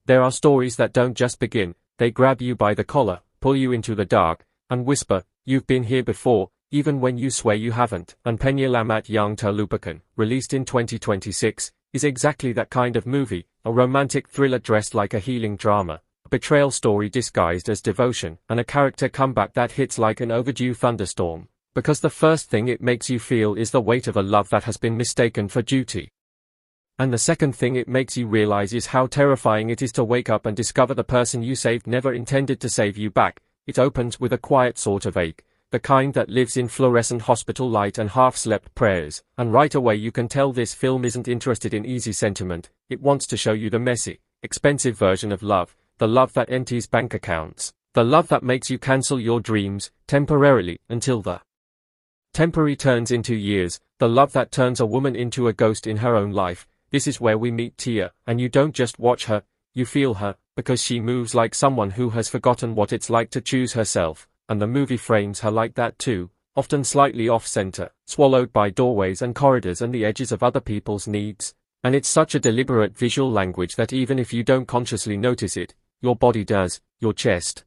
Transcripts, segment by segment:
There are stories that don't just begin, they grab you by the collar, pull you into the dark, and whisper, "You've been here before," even when you swear you haven't. And Penyelamat Yang Terlupakan, released in 2026, is exactly that kind of movie, a romantic thriller dressed like a healing drama, a betrayal story disguised as devotion, and a character comeback that hits like an overdue thunderstorm. Because the first thing it makes you feel is the weight of a love that has been mistaken for duty. And the second thing it makes you realize is how terrifying it is to wake up and discover the person you saved never intended to save you back. It opens with a quiet sort of ache, the kind that lives in fluorescent hospital light and half-slept prayers, and right away you can tell this film isn't interested in easy sentiment. It wants to show you the messy, expensive version of love, the love that empties bank accounts, the love that makes you cancel your dreams, temporarily, until the temporary turns into years, the love that turns a woman into a ghost in her own life. This is where we meet Tia, and you don't just watch her, you feel her, because she moves like someone who has forgotten what it's like to choose herself, and the movie frames her like that too, often slightly off-center, swallowed by doorways and corridors and the edges of other people's needs. And it's such a deliberate visual language that even if you don't consciously notice it, your body does, your chest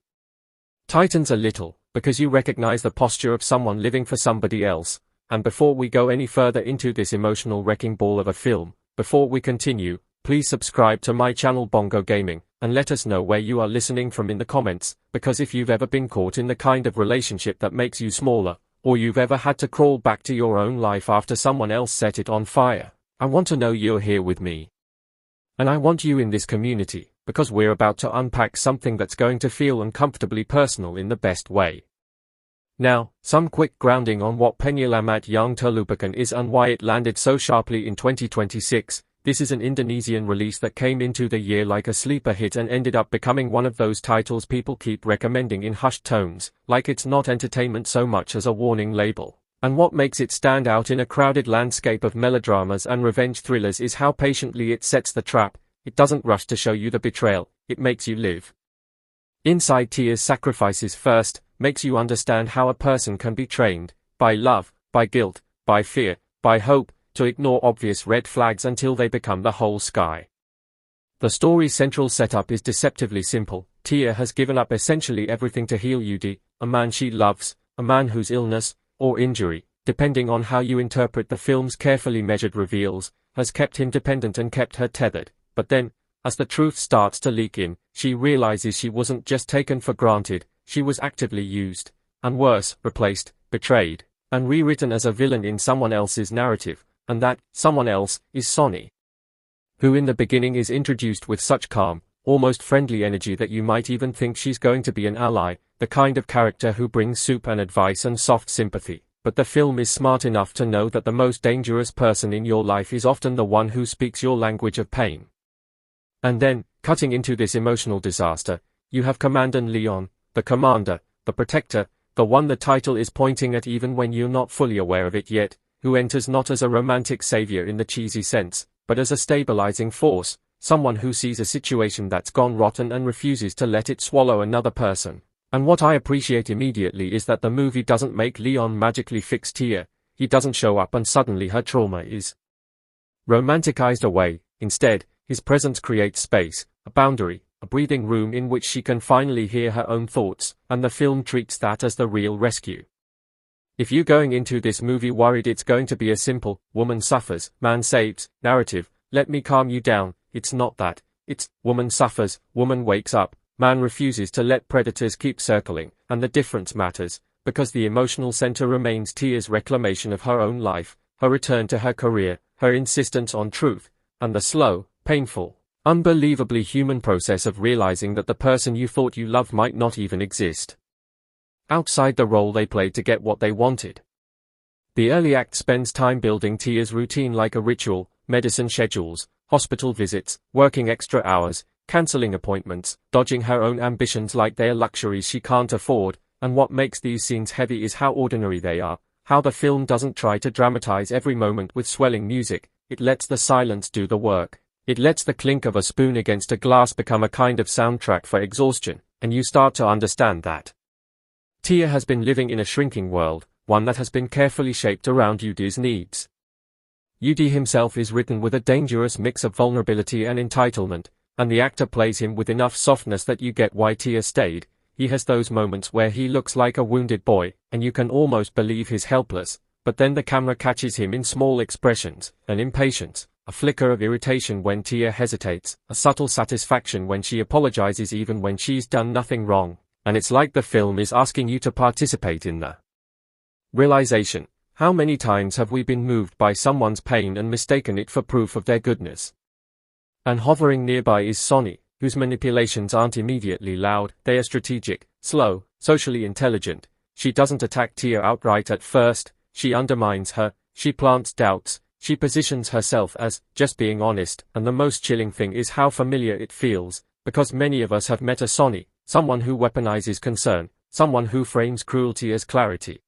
tightens a little, because you recognize the posture of someone living for somebody else. And before we go any further into this emotional wrecking ball of a film, before we continue, please subscribe to my channel Bongo Gaming, and let us know where you are listening from in the comments, because if you've ever been caught in the kind of relationship that makes you smaller, or you've ever had to crawl back to your own life after someone else set it on fire, I want to know you're here with me. And I want you in this community, because we're about to unpack something that's going to feel uncomfortably personal in the best way. Now, some quick grounding on what Penyelamat Yang Terlupakan is and why it landed so sharply in 2026. This is an Indonesian release that came into the year like a sleeper hit and ended up becoming one of those titles people keep recommending in hushed tones, like it's not entertainment so much as a warning label. And what makes it stand out in a crowded landscape of melodramas and revenge thrillers is how patiently it sets the trap. It doesn't rush to show you the betrayal, it makes you live inside Tia's sacrifices first, makes you understand how a person can be trained, by love, by guilt, by fear, by hope, to ignore obvious red flags until they become the whole sky. The story's central setup is deceptively simple. Tia has given up essentially everything to heal Yudi, a man she loves, a man whose illness, or injury, depending on how you interpret the film's carefully measured reveals, has kept him dependent and kept her tethered. But then, as the truth starts to leak in, she realizes she wasn't just taken for granted, she was actively used, and worse, replaced, betrayed, and rewritten as a villain in someone else's narrative, and that someone else is Sonny, who in the beginning is introduced with such calm, almost friendly energy that you might even think she's going to be an ally, the kind of character who brings soup and advice and soft sympathy. But the film is smart enough to know that the most dangerous person in your life is often the one who speaks your language of pain. And then, cutting into this emotional disaster, you have Commander Leon, the commander, the protector, the one the title is pointing at even when you're not fully aware of it yet, who enters not as a romantic savior in the cheesy sense, but as a stabilizing force, someone who sees a situation that's gone rotten and refuses to let it swallow another person. And what I appreciate immediately is that the movie doesn't make Leon magically fix Tia. He doesn't show up and suddenly her trauma is romanticized away. Instead, his presence creates space, a boundary, a breathing room in which she can finally hear her own thoughts, and the film treats that as the real rescue. If you're going into this movie worried it's going to be a simple, woman suffers, man saves, narrative, let me calm you down, it's not that. It's, woman suffers, woman wakes up, man refuses to let predators keep circling, and the difference matters, because the emotional center remains Tia's reclamation of her own life, her return to her career, her insistence on truth, and the slow, painful, unbelievably human process of realizing that the person you thought you loved might not even exist outside the role they played to get what they wanted. The early act spends time building Tia's routine like a ritual, medicine schedules, hospital visits, working extra hours, canceling appointments, dodging her own ambitions like they're luxuries she can't afford, and what makes these scenes heavy is how ordinary they are, how the film doesn't try to dramatize every moment with swelling music, it lets the silence do the work. It lets the clink of a spoon against a glass become a kind of soundtrack for exhaustion, and you start to understand that Tia has been living in a shrinking world, one that has been carefully shaped around Yudi's needs. Yudi himself is written with a dangerous mix of vulnerability and entitlement, and the actor plays him with enough softness that you get why Tia stayed. He has those moments where he looks like a wounded boy, and you can almost believe he's helpless, but then the camera catches him in small expressions, an impatience, a flicker of irritation when Tia hesitates, a subtle satisfaction when she apologizes even when she's done nothing wrong, and it's like the film is asking you to participate in the realization. How many times have we been moved by someone's pain and mistaken it for proof of their goodness? And hovering nearby is Sonny, whose manipulations aren't immediately loud, they are strategic, slow, socially intelligent. She doesn't attack Tia outright at first, she undermines her, she plants doubts, she positions herself as just being honest, and the most chilling thing is how familiar it feels, because many of us have met a Sonny, someone who weaponizes concern, someone who frames cruelty as clarity.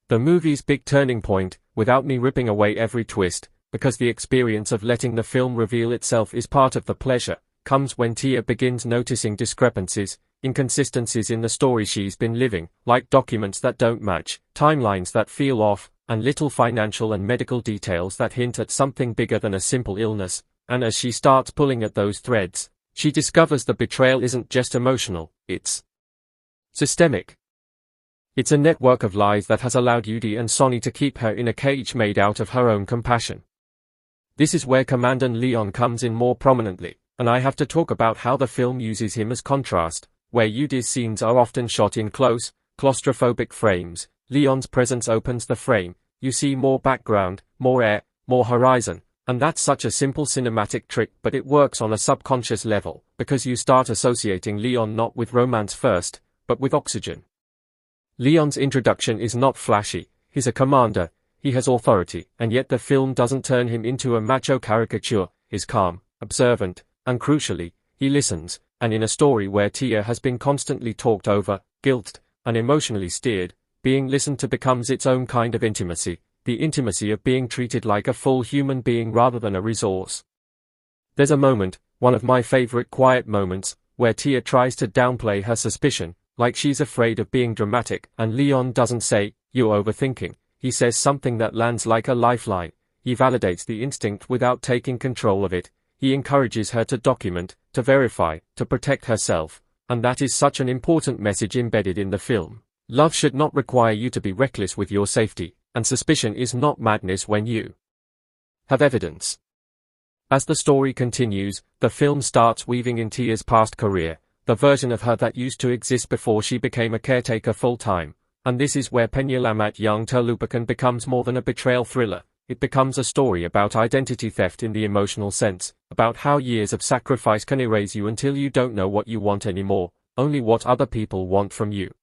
The movie's big turning point, without me ripping away every twist, because the experience of letting the film reveal itself is part of the pleasure, comes when Tia begins noticing discrepancies, inconsistencies in the story she's been living, like documents that don't match, timelines that feel off, and little financial and medical details that hint at something bigger than a simple illness, and as she starts pulling at those threads, she discovers the betrayal isn't just emotional, it's systemic. It's a network of lies that has allowed Yudi and Sonny to keep her in a cage made out of her own compassion. This is where Commandant Leon comes in more prominently, and I have to talk about how the film uses him as contrast, where Yudi's scenes are often shot in close, claustrophobic frames. Leon's presence opens the frame, you see more background, more air, more horizon, and that's such a simple cinematic trick, but it works on a subconscious level, because you start associating Leon not with romance first, but with oxygen. Leon's introduction is not flashy, he's a commander, he has authority, and yet the film doesn't turn him into a macho caricature, he's calm, observant, and crucially, he listens, and in a story where Tia has been constantly talked over, guilted, and emotionally steered, being listened to becomes its own kind of intimacy, the intimacy of being treated like a full human being rather than a resource. There's a moment, one of my favorite quiet moments, where Tia tries to downplay her suspicion, like she's afraid of being dramatic, and Leon doesn't say, "You're overthinking." He says something that lands like a lifeline. He validates the instinct without taking control of it. He encourages her to document, to verify, to protect herself, and that is such an important message embedded in the film. Love should not require you to be reckless with your safety, and suspicion is not madness when you have evidence. As the story continues, the film starts weaving in Tia's past career, the version of her that used to exist before she became a caretaker full-time, and this is where Penyelamat young Terlupakan becomes more than a betrayal thriller. It becomes a story about identity theft in the emotional sense, about how years of sacrifice can erase you until you don't know what you want anymore, only what other people want from you.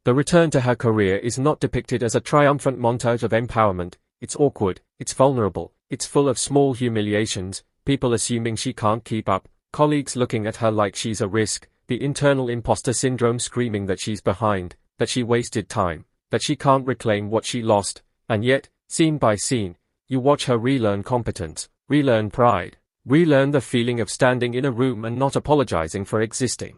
The return to her career is not depicted as a triumphant montage of empowerment, it's awkward, it's vulnerable, it's full of small humiliations, people assuming she can't keep up, colleagues looking at her like she's a risk, the internal imposter syndrome screaming that she's behind, that she wasted time, that she can't reclaim what she lost, and yet, scene by scene, you watch her relearn competence, relearn pride, relearn the feeling of standing in a room and not apologizing for existing.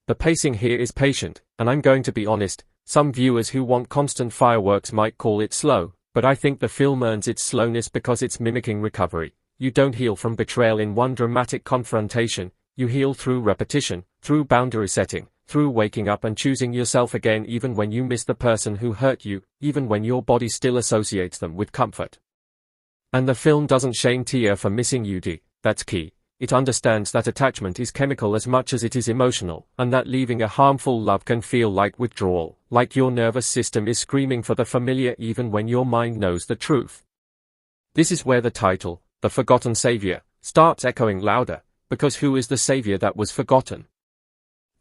The pacing here is patient, and I'm going to be honest, some viewers who want constant fireworks might call it slow, but I think the film earns its slowness because it's mimicking recovery. You don't heal from betrayal in one dramatic confrontation, you heal through repetition, through boundary setting, through waking up and choosing yourself again even when you miss the person who hurt you, even when your body still associates them with comfort. And the film doesn't shame Tia for missing Yudi, that's key. It understands that attachment is chemical as much as it is emotional, and that leaving a harmful love can feel like withdrawal, like your nervous system is screaming for the familiar even when your mind knows the truth. This is where the title, The Forgotten Savior, starts echoing louder, because who is the savior that was forgotten?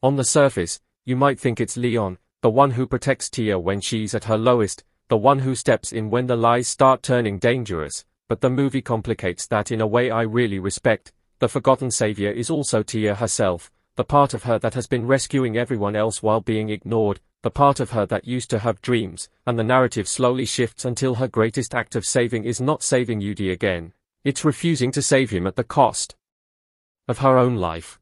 On the surface, you might think it's Leon, the one who protects Tia when she's at her lowest, the one who steps in when the lies start turning dangerous, but the movie complicates that in a way I really respect. The forgotten savior is also Tia herself, the part of her that has been rescuing everyone else while being ignored, the part of her that used to have dreams, and the narrative slowly shifts until her greatest act of saving is not saving Yudi again, it's refusing to save him at the cost of her own life.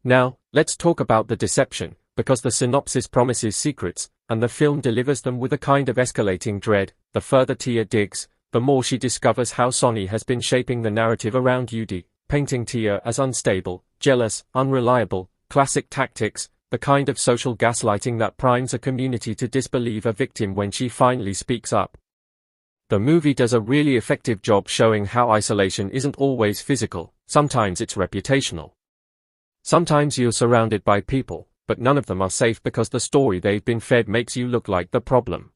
Now, let's talk about the deception, because the synopsis promises secrets, and the film delivers them with a kind of escalating dread. The further Tia digs, the more she discovers how Sonny has been shaping the narrative around Yudi. painting Tia as unstable, jealous, unreliable, classic tactics, the kind of social gaslighting that primes a community to disbelieve a victim when she finally speaks up. The movie does a really effective job showing how isolation isn't always physical, sometimes it's reputational. Sometimes you're surrounded by people, but none of them are safe because the story they've been fed makes you look like the problem.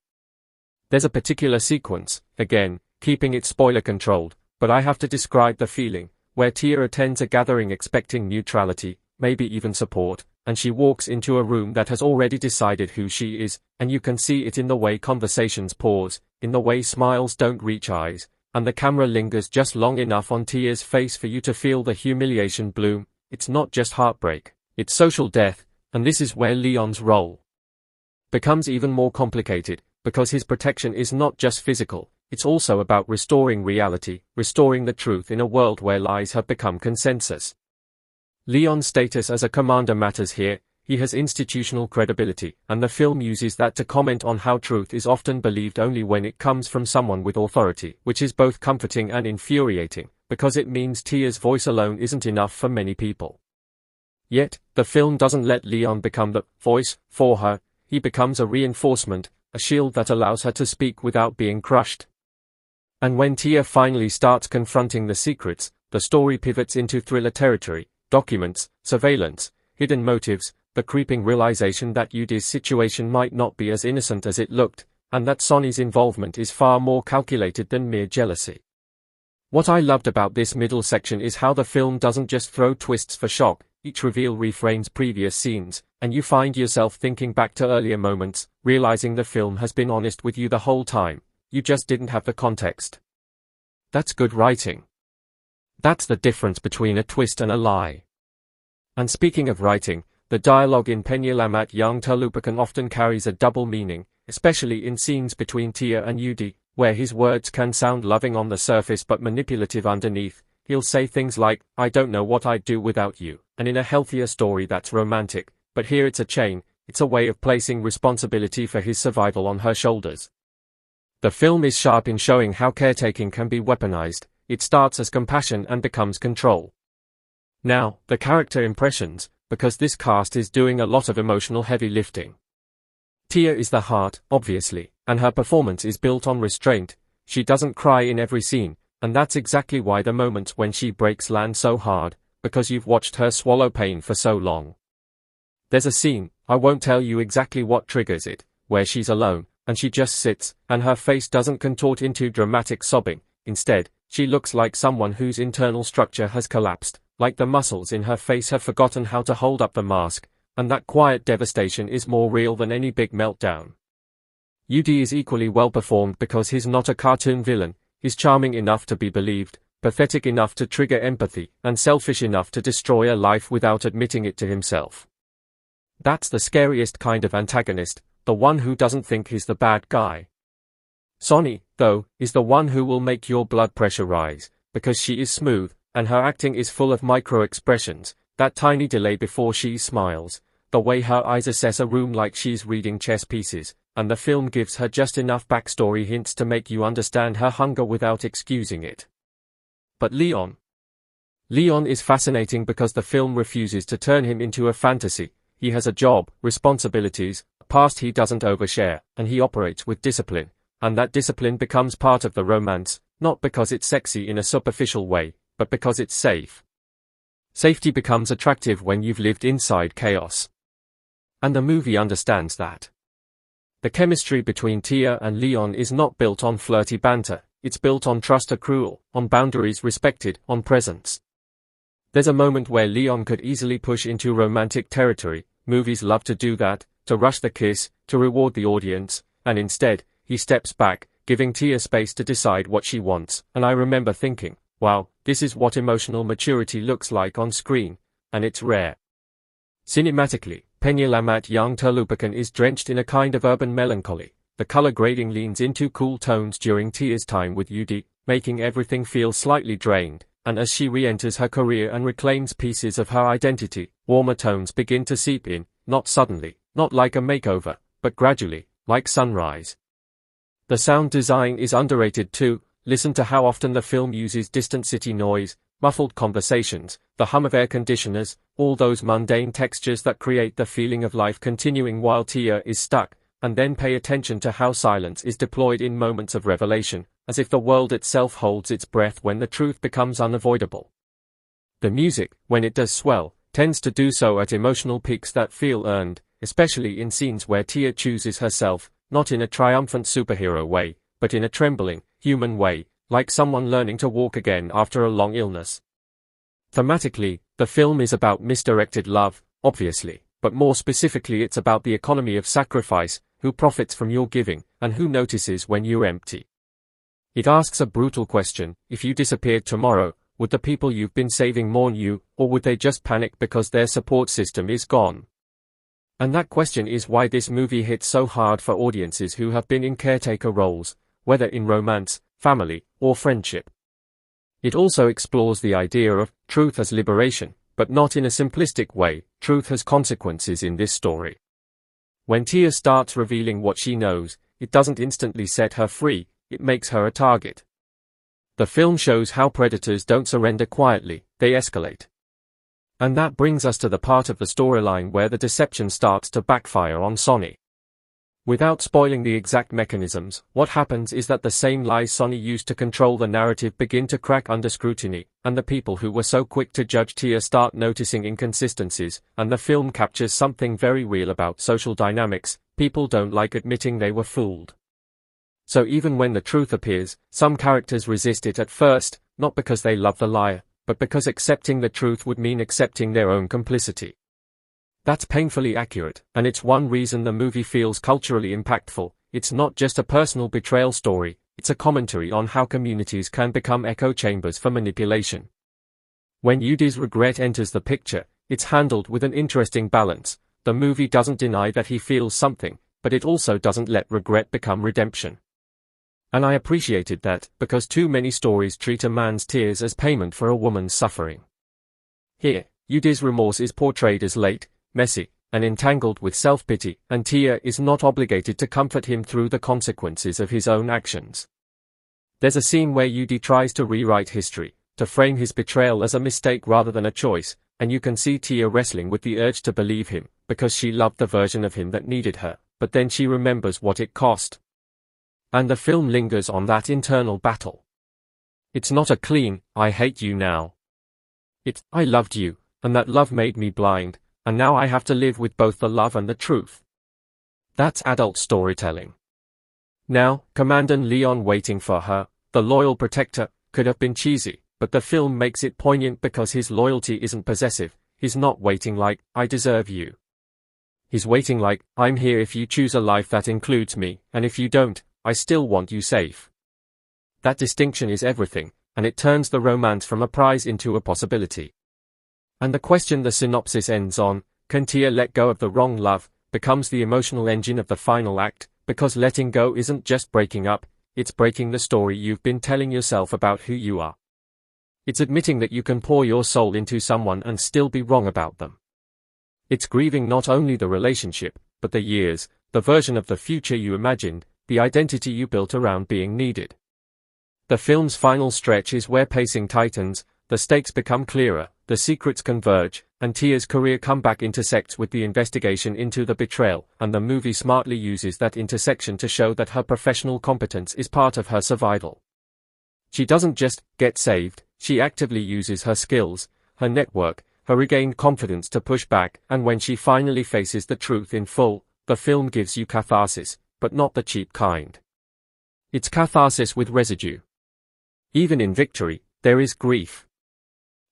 There's a particular sequence, again, keeping it spoiler controlled, but I have to describe the feeling, where Tia attends a gathering expecting neutrality, maybe even support, and she walks into a room that has already decided who she is, and you can see it in the way conversations pause, in the way smiles don't reach eyes, and the camera lingers just long enough on Tia's face for you to feel the humiliation bloom. It's not just heartbreak, it's social death, and this is where Leon's role becomes even more complicated, because his protection is not just physical, it's also about restoring reality, restoring the truth in a world where lies have become consensus. Leon's status as a commander matters here. He has institutional credibility, and the film uses that to comment on how truth is often believed only when it comes from someone with authority, which is both comforting and infuriating, because it means Tia's voice alone isn't enough for many people. Yet, the film doesn't let Leon become the voice for her. He becomes a reinforcement, a shield that allows her to speak without being crushed. And when Tia finally starts confronting the secrets, the story pivots into thriller territory, documents, surveillance, hidden motives, the creeping realization that Yudi's situation might not be as innocent as it looked, and that Sonny's involvement is far more calculated than mere jealousy. What I loved about this middle section is how the film doesn't just throw twists for shock, each reveal reframes previous scenes, and you find yourself thinking back to earlier moments, realizing the film has been honest with you the whole time, you just didn't have the context. That's good writing. That's the difference between a twist and a lie. And speaking of writing, the dialogue in Penyelamat yang Terlupakan often carries a double meaning, especially in scenes between Tia and Yudi, where his words can sound loving on the surface but manipulative underneath. He'll say things like, "I don't know what I'd do without you," and in a healthier story that's romantic, but here it's a chain, it's a way of placing responsibility for his survival on her shoulders. The film is sharp in showing how caretaking can be weaponized. It starts as compassion and becomes control. Now, the character impressions, because this cast is doing a lot of emotional heavy lifting. Tia is the heart, obviously, and her performance is built on restraint. She doesn't cry in every scene, and that's exactly why the moments when she breaks land so hard, because you've watched her swallow pain for so long. There's a scene, I won't tell you exactly what triggers it, where she's alone, and she just sits, and her face doesn't contort into dramatic sobbing. Instead, she looks like someone whose internal structure has collapsed, like the muscles in her face have forgotten how to hold up the mask, and that quiet devastation is more real than any big meltdown. Yudi is equally well performed because he's not a cartoon villain. He's charming enough to be believed, pathetic enough to trigger empathy, and selfish enough to destroy a life without admitting it to himself. That's the scariest kind of antagonist, the one who doesn't think he's the bad guy. Sonny, though, is the one who will make your blood pressure rise, because she is smooth, and her acting is full of micro-expressions, that tiny delay before she smiles, the way her eyes assess a room like she's reading chess pieces, and the film gives her just enough backstory hints to make you understand her hunger without excusing it. But Leon is fascinating because the film refuses to turn him into a fantasy. He has a job, responsibilities, a past he doesn't overshare, and he operates with discipline, and that discipline becomes part of the romance, not because it's sexy in a superficial way, but because it's safe. Safety becomes attractive when you've lived inside chaos. And the movie understands that. The chemistry between Tia and Leon is not built on flirty banter, it's built on trust accrual, on boundaries respected, on presence. There's a moment where Leon could easily push into romantic territory. Movies love to do that, to rush the kiss, to reward the audience, and instead, he steps back, giving Tia space to decide what she wants, and I remember thinking, wow, this is what emotional maturity looks like on screen, and it's rare. Cinematically, Penyelamat yang Terlupakan is drenched in a kind of urban melancholy. The color grading leans into cool tones during Tia's time with Yudi, making everything feel slightly drained, and as she re-enters her career and reclaims pieces of her identity, warmer tones begin to seep in, not suddenly, not like a makeover, but gradually, like sunrise. The sound design is underrated too. Listen to how often the film uses distant city noise, muffled conversations, the hum of air conditioners, all those mundane textures that create the feeling of life continuing while Tia is stuck, and then pay attention to how silence is deployed in moments of revelation, as if the world itself holds its breath when the truth becomes unavoidable. The music, when it does swell, tends to do so at emotional peaks that feel earned, especially in scenes where Tia chooses herself, not in a triumphant superhero way, but in a trembling, human way, like someone learning to walk again after a long illness. Thematically, the film is about misdirected love, obviously, but more specifically it's about the economy of sacrifice, who profits from your giving, and who notices when you're empty. It asks a brutal question: if you disappeared tomorrow, would the people you've been saving mourn you, or would they just panic because their support system is gone? And that question is why this movie hits so hard for audiences who have been in caretaker roles, whether in romance, family, or friendship. It also explores the idea of truth as liberation, but not in a simplistic way. Truth has consequences in this story. When Tia starts revealing what she knows, it doesn't instantly set her free, it makes her a target. The film shows how predators don't surrender quietly, they escalate. And that brings us to the part of the storyline where the deception starts to backfire on Sonny. Without spoiling the exact mechanisms, what happens is that the same lies Sonny used to control the narrative begin to crack under scrutiny, and the people who were so quick to judge Tia start noticing inconsistencies, and the film captures something very real about social dynamics. People don't like admitting they were fooled. So even when the truth appears, some characters resist it at first, not because they love the liar, but because accepting the truth would mean accepting their own complicity. That's painfully accurate, and it's one reason the movie feels culturally impactful. It's not just a personal betrayal story, it's a commentary on how communities can become echo chambers for manipulation. When Yudi's regret enters the picture, it's handled with an interesting balance. The movie doesn't deny that he feels something, but it also doesn't let regret become redemption. And I appreciated that, because too many stories treat a man's tears as payment for a woman's suffering. Here, Yudi's remorse is portrayed as late, messy, and entangled with self-pity, and Tia is not obligated to comfort him through the consequences of his own actions. There's a scene where Yudi tries to rewrite history, to frame his betrayal as a mistake rather than a choice, and you can see Tia wrestling with the urge to believe him, because she loved the version of him that needed her, but then she remembers what it cost. And the film lingers on that internal battle. It's not a clean, I hate you now. It's, I loved you, and that love made me blind, and now I have to live with both the love and the truth. That's adult storytelling. Now, Commander Leon waiting for her, the loyal protector, could have been cheesy, but the film makes it poignant because his loyalty isn't possessive. He's not waiting like, I deserve you. He's waiting like, I'm here if you choose a life that includes me, and if you don't, I still want you safe. That distinction is everything, and it turns the romance from a prize into a possibility. And the question the synopsis ends on, can Tia let go of the wrong love, becomes the emotional engine of the final act, because letting go isn't just breaking up, it's breaking the story you've been telling yourself about who you are. It's admitting that you can pour your soul into someone and still be wrong about them. It's grieving not only the relationship, but the years, the version of the future you imagined, the identity you built around being needed. The film's final stretch is where pacing tightens, the stakes become clearer, the secrets converge, and Tia's career comeback intersects with the investigation into the betrayal, and the movie smartly uses that intersection to show that her professional competence is part of her survival. She doesn't just get saved, she actively uses her skills, her network, her regained confidence to push back, and when she finally faces the truth in full, the film gives you catharsis, but not the cheap kind. It's catharsis with residue. Even in victory, there is grief.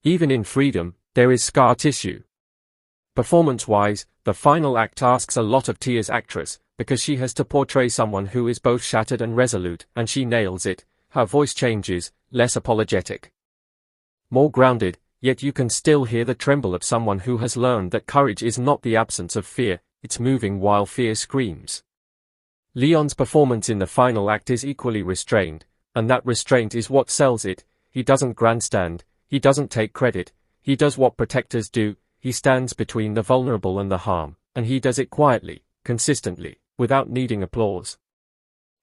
Even in freedom, there is scar tissue. Performance-wise, the final act asks a lot of Tia's actress, because she has to portray someone who is both shattered and resolute, and she nails it. Her voice changes, less apologetic, more grounded, yet you can still hear the tremble of someone who has learned that courage is not the absence of fear, it's moving while fear screams. Leon's performance in the final act is equally restrained, and that restraint is what sells it. He doesn't grandstand, he doesn't take credit, he does what protectors do, he stands between the vulnerable and the harm, and he does it quietly, consistently, without needing applause.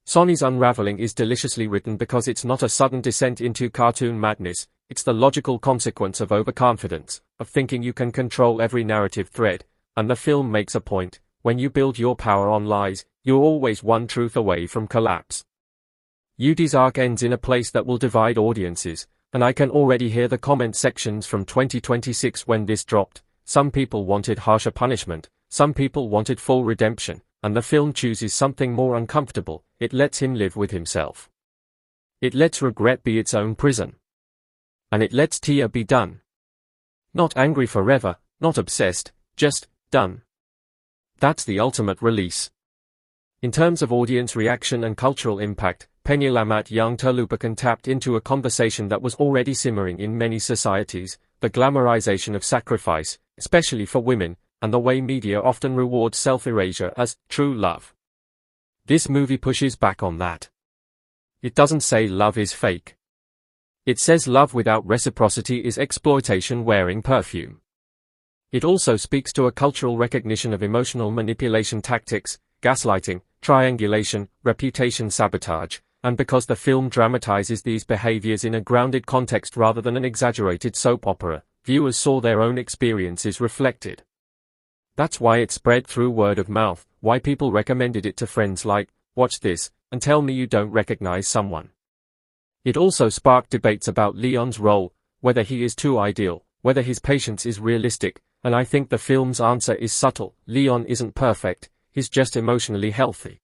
Sonny's unraveling is deliciously written because it's not a sudden descent into cartoon madness, it's the logical consequence of overconfidence, of thinking you can control every narrative thread, and the film makes a point: when you build your power on lies, you're always one truth away from collapse. Yudi's arc ends in a place that will divide audiences, and I can already hear the comment sections from 2026 when this dropped. Some people wanted harsher punishment, some people wanted full redemption, and the film chooses something more uncomfortable. It lets him live with himself. It lets regret be its own prison. And it lets Tia be done. Not angry forever, not obsessed, just done. That's the ultimate release. In terms of audience reaction and cultural impact, Penyelamat Yang Terlupakan tapped into a conversation that was already simmering in many societies: the glamorization of sacrifice, especially for women, and the way media often rewards self-erasure as true love. This movie pushes back on that. It doesn't say love is fake. It says love without reciprocity is exploitation wearing perfume. It also speaks to a cultural recognition of emotional manipulation tactics, gaslighting, triangulation, reputation sabotage, and because the film dramatizes these behaviors in a grounded context rather than an exaggerated soap opera, viewers saw their own experiences reflected. That's why it spread through word of mouth, why people recommended it to friends like, "Watch this, and tell me you don't recognize someone." It also sparked debates about Leon's role, whether he is too ideal, whether his patience is realistic, and I think the film's answer is subtle: Leon isn't perfect, he's just emotionally healthy.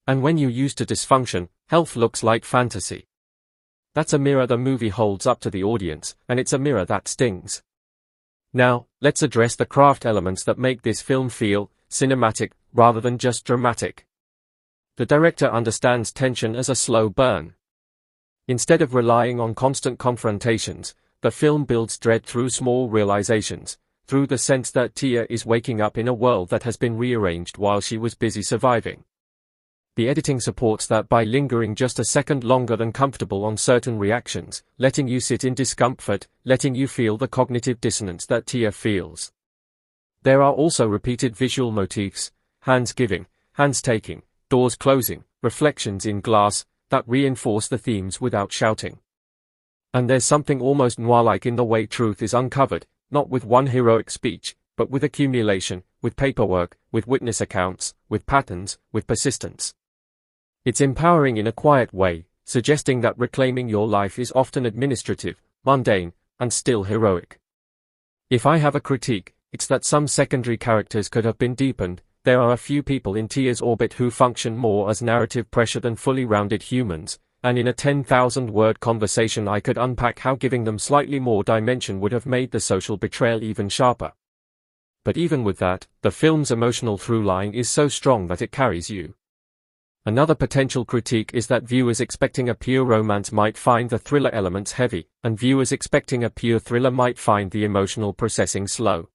And when you're used to dysfunction, health looks like fantasy. That's a mirror the movie holds up to the audience, and it's a mirror that stings. Now, let's address the craft elements that make this film feel cinematic rather than just dramatic. The director understands tension as a slow burn. Instead of relying on constant confrontations, the film builds dread through small realizations, through the sense that Tia is waking up in a world that has been rearranged while she was busy surviving. The editing supports that by lingering just a second longer than comfortable on certain reactions, letting you sit in discomfort, letting you feel the cognitive dissonance that Tia feels. There are also repeated visual motifs: hands giving, hands taking, doors closing, reflections in glass, that reinforce the themes without shouting. And there's something almost noir-like in the way truth is uncovered, not with one heroic speech, but with accumulation, with paperwork, with witness accounts, with patterns, with persistence. It's empowering in a quiet way, suggesting that reclaiming your life is often administrative, mundane, and still heroic. If I have a critique, it's that some secondary characters could have been deepened. There are a few people in Tia's orbit who function more as narrative pressure than fully rounded humans, and in a 10,000-word conversation I could unpack how giving them slightly more dimension would have made the social betrayal even sharper. But even with that, the film's emotional through line is so strong that it carries you. Another potential critique is that viewers expecting a pure romance might find the thriller elements heavy, and viewers expecting a pure thriller might find the emotional processing slow.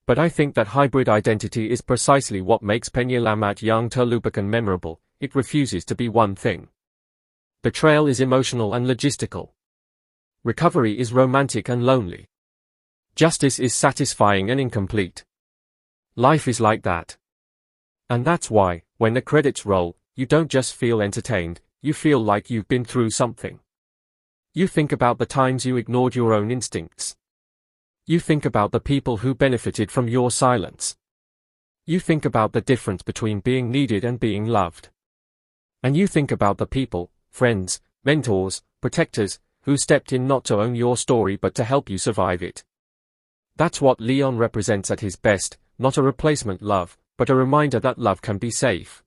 But I think that hybrid identity is precisely what makes Penyelamat Yang Terlupakan memorable. It refuses to be one thing. Betrayal is emotional and logistical. Recovery is romantic and lonely. Justice is satisfying and incomplete. Life is like that. And that's why, when the credits roll, you don't just feel entertained, you feel like you've been through something. You think about the times you ignored your own instincts. You think about the people who benefited from your silence. You think about the difference between being needed and being loved. And you think about the people, friends, mentors, protectors, who stepped in not to own your story but to help you survive it. That's what Leon represents at his best, not a replacement love, but a reminder that love can be safe.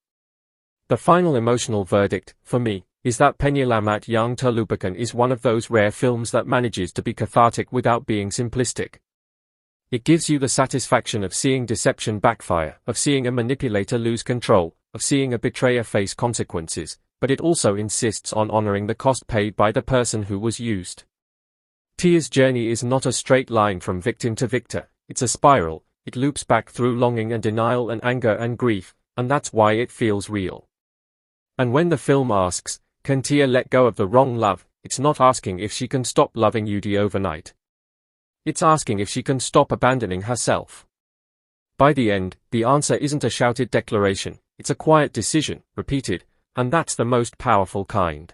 The final emotional verdict, for me, is that Penyelamat Yang Terlupakan is one of those rare films that manages to be cathartic without being simplistic. It gives you the satisfaction of seeing deception backfire, of seeing a manipulator lose control, of seeing a betrayer face consequences, but it also insists on honoring the cost paid by the person who was used. Tia's journey is not a straight line from victim to victor, it's a spiral. It loops back through longing and denial and anger and grief, and that's why it feels real. And when the film asks, can Tia let go of the wrong love, it's not asking if she can stop loving Yudi overnight. It's asking if she can stop abandoning herself. By the end, the answer isn't a shouted declaration, it's a quiet decision, repeated, and that's the most powerful kind.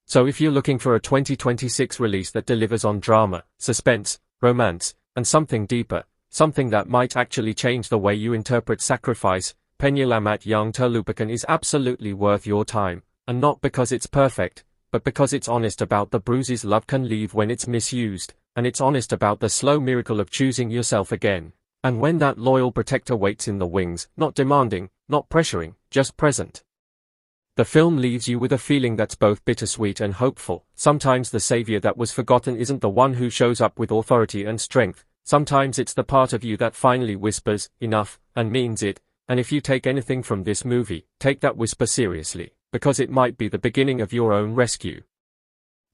So if you're looking for a 2026 release that delivers on drama, suspense, romance, and something deeper, something that might actually change the way you interpret sacrifice, Penyelamat yang Terlupakan is absolutely worth your time, and not because it's perfect, but because it's honest about the bruises love can leave when it's misused, and it's honest about the slow miracle of choosing yourself again. And when that loyal protector waits in the wings, not demanding, not pressuring, just present. The film leaves you with a feeling that's both bittersweet and hopeful. Sometimes the savior that was forgotten isn't the one who shows up with authority and strength. Sometimes it's the part of you that finally whispers, enough, and means it. And if you take anything from this movie, take that whisper seriously, because it might be the beginning of your own rescue.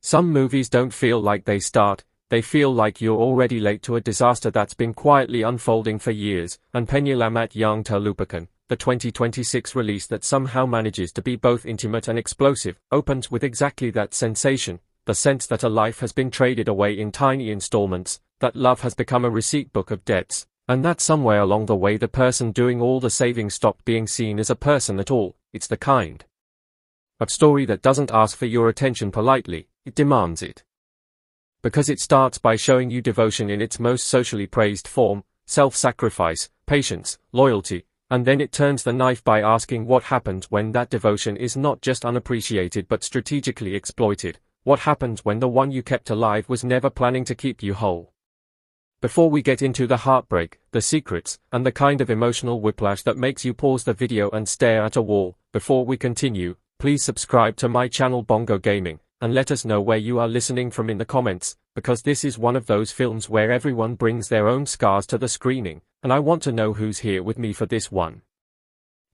Some movies don't feel like they start, they feel like you're already late to a disaster that's been quietly unfolding for years, and Penyelamat yang Terlupakan, the 2026 release that somehow manages to be both intimate and explosive, opens with exactly that sensation, the sense that a life has been traded away in tiny installments, that love has become a receipt book of debts, and that somewhere along the way the person doing all the saving stopped being seen as a person at all. It's the kind of story that doesn't ask for your attention politely, it demands it. Because it starts by showing you devotion in its most socially praised form, self-sacrifice, patience, loyalty, and then it turns the knife by asking what happens when that devotion is not just unappreciated but strategically exploited. What happens when the one you kept alive was never planning to keep you whole? Before we get into the heartbreak, the secrets, and the kind of emotional whiplash that makes you pause the video and stare at a wall, before we continue, please subscribe to my channel Bongo Gaming, and let us know where you are listening from in the comments, because this is one of those films where everyone brings their own scars to the screening, and I want to know who's here with me for this one.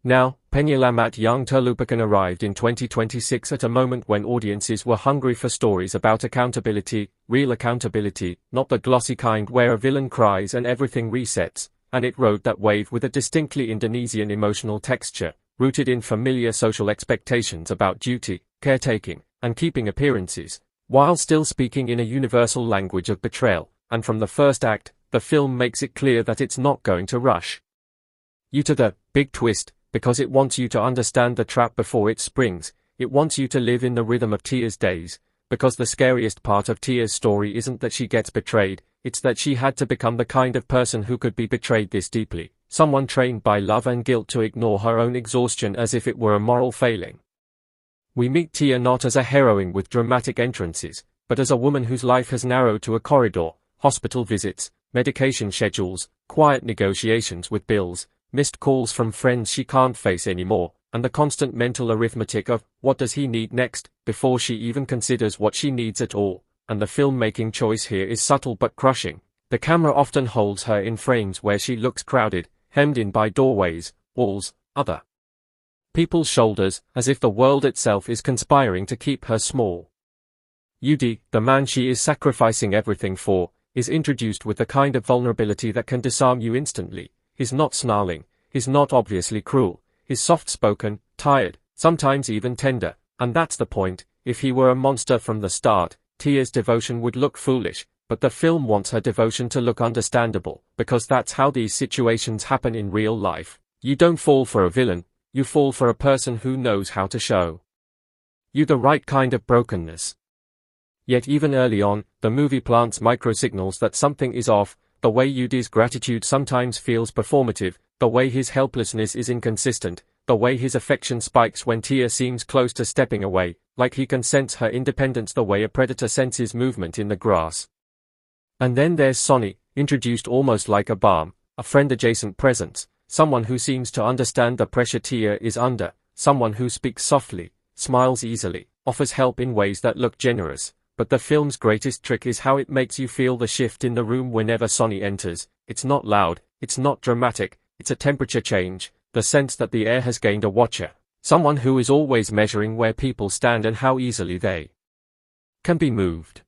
Now, Penyelamat yang Terlupakan arrived in 2026 at a moment when audiences were hungry for stories about accountability, real accountability, not the glossy kind where a villain cries and everything resets, and it rode that wave with a distinctly Indonesian emotional texture, rooted in familiar social expectations about duty, caretaking, and keeping appearances, while still speaking in a universal language of betrayal, and from the first act, the film makes it clear that it's not going to rush you to the big twist, because it wants you to understand the trap before it springs. It wants you to live in the rhythm of Tia's days, because the scariest part of Tia's story isn't that she gets betrayed, it's that she had to become the kind of person who could be betrayed this deeply, someone trained by love and guilt to ignore her own exhaustion as if it were a moral failing. We meet Tia not as a heroine with dramatic entrances, but as a woman whose life has narrowed to a corridor, hospital visits, medication schedules, quiet negotiations with bills, missed calls from friends she can't face anymore, and the constant mental arithmetic of, what does he need next, before she even considers what she needs at all, and the filmmaking choice here is subtle but crushing. The camera often holds her in frames where she looks crowded, hemmed in by doorways, walls, other people's shoulders, as if the world itself is conspiring to keep her small. Yudi, the man she is sacrificing everything for, is introduced with the kind of vulnerability that can disarm you instantly. He's not snarling, he's not obviously cruel, he's soft-spoken, tired, sometimes even tender, and that's the point. If he were a monster from the start, Tia's devotion would look foolish, but the film wants her devotion to look understandable, because that's how these situations happen in real life. You don't fall for a villain, you fall for a person who knows how to show you the right kind of brokenness. Yet even early on, the movie plants microsignals that something is off. The way Yudi's gratitude sometimes feels performative, the way his helplessness is inconsistent, the way his affection spikes when Tia seems close to stepping away, like he can sense her independence the way a predator senses movement in the grass. And then there's Sonny, introduced almost like a balm, a friend-adjacent presence, someone who seems to understand the pressure Tia is under, someone who speaks softly, smiles easily, offers help in ways that look generous. But the film's greatest trick is how it makes you feel the shift in the room whenever Sonny enters. It's not loud, it's not dramatic, it's a temperature change, the sense that the air has gained a watcher, someone who is always measuring where people stand and how easily they can be moved.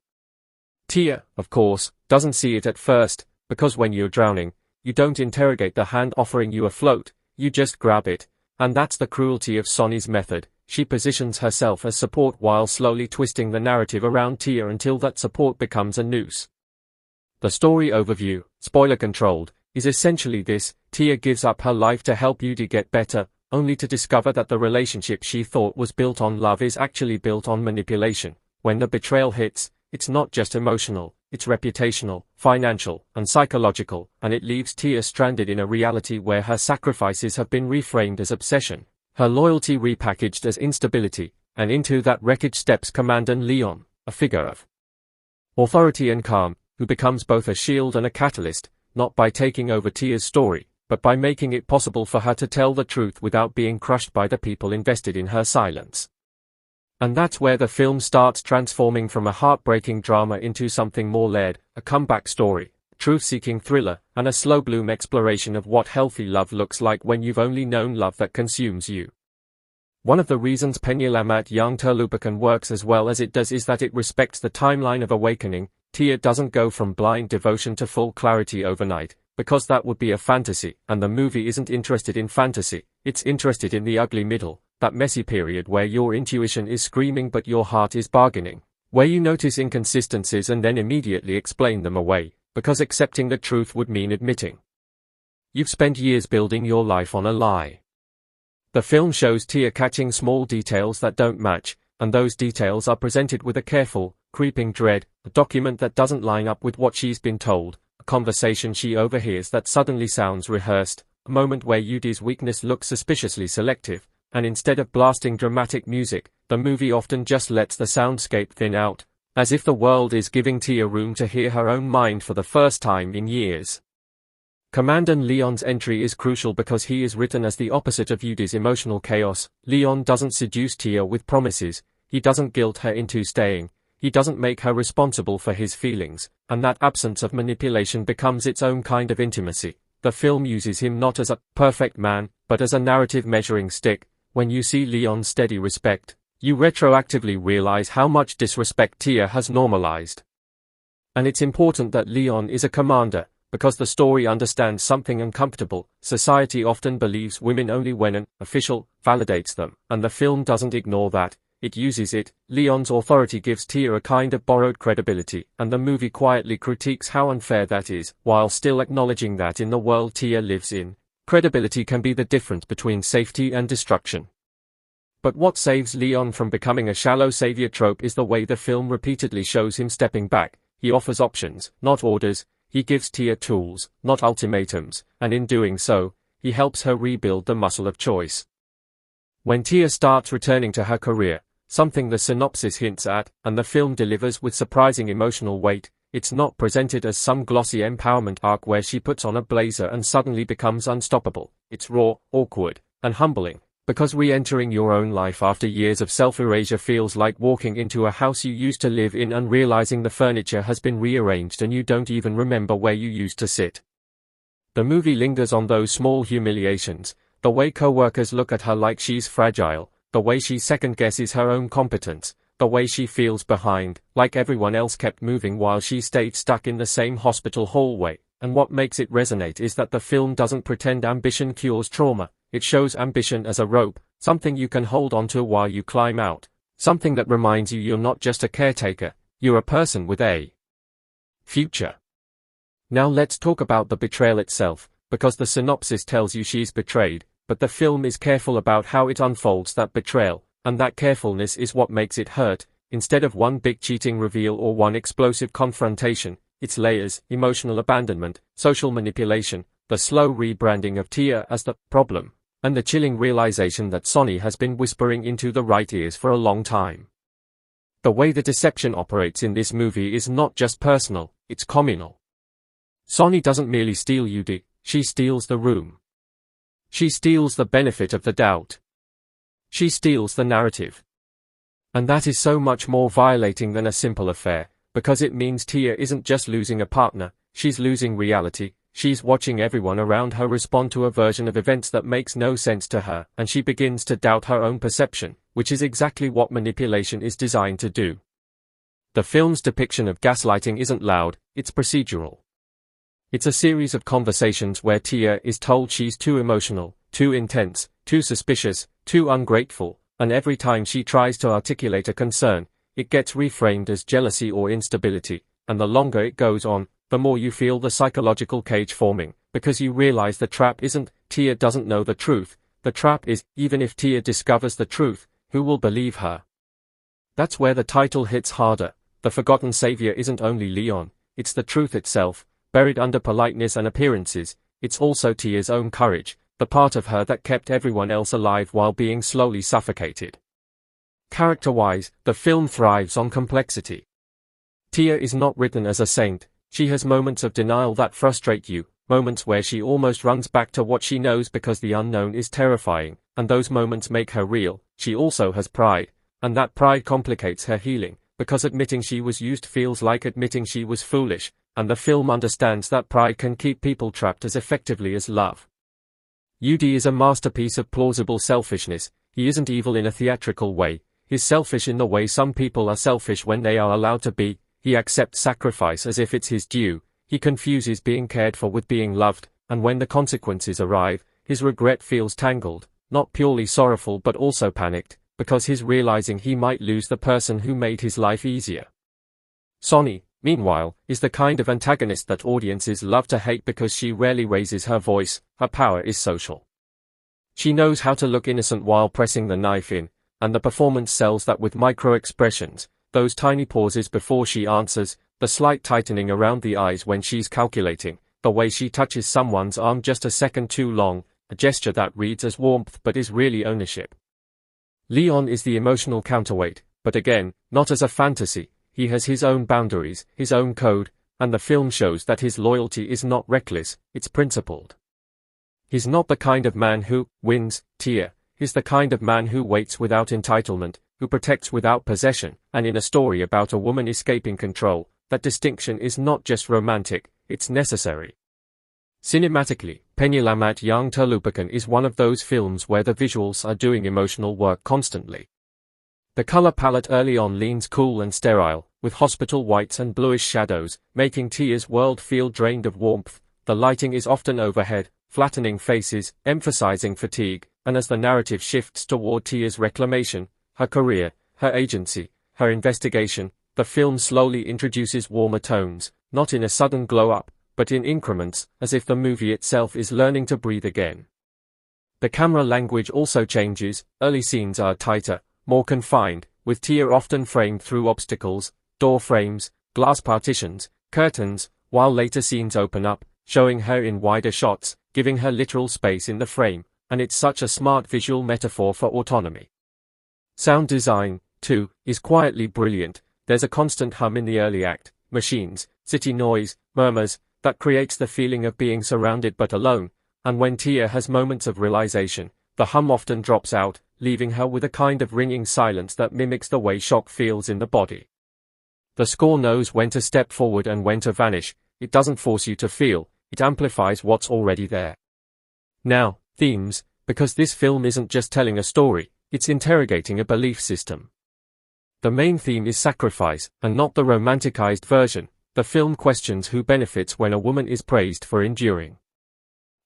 Tia, of course, doesn't see it at first, because when you're drowning, you don't interrogate the hand offering you a float, you just grab it, and that's the cruelty of Sonny's method. She positions herself as support while slowly twisting the narrative around Tia until that support becomes a noose. The story overview, spoiler controlled, is essentially this: Tia gives up her life to help Yudi get better, only to discover that the relationship she thought was built on love is actually built on manipulation. When the betrayal hits, it's not just emotional, it's reputational, financial, and psychological, and it leaves Tia stranded in a reality where her sacrifices have been reframed as obsession, her loyalty repackaged as instability, and into that wreckage steps Commander Leon, a figure of authority and calm, who becomes both a shield and a catalyst, not by taking over Tia's story, but by making it possible for her to tell the truth without being crushed by the people invested in her silence. And that's where the film starts transforming from a heartbreaking drama into something more layered, a comeback story, a truth-seeking thriller, and a slow-bloom exploration of what healthy love looks like when you've only known love that consumes you. One of the reasons Penyelamat Yang Terlupakan works as well as it does is that it respects the timeline of awakening. Tia doesn't go from blind devotion to full clarity overnight, because that would be a fantasy, and the movie isn't interested in fantasy, it's interested in the ugly middle, that messy period where your intuition is screaming but your heart is bargaining, where you notice inconsistencies and then immediately explain them away, because accepting the truth would mean admitting you've spent years building your life on a lie. The film shows Tia catching small details that don't match, and those details are presented with a careful, creeping dread, a document that doesn't line up with what she's been told, a conversation she overhears that suddenly sounds rehearsed, a moment where Yudi's weakness looks suspiciously selective, and instead of blasting dramatic music, the movie often just lets the soundscape thin out, as if the world is giving Tia room to hear her own mind for the first time in years. Commander Leon's entry is crucial because he is written as the opposite of Yudi's emotional chaos. Leon doesn't seduce Tia with promises, he doesn't guilt her into staying, he doesn't make her responsible for his feelings, and that absence of manipulation becomes its own kind of intimacy. The film uses him not as a perfect man, but as a narrative measuring stick. When you see Leon's steady respect, you retroactively realize how much disrespect Tia has normalized. And it's important that Leon is a commander, because the story understands something uncomfortable. Society often believes women only when an official validates them, and the film doesn't ignore that, it uses it. Leon's authority gives Tia a kind of borrowed credibility, and the movie quietly critiques how unfair that is, while still acknowledging that in the world Tia lives in, credibility can be the difference between safety and destruction. But what saves Leon from becoming a shallow savior trope is the way the film repeatedly shows him stepping back. He offers options, not orders. He gives Tia tools, not ultimatums, and in doing so, he helps her rebuild the muscle of choice. When Tia starts returning to her career, something the synopsis hints at, and the film delivers with surprising emotional weight, it's not presented as some glossy empowerment arc where she puts on a blazer and suddenly becomes unstoppable. It's raw, awkward, and humbling. Because re-entering your own life after years of self-erasure feels like walking into a house you used to live in and realizing the furniture has been rearranged and you don't even remember where you used to sit. The movie lingers on those small humiliations, the way co-workers look at her like she's fragile, the way she second-guesses her own competence, the way she feels behind, like everyone else kept moving while she stayed stuck in the same hospital hallway. And what makes it resonate is that the film doesn't pretend ambition cures trauma. It shows ambition as a rope, something you can hold onto while you climb out, something that reminds you you're not just a caretaker, you're a person with a future. Now let's talk about the betrayal itself, because the synopsis tells you she's betrayed, but the film is careful about how it unfolds that betrayal, and that carefulness is what makes it hurt. Instead of one big cheating reveal or one explosive confrontation, it's layers, emotional abandonment, social manipulation, the slow rebranding of Tia as the problem, and the chilling realization that Sonny has been whispering into the right ears for a long time. The way the deception operates in this movie is not just personal, it's communal. Sonny doesn't merely steal Yudi, she steals the room. She steals the benefit of the doubt. She steals the narrative. And that is so much more violating than a simple affair, because it means Tia isn't just losing a partner, she's losing reality. She's watching everyone around her respond to a version of events that makes no sense to her, and she begins to doubt her own perception, which is exactly what manipulation is designed to do. The film's depiction of gaslighting isn't loud, it's procedural. It's a series of conversations where Tia is told she's too emotional, too intense, too suspicious, too ungrateful, and every time she tries to articulate a concern, it gets reframed as jealousy or instability, and the longer it goes on, the more you feel the psychological cage forming, because you realize the trap isn't, Tia doesn't know the truth, The trap is, even if Tia discovers the truth, who will believe her? That's where the title hits harder. The forgotten savior isn't only Leon, it's the truth itself, buried under politeness and appearances. It's also Tia's own courage, the part of her that kept everyone else alive while being slowly suffocated. Character-wise, the film thrives on complexity. Tia is not written as a saint. She has moments of denial that frustrate you, moments where she almost runs back to what she knows because the unknown is terrifying, and those moments make her real. She also has pride, and that pride complicates her healing, because admitting she was used feels like admitting she was foolish, and the film understands that pride can keep people trapped as effectively as love. Yudi is a masterpiece of plausible selfishness. He isn't evil in a theatrical way. He's selfish in the way some people are selfish when they are allowed to be. He accepts sacrifice as if it's his due. He confuses being cared for with being loved, and when the consequences arrive, his regret feels tangled, not purely sorrowful but also panicked, because he's realizing he might lose the person who made his life easier. Sonny, meanwhile, is the kind of antagonist that audiences love to hate because she rarely raises her voice. Her power is social. She knows how to look innocent while pressing the knife in, and the performance sells that with micro-expressions, those tiny pauses before she answers, the slight tightening around the eyes when she's calculating, the way she touches someone's arm just a second too long, a gesture that reads as warmth but is really ownership. Leon is the emotional counterweight, but again, not as a fantasy. He has his own boundaries, his own code, and the film shows that his loyalty is not reckless, it's principled. He's not the kind of man who wins, Tia. He's the kind of man who waits without entitlement, who protects without possession, and in a story about a woman escaping control, that distinction is not just romantic, it's necessary. Cinematically, Penyelamat yang Terlupakan is one of those films where the visuals are doing emotional work constantly. The color palette early on leans cool and sterile, with hospital whites and bluish shadows, making Tia's world feel drained of warmth. The lighting is often overhead, flattening faces, emphasizing fatigue, and as the narrative shifts toward Tia's reclamation, her career, her agency, her investigation, the film slowly introduces warmer tones, not in a sudden glow-up, but in increments, as if the movie itself is learning to breathe again. The camera language also changes. Early scenes are tighter, more confined, with Tia often framed through obstacles, door frames, glass partitions, curtains, while later scenes open up, showing her in wider shots, giving her literal space in the frame, and it's such a smart visual metaphor for autonomy. Sound design, too, is quietly brilliant. There's a constant hum in the early act, machines, city noise, murmurs, that creates the feeling of being surrounded but alone, and when Tia has moments of realization, the hum often drops out, leaving her with a kind of ringing silence that mimics the way shock feels in the body. The score knows when to step forward and when to vanish. It doesn't force you to feel, it amplifies what's already there. Now, themes, because this film isn't just telling a story, it's interrogating a belief system. The main theme is sacrifice, and not the romanticized version. The film questions who benefits when a woman is praised for enduring.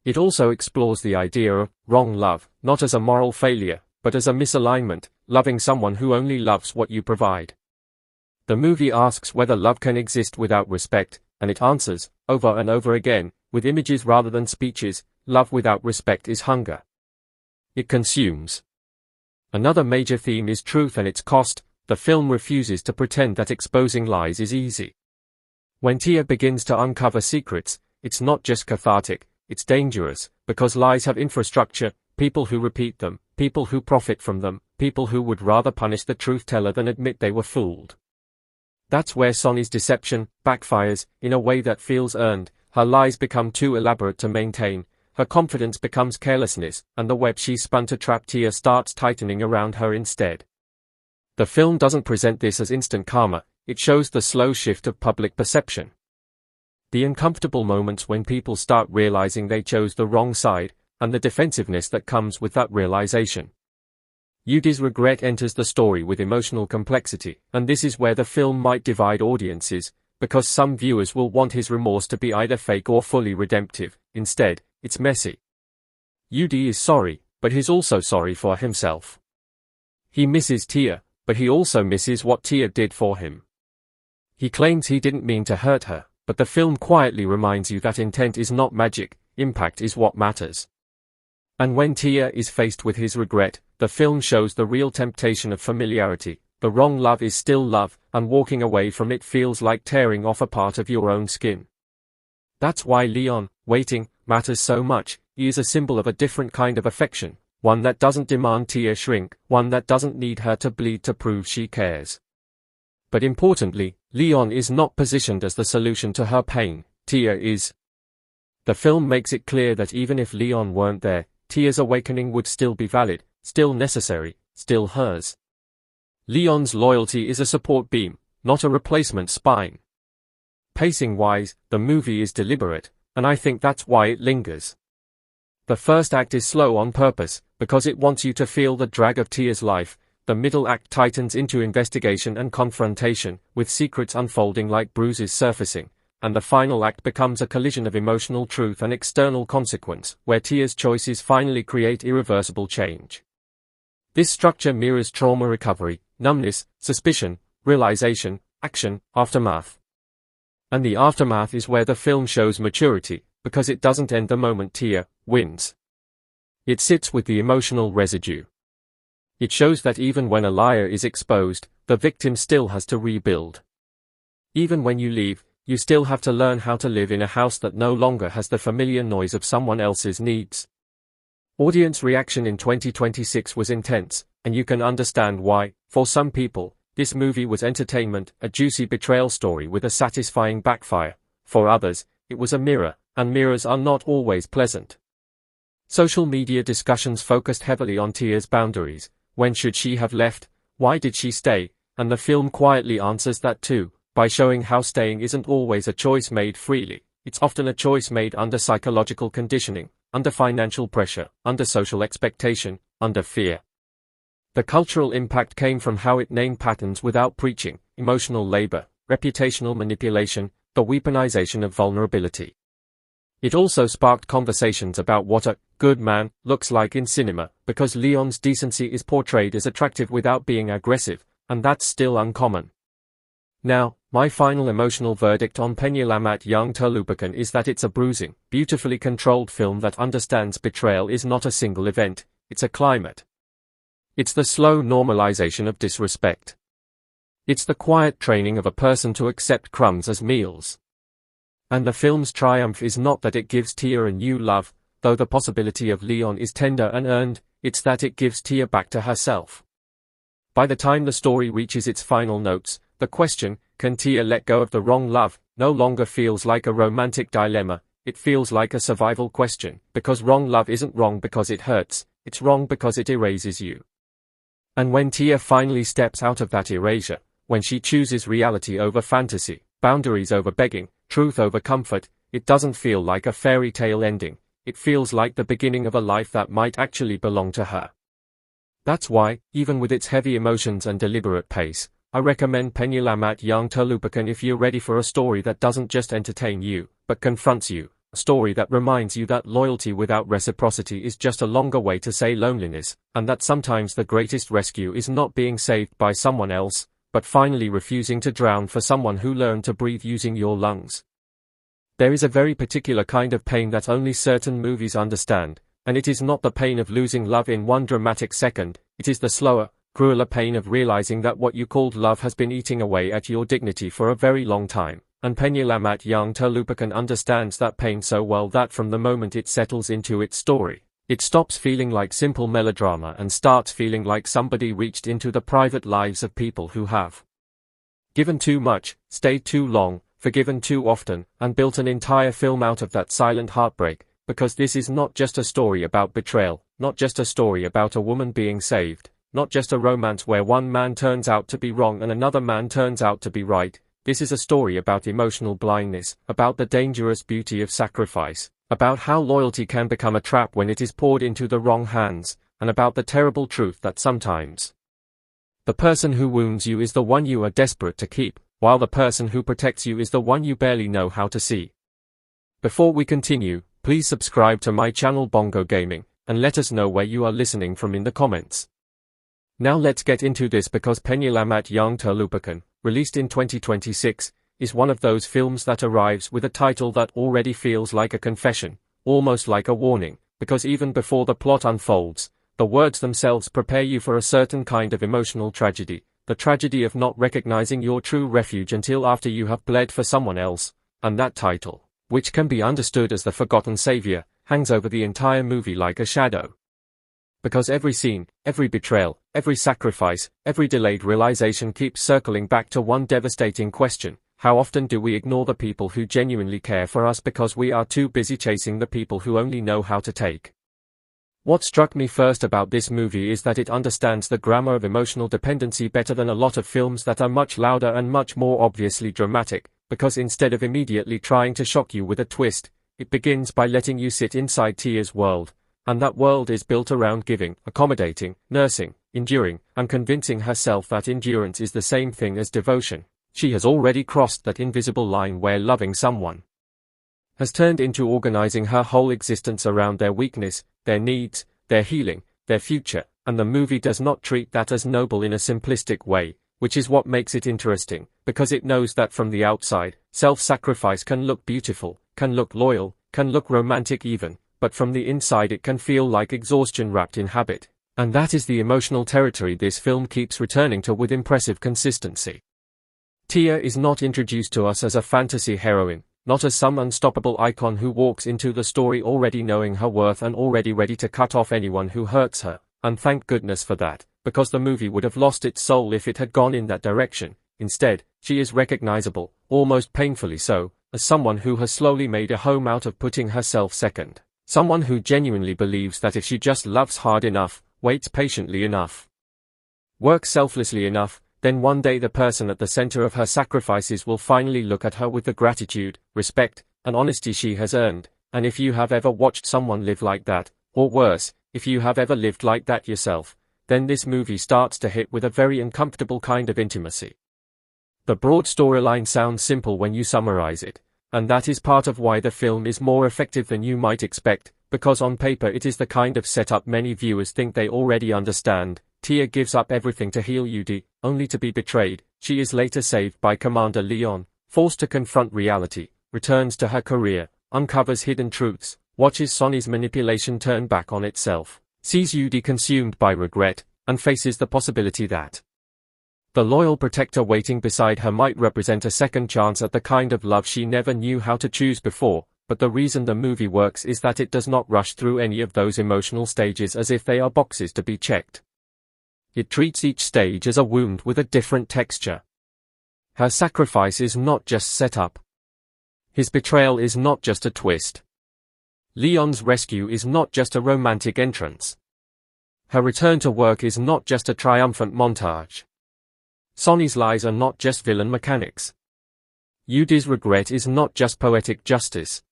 It also explores the idea of wrong love, not as a moral failure, but as a misalignment, loving someone who only loves what you provide. The movie asks whether love can exist without respect, and it answers, over and over again, with images rather than speeches. Love without respect is hunger. It consumes. Another major theme is truth and its cost. The film refuses to pretend that exposing lies is easy. When Tia begins to uncover secrets, it's not just cathartic, it's dangerous, because lies have infrastructure, people who repeat them, people who profit from them, people who would rather punish the truth teller than admit they were fooled. That's where Sonny's deception backfires, in a way that feels earned. Her lies become too elaborate to maintain, her confidence becomes carelessness, and the web she spun to trap Tia starts tightening around her instead. The film doesn't present this as instant karma, it shows the slow shift of public perception. The uncomfortable moments when people start realizing they chose the wrong side, and the defensiveness that comes with that realization. Yudi's regret enters the story with emotional complexity, and this is where the film might divide audiences, because some viewers will want his remorse to be either fake or fully redemptive. Instead, it's messy. Yudi is sorry, but he's also sorry for himself. He misses Tia, but he also misses what Tia did for him. He claims he didn't mean to hurt her, but the film quietly reminds you that intent is not magic, impact is what matters. And when Tia is faced with his regret, the film shows the real temptation of familiarity. The wrong love is still love, and walking away from it feels like tearing off a part of your own skin. That's why Leon, waiting, matters so much. He is a symbol of a different kind of affection, one that doesn't demand Tia shrink, one that doesn't need her to bleed to prove she cares. But importantly, Leon is not positioned as the solution to her pain, Tia is. The film makes it clear that even if Leon weren't there, Tia's awakening would still be valid, still necessary, still hers. Leon's loyalty is a support beam, not a replacement spine. Pacing-wise, the movie is deliberate, and I think that's why it lingers. The first act is slow on purpose, because it wants you to feel the drag of Tia's life. The middle act tightens into investigation and confrontation, with secrets unfolding like bruises surfacing, and the final act becomes a collision of emotional truth and external consequence, where Tia's choices finally create irreversible change. This structure mirrors trauma recovery, numbness, suspicion, realization, action, aftermath. And the aftermath is where the film shows maturity, because it doesn't end the moment Tia wins. It sits with the emotional residue. It shows that even when a liar is exposed, the victim still has to rebuild. Even when you leave, you still have to learn how to live in a house that no longer has the familiar noise of someone else's needs. Audience reaction in 2026 was intense, and you can understand why. For some people, this movie was entertainment, a juicy betrayal story with a satisfying backfire. For others, it was a mirror, and mirrors are not always pleasant. Social media discussions focused heavily on Tia's boundaries. When should she have left? Why did she stay? And the film quietly answers that too, by showing how staying isn't always a choice made freely. It's often a choice made under psychological conditioning, under financial pressure, under social expectation, under fear. The cultural impact came from how it named patterns without preaching, emotional labor, reputational manipulation, the weaponization of vulnerability. It also sparked conversations about what a good man looks like in cinema, because Leon's decency is portrayed as attractive without being aggressive, and that's still uncommon. Now, my final emotional verdict on Penyelamat Yang Terlupakan is that it's a bruising, beautifully controlled film that understands betrayal is not a single event, it's a climate. It's the slow normalization of disrespect. It's the quiet training of a person to accept crumbs as meals. And the film's triumph is not that it gives Tia a new love, though the possibility of Leon is tender and earned, it's that it gives Tia back to herself. By the time the story reaches its final notes, the question, can Tia let go of the wrong love, no longer feels like a romantic dilemma, it feels like a survival question, because wrong love isn't wrong because it hurts, it's wrong because it erases you. And when Tia finally steps out of that erasure, when she chooses reality over fantasy, boundaries over begging, truth over comfort, it doesn't feel like a fairy tale ending, it feels like the beginning of a life that might actually belong to her. That's why, even with its heavy emotions and deliberate pace, I recommend Penyelamat Yang Terlupakan if you're ready for a story that doesn't just entertain you, but confronts you, a story that reminds you that loyalty without reciprocity is just a longer way to say loneliness, and that sometimes the greatest rescue is not being saved by someone else, but finally refusing to drown for someone who learned to breathe using your lungs. There is a very particular kind of pain that only certain movies understand, and it is not the pain of losing love in one dramatic second, it is the slower, crueler pain of realizing that what you called love has been eating away at your dignity for a very long time, and Penyelamat Yang Terlupakan understands that pain so well that from the moment it settles into its story, it stops feeling like simple melodrama and starts feeling like somebody reached into the private lives of people who have given too much, stayed too long, forgiven too often, and built an entire film out of that silent heartbreak, because this is not just a story about betrayal, not just a story about a woman being saved, not just a romance where one man turns out to be wrong and another man turns out to be right. This is a story about emotional blindness, about the dangerous beauty of sacrifice, about how loyalty can become a trap when it is poured into the wrong hands, and about the terrible truth that sometimes the person who wounds you is the one you are desperate to keep, while the person who protects you is the one you barely know how to see. Before we continue, please subscribe to my channel Bongo Gaming, and let us know where you are listening from in the comments. Now let's get into this, because Penyelamat Yang Terlupakan, released in 2026, is one of those films that arrives with a title that already feels like a confession, almost like a warning, because even before the plot unfolds, the words themselves prepare you for a certain kind of emotional tragedy, the tragedy of not recognizing your true refuge until after you have bled for someone else, and that title, which can be understood as the forgotten savior, hangs over the entire movie like a shadow. Because every scene, every betrayal, every sacrifice, every delayed realization keeps circling back to one devastating question: how often do we ignore the people who genuinely care for us because we are too busy chasing the people who only know how to take? What struck me first about this movie is that it understands the grammar of emotional dependency better than a lot of films that are much louder and much more obviously dramatic, because instead of immediately trying to shock you with a twist, it begins by letting you sit inside Tia's world, and that world is built around giving, accommodating, nursing, enduring, and convincing herself that endurance is the same thing as devotion. She has already crossed that invisible line where loving someone has turned into organizing her whole existence around their weakness, their needs, their healing, their future, and the movie does not treat that as noble in a simplistic way, which is what makes it interesting, because it knows that from the outside, self-sacrifice can look beautiful, can look loyal, can look romantic even, but from the inside it can feel like exhaustion wrapped in habit, and that is the emotional territory this film keeps returning to with impressive consistency. Tia is not introduced to us as a fantasy heroine, not as some unstoppable icon who walks into the story already knowing her worth and already ready to cut off anyone who hurts her, and thank goodness for that, because the movie would have lost its soul if it had gone in that direction. Instead, she is recognizable, almost painfully so, as someone who has slowly made a home out of putting herself second. Someone who genuinely believes that if she just loves hard enough, waits patiently enough, works selflessly enough, then one day the person at the center of her sacrifices will finally look at her with the gratitude, respect, and honesty she has earned. And if you have ever watched someone live like that, or worse, if you have ever lived like that yourself, then this movie starts to hit with a very uncomfortable kind of intimacy. The broad storyline sounds simple when you summarize it, and that is part of why the film is more effective than you might expect, because on paper it is the kind of setup many viewers think they already understand. Tia gives up everything to heal Yudi, only to be betrayed. She is later saved by Commander Leon, forced to confront reality, returns to her career, uncovers hidden truths, watches Sonny's manipulation turn back on itself, sees Yudi consumed by regret, and faces the possibility that the loyal protector waiting beside her might represent a second chance at the kind of love she never knew how to choose before. But the reason the movie works is that it does not rush through any of those emotional stages as if they are boxes to be checked. It treats each stage as a wound with a different texture. Her sacrifice is not just set up. His betrayal is not just a twist. Leon's rescue is not just a romantic entrance. Her return to work is not just a triumphant montage. Sonny's lies are not just villain mechanics. Yudi's regret is not just poetic justice.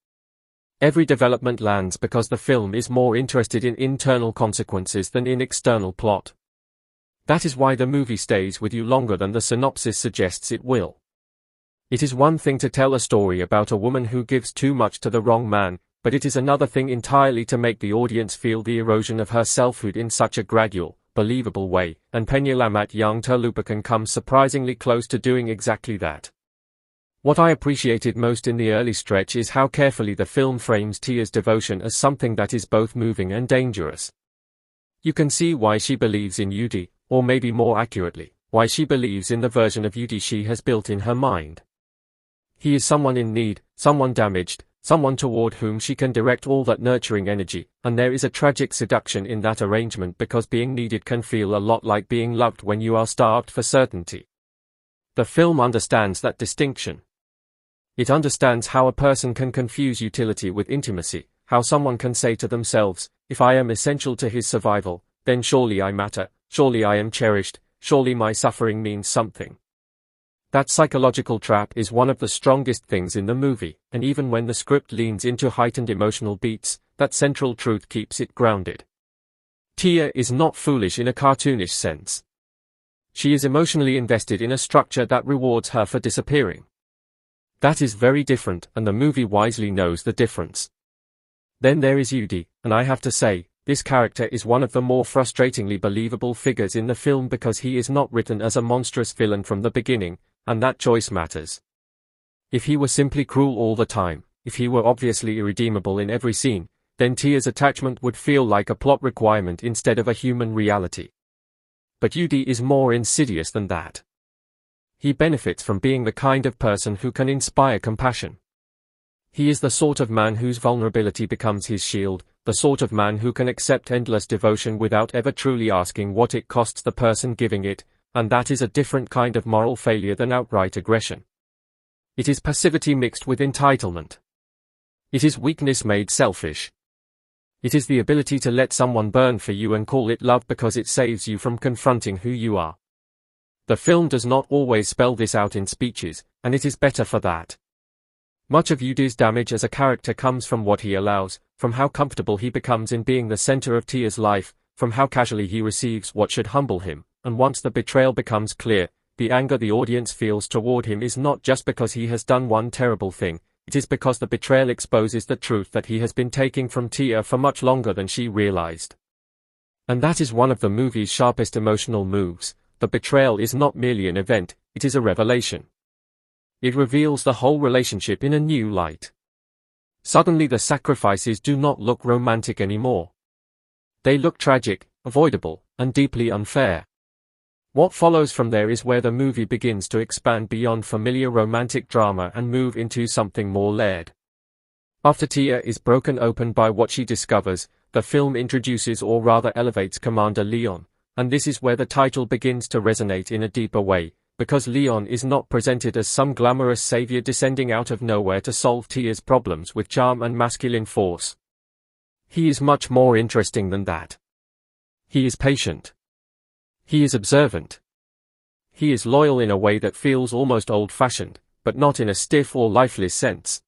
Every development lands because the film is more interested in internal consequences than in external plot. That is why the movie stays with you longer than the synopsis suggests it will. It is one thing to tell a story about a woman who gives too much to the wrong man, but it is another thing entirely to make the audience feel the erosion of her selfhood in such a gradual, believable way, and Penyelamat young Terlupakan comes surprisingly close to doing exactly that. What I appreciated most in the early stretch is how carefully the film frames Tia's devotion as something that is both moving and dangerous. You can see why she believes in Yudi, or maybe more accurately, why she believes in the version of Yudi she has built in her mind. He is someone in need, someone damaged, someone toward whom she can direct all that nurturing energy, and there is a tragic seduction in that arrangement because being needed can feel a lot like being loved when you are starved for certainty. The film understands that distinction. It understands how a person can confuse utility with intimacy, how someone can say to themselves, if I am essential to his survival, then surely I matter, surely I am cherished, surely my suffering means something. That psychological trap is one of the strongest things in the movie, and even when the script leans into heightened emotional beats, that central truth keeps it grounded. Tia is not foolish in a cartoonish sense. She is emotionally invested in a structure that rewards her for disappearing. That is very different, and the movie wisely knows the difference. Then there is Yudi, and I have to say, this character is one of the more frustratingly believable figures in the film because he is not written as a monstrous villain from the beginning, and that choice matters. If he were simply cruel all the time, if he were obviously irredeemable in every scene, then Tia's attachment would feel like a plot requirement instead of a human reality. But Yudi is more insidious than that. He benefits from being the kind of person who can inspire compassion. He is the sort of man whose vulnerability becomes his shield, the sort of man who can accept endless devotion without ever truly asking what it costs the person giving it, and that is a different kind of moral failure than outright aggression. It is passivity mixed with entitlement. It is weakness made selfish. It is the ability to let someone burn for you and call it love because it saves you from confronting who you are. The film does not always spell this out in speeches, and it is better for that. Much of Yudi's damage as a character comes from what he allows, from how comfortable he becomes in being the center of Tia's life, from how casually he receives what should humble him, and once the betrayal becomes clear, the anger the audience feels toward him is not just because he has done one terrible thing, it is because the betrayal exposes the truth that he has been taking from Tia for much longer than she realized. And that is one of the movie's sharpest emotional moves. The betrayal is not merely an event, it is a revelation. It reveals the whole relationship in a new light. Suddenly the sacrifices do not look romantic anymore. They look tragic, avoidable, and deeply unfair. What follows from there is where the movie begins to expand beyond familiar romantic drama and move into something more layered. After Tia is broken open by what she discovers, the film introduces or rather elevates Commander Leon, and this is where the title begins to resonate in a deeper way, because Leon is not presented as some glamorous savior descending out of nowhere to solve Tia's problems with charm and masculine force. He is much more interesting than that. He is patient. He is observant. He is loyal in a way that feels almost old-fashioned, but not in a stiff or lifeless sense.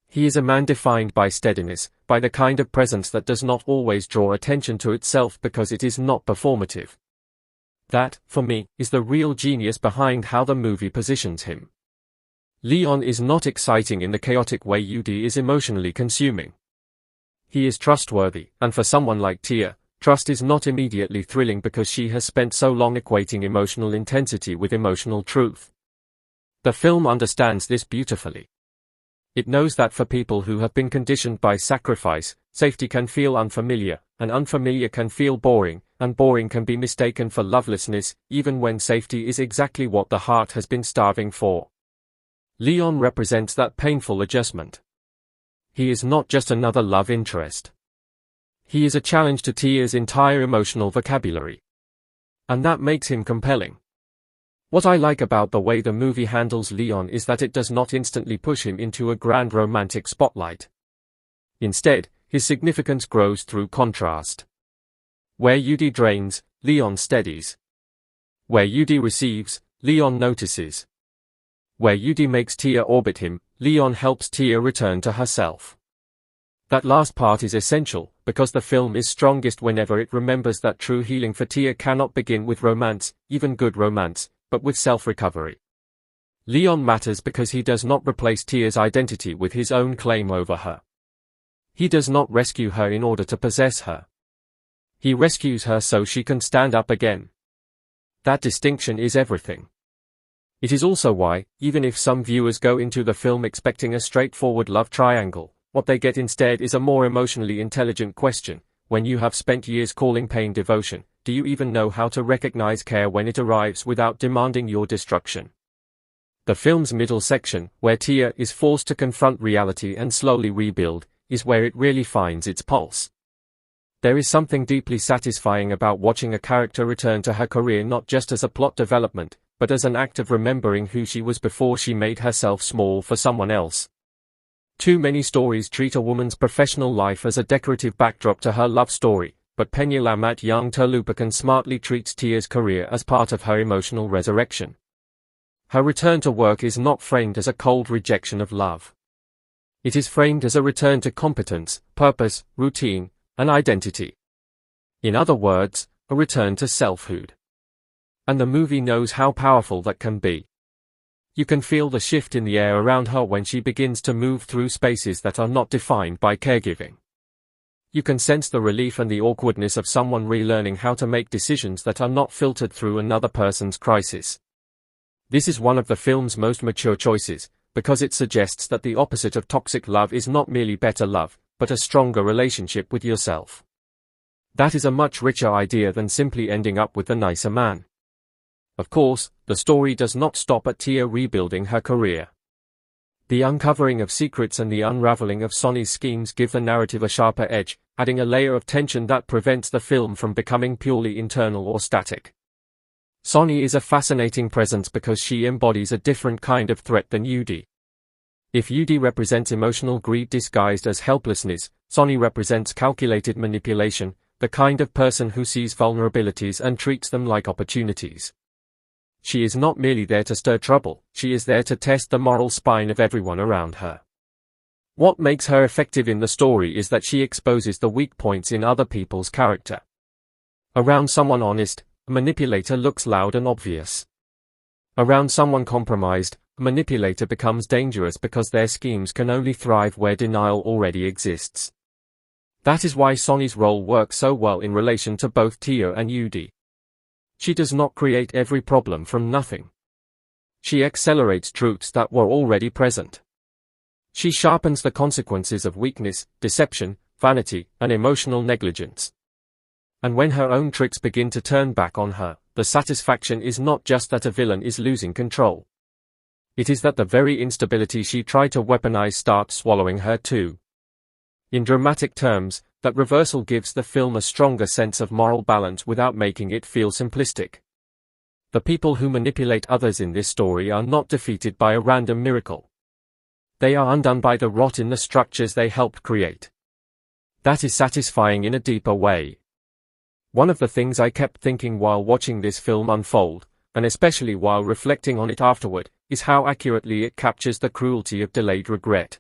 He is a man defined by steadiness, by the kind of presence that does not always draw attention to itself because it is not performative. That, for me, is the real genius behind how the movie positions him. Leon is not exciting in the chaotic way Yudi is emotionally consuming. He is trustworthy, and for someone like Tia, trust is not immediately thrilling because she has spent so long equating emotional intensity with emotional truth. The film understands this beautifully. It knows that for people who have been conditioned by sacrifice, safety can feel unfamiliar, and unfamiliar can feel boring, and boring can be mistaken for lovelessness, even when safety is exactly what the heart has been starving for. Leon represents that painful adjustment. He is not just another love interest. He is a challenge to Tia's entire emotional vocabulary. And that makes him compelling. What I like about the way the movie handles Leon is that it does not instantly push him into a grand romantic spotlight. Instead, his significance grows through contrast. Where Yudi drains, Leon steadies. Where Yudi receives, Leon notices. Where Yudi makes Tia orbit him, Leon helps Tia return to herself. That last part is essential, because the film is strongest whenever it remembers that true healing for Tia cannot begin with romance, even good romance, but with self-recovery. Leon matters because he does not replace Tia's identity with his own claim over her. He does not rescue her in order to possess her. He rescues her so she can stand up again. That distinction is everything. It is also why, even if some viewers go into the film expecting a straightforward love triangle, what they get instead is a more emotionally intelligent question. When you have spent years calling pain devotion, do you even know how to recognize care when it arrives without demanding your destruction? The film's middle section, where Tia is forced to confront reality and slowly rebuild, is where it really finds its pulse. There is something deeply satisfying about watching a character return to her career not just as a plot development, but as an act of remembering who she was before she made herself small for someone else. Too many stories treat a woman's professional life as a decorative backdrop to her love story, but Penyelamat young Terlupakan smartly treats Tia's career as part of her emotional resurrection. Her return to work is not framed as a cold rejection of love. It is framed as a return to competence, purpose, routine, and identity. In other words, a return to selfhood. And the movie knows how powerful that can be. You can feel the shift in the air around her when she begins to move through spaces that are not defined by caregiving. You can sense the relief and the awkwardness of someone relearning how to make decisions that are not filtered through another person's crisis. This is one of the film's most mature choices, because it suggests that the opposite of toxic love is not merely better love, but a stronger relationship with yourself. That is a much richer idea than simply ending up with the nicer man. Of course, the story does not stop at Tia rebuilding her career. The uncovering of secrets and the unraveling of Sonny's schemes give the narrative a sharper edge, adding a layer of tension that prevents the film from becoming purely internal or static. Sonny is a fascinating presence because she embodies a different kind of threat than Yudi. If Yudi represents emotional greed disguised as helplessness, Sonny represents calculated manipulation, the kind of person who sees vulnerabilities and treats them like opportunities. She is not merely there to stir trouble, she is there to test the moral spine of everyone around her. What makes her effective in the story is that she exposes the weak points in other people's character. Around someone honest, a manipulator looks loud and obvious. Around someone compromised, a manipulator becomes dangerous because their schemes can only thrive where denial already exists. That is why Sonny's role works so well in relation to both Tia and Yudi. She does not create every problem from nothing. She accelerates truths that were already present. She sharpens the consequences of weakness, deception, vanity, and emotional negligence. And when her own tricks begin to turn back on her, the satisfaction is not just that a villain is losing control. It is that the very instability she tried to weaponize starts swallowing her too. In dramatic terms, that reversal gives the film a stronger sense of moral balance without making it feel simplistic. The people who manipulate others in this story are not defeated by a random miracle. They are undone by the rot in the structures they helped create. That is satisfying in a deeper way. One of the things I kept thinking while watching this film unfold, and especially while reflecting on it afterward, is how accurately it captures the cruelty of delayed regret.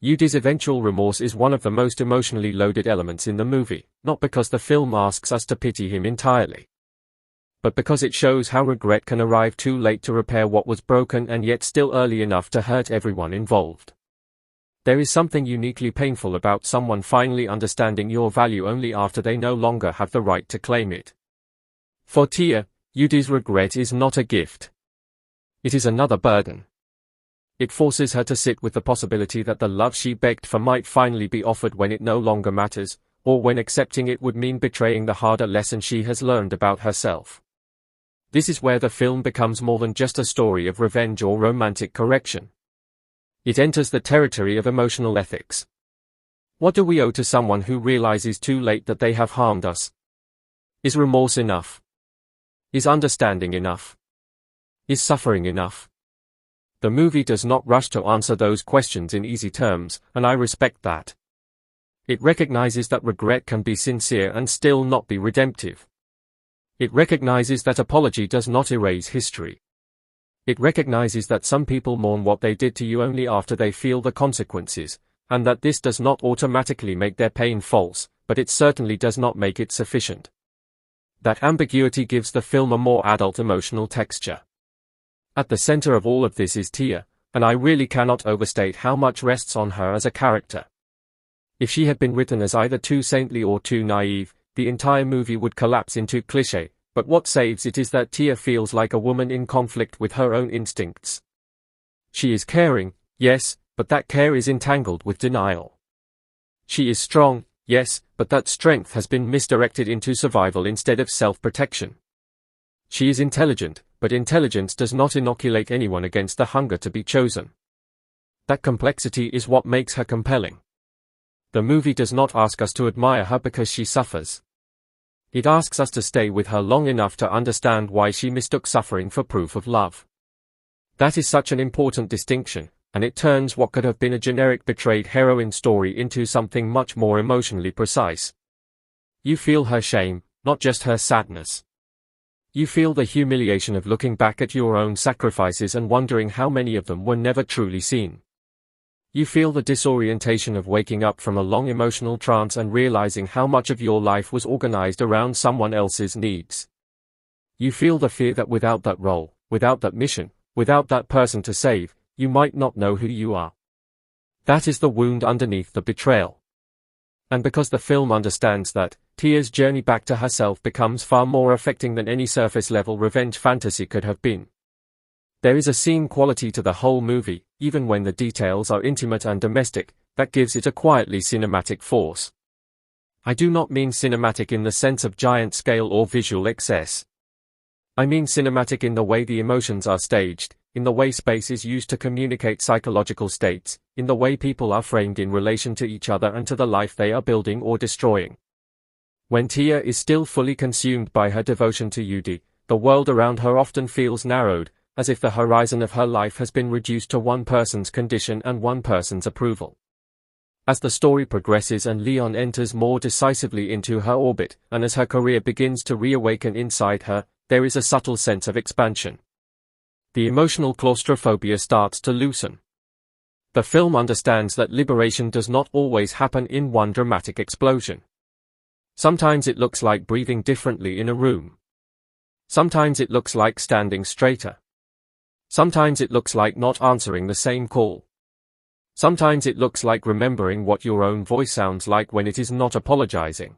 Yudi's eventual remorse is one of the most emotionally loaded elements in the movie, not because the film asks us to pity him entirely, but because it shows how regret can arrive too late to repair what was broken and yet still early enough to hurt everyone involved. There is something uniquely painful about someone finally understanding your value only after they no longer have the right to claim it. For Tia, Yudi's regret is not a gift. It is another burden. It forces her to sit with the possibility that the love she begged for might finally be offered when it no longer matters, or when accepting it would mean betraying the harder lesson she has learned about herself. This is where the film becomes more than just a story of revenge or romantic correction. It enters the territory of emotional ethics. What do we owe to someone who realizes too late that they have harmed us? Is remorse enough? Is understanding enough? Is suffering enough? The movie does not rush to answer those questions in easy terms, and I respect that. It recognizes that regret can be sincere and still not be redemptive. It recognizes that apology does not erase history. It recognizes that some people mourn what they did to you only after they feel the consequences, and that this does not automatically make their pain false, but it certainly does not make it sufficient. That ambiguity gives the film a more adult emotional texture. At the center of all of this is Tia, and I really cannot overstate how much rests on her as a character. If she had been written as either too saintly or too naive, the entire movie would collapse into cliché, but what saves it is that Tia feels like a woman in conflict with her own instincts. She is caring, yes, but that care is entangled with denial. She is strong, yes, but that strength has been misdirected into survival instead of self-protection. She is intelligent, but intelligence does not inoculate anyone against the hunger to be chosen. That complexity is what makes her compelling. The movie does not ask us to admire her because she suffers. It asks us to stay with her long enough to understand why she mistook suffering for proof of love. That is such an important distinction, and it turns what could have been a generic betrayed heroine story into something much more emotionally precise. You feel her shame, not just her sadness. You feel the humiliation of looking back at your own sacrifices and wondering how many of them were never truly seen. You feel the disorientation of waking up from a long emotional trance and realizing how much of your life was organized around someone else's needs. You feel the fear that without that role, without that mission, without that person to save, you might not know who you are. That is the wound underneath the betrayal. And because the film understands that, Tia's journey back to herself becomes far more affecting than any surface-level revenge fantasy could have been. There is a scene quality to the whole movie, even when the details are intimate and domestic, that gives it a quietly cinematic force. I do not mean cinematic in the sense of giant scale or visual excess. I mean cinematic in the way the emotions are staged, in the way space is used to communicate psychological states, in the way people are framed in relation to each other and to the life they are building or destroying. When Tia is still fully consumed by her devotion to Yudi, the world around her often feels narrowed, as if the horizon of her life has been reduced to one person's condition and one person's approval. As the story progresses and Leon enters more decisively into her orbit, and as her career begins to reawaken inside her, there is a subtle sense of expansion. The emotional claustrophobia starts to loosen. The film understands that liberation does not always happen in one dramatic explosion. Sometimes it looks like breathing differently in a room. Sometimes it looks like standing straighter. Sometimes it looks like not answering the same call. Sometimes it looks like remembering what your own voice sounds like when it is not apologizing.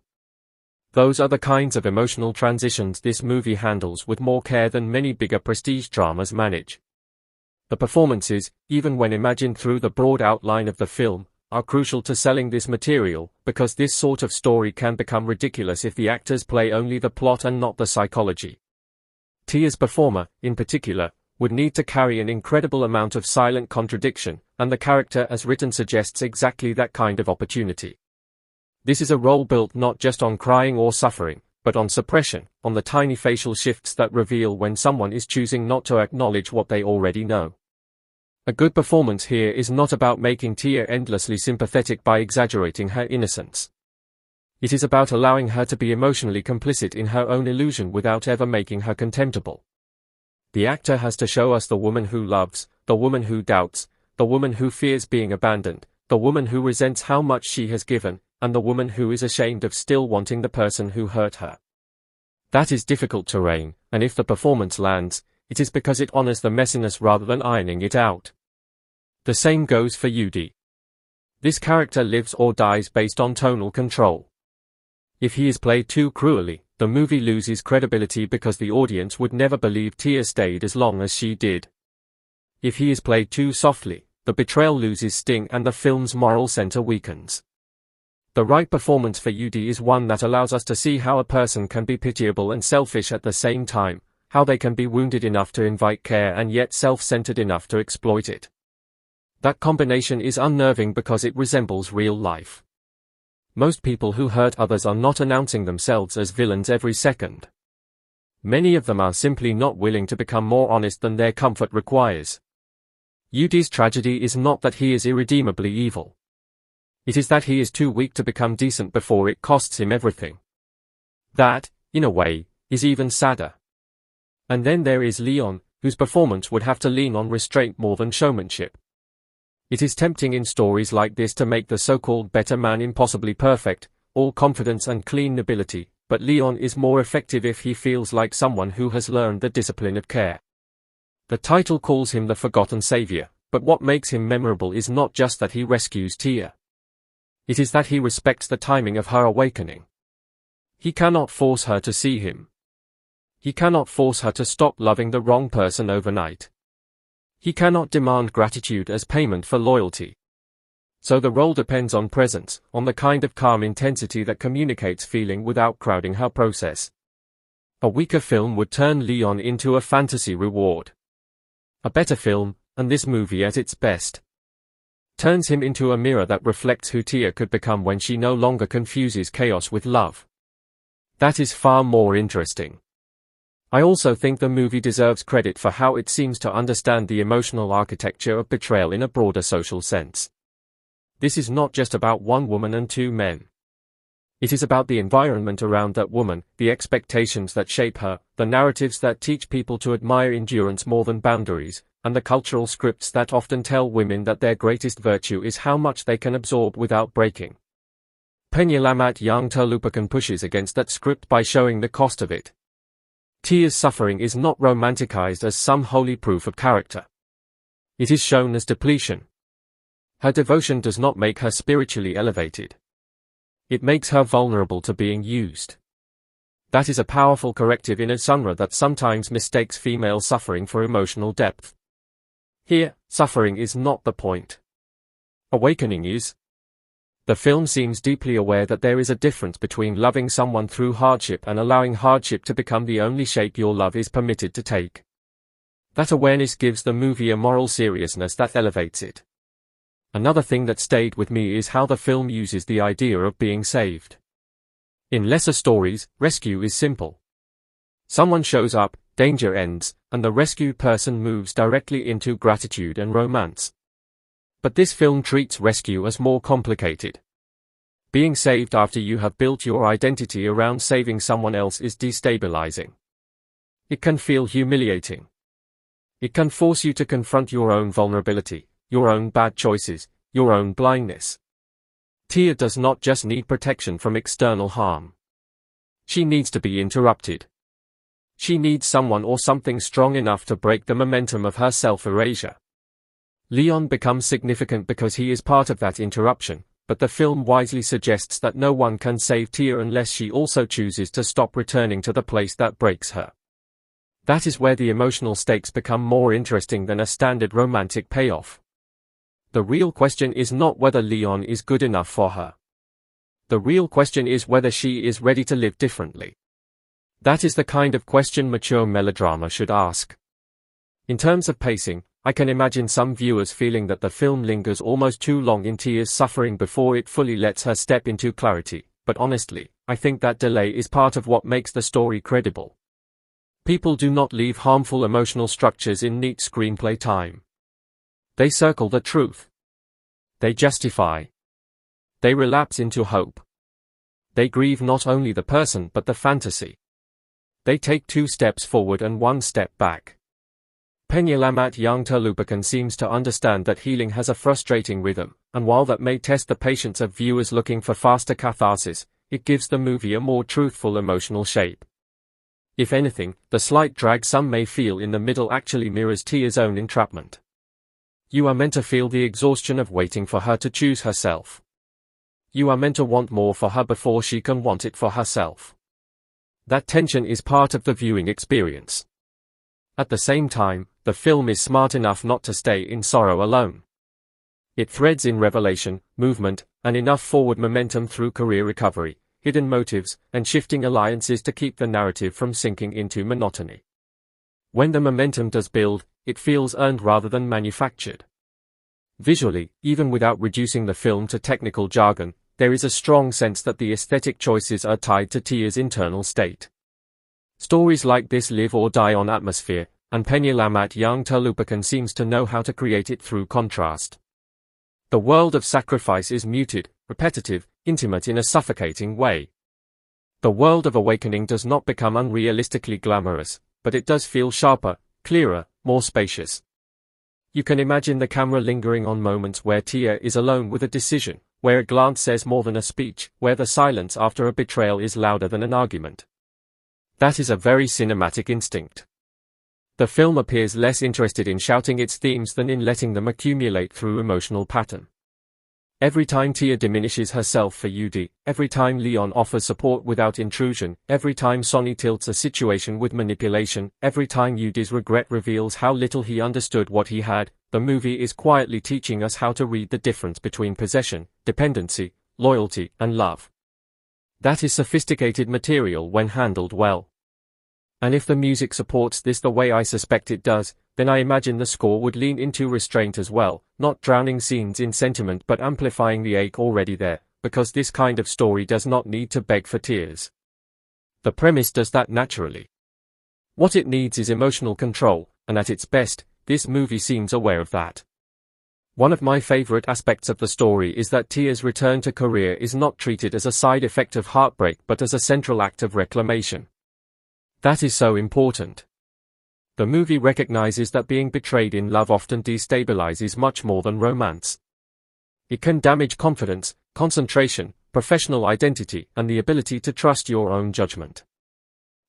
Those are the kinds of emotional transitions this movie handles with more care than many bigger prestige dramas manage. The performances, even when imagined through the broad outline of the film, are crucial to selling this material, because this sort of story can become ridiculous if the actors play only the plot and not the psychology. Tia's performer, in particular, would need to carry an incredible amount of silent contradiction, and the character as written suggests exactly that kind of opportunity. This is a role built not just on crying or suffering, but on suppression, on the tiny facial shifts that reveal when someone is choosing not to acknowledge what they already know. A good performance here is not about making Tia endlessly sympathetic by exaggerating her innocence. It is about allowing her to be emotionally complicit in her own illusion without ever making her contemptible. The actor has to show us the woman who loves, the woman who doubts, the woman who fears being abandoned, the woman who resents how much she has given, and the woman who is ashamed of still wanting the person who hurt her. That is difficult terrain, and if the performance lands, it is because it honors the messiness rather than ironing it out. The same goes for Yudi. This character lives or dies based on tonal control. If he is played too cruelly, the movie loses credibility because the audience would never believe Tia stayed as long as she did. If he is played too softly, the betrayal loses sting and the film's moral center weakens. The right performance for Yudi is one that allows us to see how a person can be pitiable and selfish at the same time, how they can be wounded enough to invite care and yet self-centered enough to exploit it. That combination is unnerving because it resembles real life. Most people who hurt others are not announcing themselves as villains every second. Many of them are simply not willing to become more honest than their comfort requires. Yudi's tragedy is not that he is irredeemably evil. It is that he is too weak to become decent before it costs him everything. That, in a way, is even sadder. And then there is Leon, whose performance would have to lean on restraint more than showmanship. It is tempting in stories like this to make the so-called better man impossibly perfect, all confidence and clean nobility, but Leon is more effective if he feels like someone who has learned the discipline of care. The title calls him the forgotten savior, but what makes him memorable is not just that he rescues Tia. It is that he respects the timing of her awakening. He cannot force her to see him. He cannot force her to stop loving the wrong person overnight. He cannot demand gratitude as payment for loyalty. So the role depends on presence, on the kind of calm intensity that communicates feeling without crowding her process. A weaker film would turn Leon into a fantasy reward. A better film, and this movie at its best, turns him into a mirror that reflects who Tia could become when she no longer confuses chaos with love. That is far more interesting. I also think the movie deserves credit for how it seems to understand the emotional architecture of betrayal in a broader social sense. This is not just about one woman and two men. It is about the environment around that woman, the expectations that shape her, the narratives that teach people to admire endurance more than boundaries, and the cultural scripts that often tell women that their greatest virtue is how much they can absorb without breaking. Penyelamat Yang Terlupakan pushes against that script by showing the cost of it. Tia's suffering is not romanticized as some holy proof of character. It is shown as depletion. Her devotion does not make her spiritually elevated. It makes her vulnerable to being used. That is a powerful corrective in a genre that sometimes mistakes female suffering for emotional depth. Here, suffering is not the point. Awakening is. The film seems deeply aware that there is a difference between loving someone through hardship and allowing hardship to become the only shape your love is permitted to take. That awareness gives the movie a moral seriousness that elevates it. Another thing that stayed with me is how the film uses the idea of being saved. In lesser stories, rescue is simple. Someone shows up, danger ends, and the rescued person moves directly into gratitude and romance. But this film treats rescue as more complicated. Being saved after you have built your identity around saving someone else is destabilizing. It can feel humiliating. It can force you to confront your own vulnerability, your own bad choices, your own blindness. Tia does not just need protection from external harm. She needs to be interrupted. She needs someone or something strong enough to break the momentum of her self-erasure. Leon becomes significant because he is part of that interruption, but the film wisely suggests that no one can save Tia unless she also chooses to stop returning to the place that breaks her. That is where the emotional stakes become more interesting than a standard romantic payoff. The real question is not whether Leon is good enough for her. The real question is whether she is ready to live differently. That is the kind of question mature melodrama should ask. In terms of pacing, I can imagine some viewers feeling that the film lingers almost too long in Tia's suffering before it fully lets her step into clarity, but honestly, I think that delay is part of what makes the story credible. People do not leave harmful emotional structures in neat screenplay time. They circle the truth. They justify. They relapse into hope. They grieve not only the person but the fantasy. They take 2 steps forward and 1 step back. Penyelamat young Terlupakan seems to understand that healing has a frustrating rhythm, and while that may test the patience of viewers looking for faster catharsis, it gives the movie a more truthful emotional shape. If anything, the slight drag some may feel in the middle actually mirrors Tia's own entrapment. You are meant to feel the exhaustion of waiting for her to choose herself. You are meant to want more for her before she can want it for herself. That tension is part of the viewing experience. At the same time, the film is smart enough not to stay in sorrow alone. It threads in revelation, movement, and enough forward momentum through career recovery, hidden motives, and shifting alliances to keep the narrative from sinking into monotony. When the momentum does build, it feels earned rather than manufactured. Visually, even without reducing the film to technical jargon, there is a strong sense that the aesthetic choices are tied to Tia's internal state. Stories like this live or die on atmosphere, and Penyelamat young Terlupakan seems to know how to create it through contrast. The world of sacrifice is muted, repetitive, intimate in a suffocating way. The world of awakening does not become unrealistically glamorous, but it does feel sharper, clearer, more spacious. You can imagine the camera lingering on moments where Tia is alone with a decision, where a glance says more than a speech, where the silence after a betrayal is louder than an argument. That is a very cinematic instinct. The film appears less interested in shouting its themes than in letting them accumulate through emotional pattern. Every time Tia diminishes herself for Yudi, every time Leon offers support without intrusion, every time Sonny tilts a situation with manipulation, every time Yudi's regret reveals how little he understood what he had, the movie is quietly teaching us how to read the difference between possession, dependency, loyalty, and love. That is sophisticated material when handled well. And if the music supports this the way I suspect it does, then I imagine the score would lean into restraint as well, not drowning scenes in sentiment but amplifying the ache already there, because this kind of story does not need to beg for tears. The premise does that naturally. What it needs is emotional control, and at its best, this movie seems aware of that. One of my favorite aspects of the story is that Tia's return to career is not treated as a side effect of heartbreak but as a central act of reclamation. That is so important. The movie recognizes that being betrayed in love often destabilizes much more than romance. It can damage confidence, concentration, professional identity, and the ability to trust your own judgment.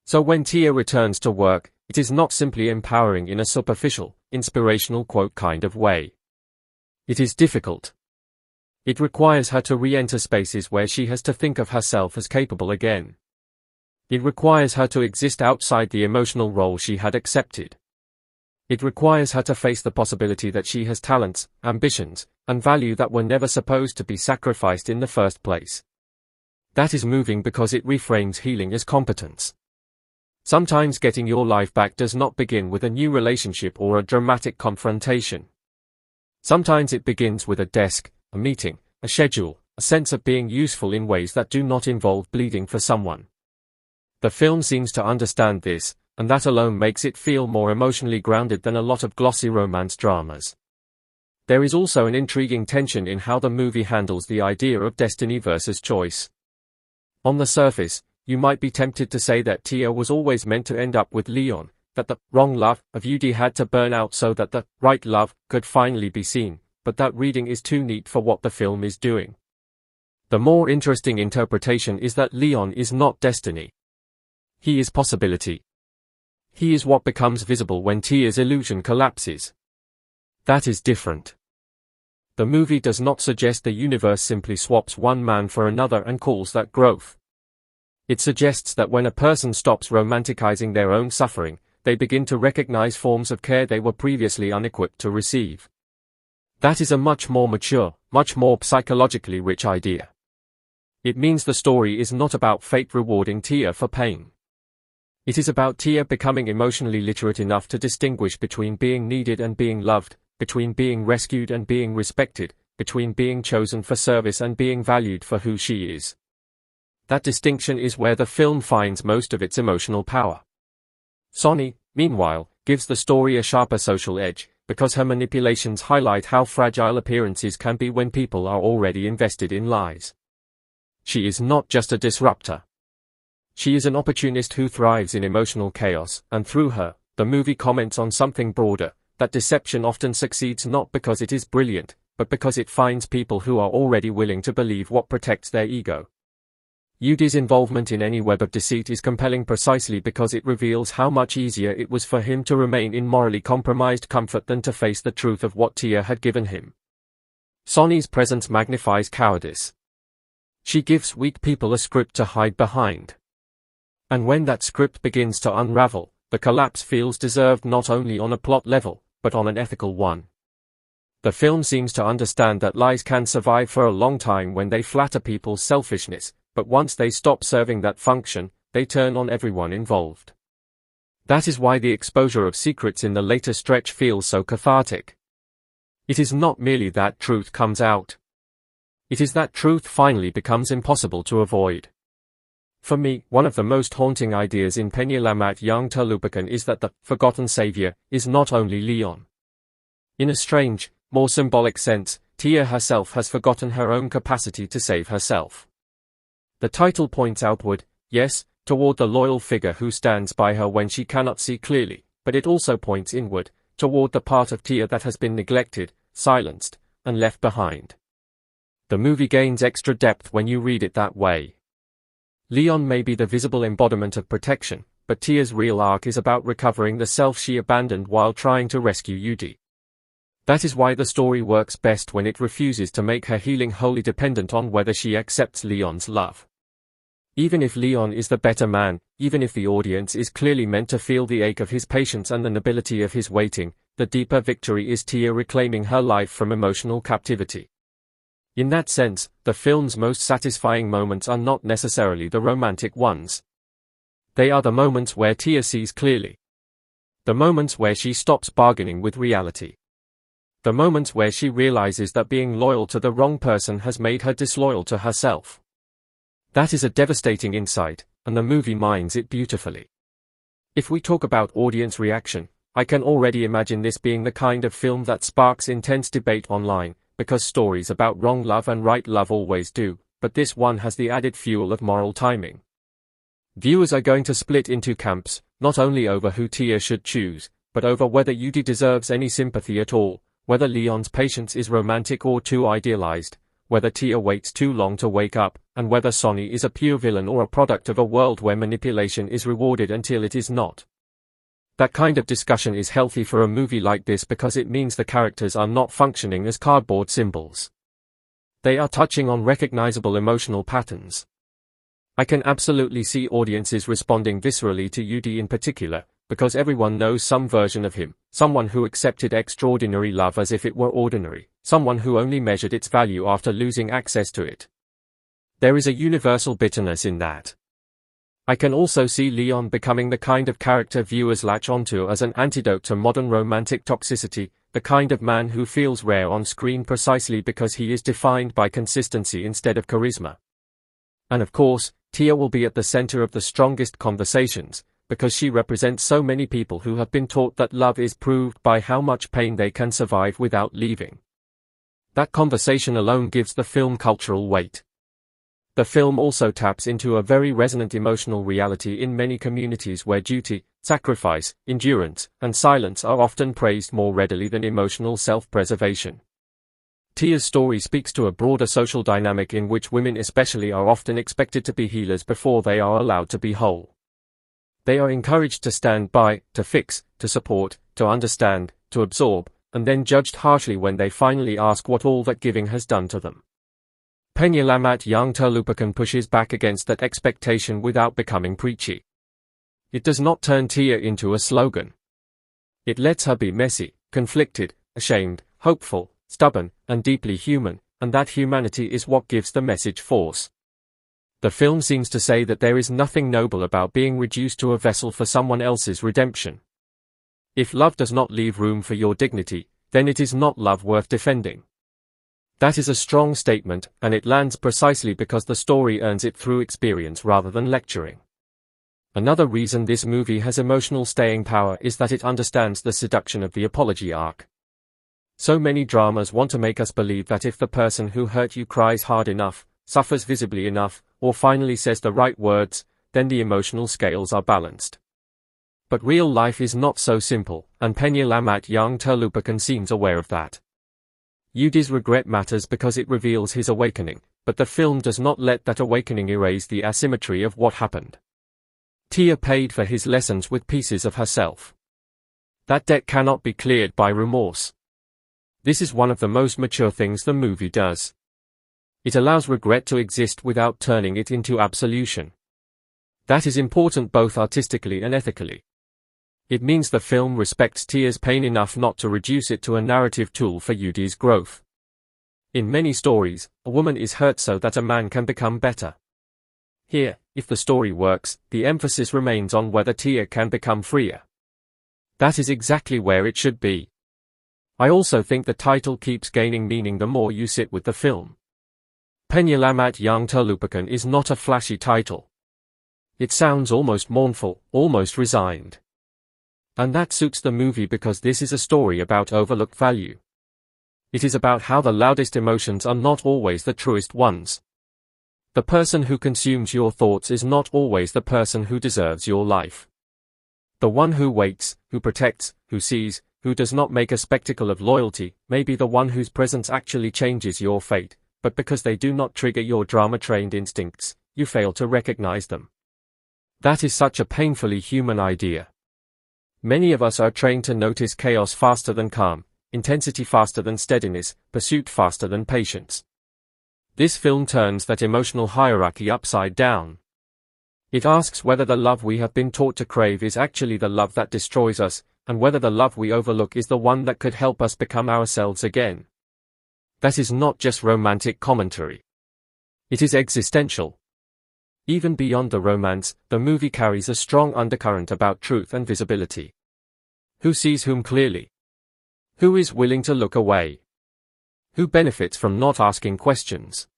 So when Tia returns to work, it is not simply empowering in a superficial, inspirational quote kind of way. It is difficult. It requires her to re-enter spaces where she has to think of herself as capable again. It requires her to exist outside the emotional role she had accepted. It requires her to face the possibility that she has talents, ambitions, and value that were never supposed to be sacrificed in the first place. That is moving because it reframes healing as competence. Sometimes getting your life back does not begin with a new relationship or a dramatic confrontation. Sometimes it begins with a desk, a meeting, a schedule, a sense of being useful in ways that do not involve bleeding for someone. The film seems to understand this, and that alone makes it feel more emotionally grounded than a lot of glossy romance dramas. There is also an intriguing tension in how the movie handles the idea of destiny versus choice. On the surface, you might be tempted to say that Tia was always meant to end up with Leon, that the wrong love of Yudi had to burn out so that the right love could finally be seen, but that reading is too neat for what the film is doing. The more interesting interpretation is that Leon is not destiny. He is possibility. He is what becomes visible when Tia's illusion collapses. That is different. The movie does not suggest the universe simply swaps one man for another and calls that growth. It suggests that when a person stops romanticizing their own suffering, they begin to recognize forms of care they were previously unequipped to receive. That is a much more mature, much more psychologically rich idea. It means the story is not about fate rewarding Tia for pain. It is about Tia becoming emotionally literate enough to distinguish between being needed and being loved, between being rescued and being respected, between being chosen for service and being valued for who she is. That distinction is where the film finds most of its emotional power. Sonny, meanwhile, gives the story a sharper social edge, because her manipulations highlight how fragile appearances can be when people are already invested in lies. She is not just a disruptor. She is an opportunist who thrives in emotional chaos, and through her, the movie comments on something broader, that deception often succeeds not because it is brilliant, but because it finds people who are already willing to believe what protects their ego. Yudi's involvement in any web of deceit is compelling precisely because it reveals how much easier it was for him to remain in morally compromised comfort than to face the truth of what Tia had given him. Sonny's presence magnifies cowardice. She gives weak people a script to hide behind. And when that script begins to unravel, the collapse feels deserved not only on a plot level, but on an ethical one. The film seems to understand that lies can survive for a long time when they flatter people's selfishness, but once they stop serving that function, they turn on everyone involved. That is why the exposure of secrets in the later stretch feels so cathartic. It is not merely that truth comes out. It is that truth finally becomes impossible to avoid. For me, one of the most haunting ideas in Penyelamat yang Terlupakan is that the forgotten savior is not only Leon. In a strange, more symbolic sense, Tia herself has forgotten her own capacity to save herself. The title points outward, yes, toward the loyal figure who stands by her when she cannot see clearly, but it also points inward, toward the part of Tia that has been neglected, silenced, and left behind. The movie gains extra depth when you read it that way. Leon may be the visible embodiment of protection, but Tia's real arc is about recovering the self she abandoned while trying to rescue Yudi. That is why the story works best when it refuses to make her healing wholly dependent on whether she accepts Leon's love. Even if Leon is the better man, even if the audience is clearly meant to feel the ache of his patience and the nobility of his waiting, the deeper victory is Tia reclaiming her life from emotional captivity. In that sense, the film's most satisfying moments are not necessarily the romantic ones. They are the moments where Tia sees clearly. The moments where she stops bargaining with reality. The moments where she realizes that being loyal to the wrong person has made her disloyal to herself. That is a devastating insight, and the movie mines it beautifully. If we talk about audience reaction, I can already imagine this being the kind of film that sparks intense debate online, because stories about wrong love and right love always do, but this one has the added fuel of moral timing. Viewers are going to split into camps, not only over who Tia should choose, but over whether Yudi deserves any sympathy at all, whether Leon's patience is romantic or too idealized, whether Tia waits too long to wake up, and whether Sonny is a pure villain or a product of a world where manipulation is rewarded until it is not. That kind of discussion is healthy for a movie like this because it means the characters are not functioning as cardboard symbols. They are touching on recognizable emotional patterns. I can absolutely see audiences responding viscerally to Yudi in particular, because everyone knows some version of him, someone who accepted extraordinary love as if it were ordinary, someone who only measured its value after losing access to it. There is a universal bitterness in that. I can also see Leon becoming the kind of character viewers latch onto as an antidote to modern romantic toxicity, the kind of man who feels rare on screen precisely because he is defined by consistency instead of charisma. And of course, Tia will be at the center of the strongest conversations, because she represents so many people who have been taught that love is proved by how much pain they can survive without leaving. That conversation alone gives the film cultural weight. The film also taps into a very resonant emotional reality in many communities where duty, sacrifice, endurance, and silence are often praised more readily than emotional self-preservation. Tia's story speaks to a broader social dynamic in which women especially are often expected to be healers before they are allowed to be whole. They are encouraged to stand by, to fix, to support, to understand, to absorb, and then judged harshly when they finally ask what all that giving has done to them. Penyelamat yang Terlupakan pushes back against that expectation without becoming preachy. It does not turn Tia into a slogan. It lets her be messy, conflicted, ashamed, hopeful, stubborn, and deeply human, and that humanity is what gives the message force. The film seems to say that there is nothing noble about being reduced to a vessel for someone else's redemption. If love does not leave room for your dignity, then it is not love worth defending. That is a strong statement, and it lands precisely because the story earns it through experience rather than lecturing. Another reason this movie has emotional staying power is that it understands the seduction of the apology arc. So many dramas want to make us believe that if the person who hurt you cries hard enough, suffers visibly enough, or finally says the right words, then the emotional scales are balanced. But real life is not so simple, and Penyelamat yang Terlupakan seems aware of that. Yudi's regret matters because it reveals his awakening, but the film does not let that awakening erase the asymmetry of what happened. Tia paid for his lessons with pieces of herself. That debt cannot be cleared by remorse. This is one of the most mature things the movie does. It allows regret to exist without turning it into absolution. That is important both artistically and ethically. It means the film respects Tia's pain enough not to reduce it to a narrative tool for Yudi's growth. In many stories, a woman is hurt so that a man can become better. Here, if the story works, the emphasis remains on whether Tia can become freer. That is exactly where it should be. I also think the title keeps gaining meaning the more you sit with the film. Penyelamat yang Terlupakan is not a flashy title. It sounds almost mournful, almost resigned. And that suits the movie because this is a story about overlooked value. It is about how the loudest emotions are not always the truest ones. The person who consumes your thoughts is not always the person who deserves your life. The one who waits, who protects, who sees, who does not make a spectacle of loyalty, may be the one whose presence actually changes your fate, but because they do not trigger your drama-trained instincts, you fail to recognize them. That is such a painfully human idea. Many of us are trained to notice chaos faster than calm, intensity faster than steadiness, pursuit faster than patience. This film turns that emotional hierarchy upside down. It asks whether the love we have been taught to crave is actually the love that destroys us, and whether the love we overlook is the one that could help us become ourselves again. That is not just romantic commentary. It is existential. Even beyond the romance, the movie carries a strong undercurrent about truth and visibility. Who sees whom clearly? Who is willing to look away? Who benefits from not asking questions?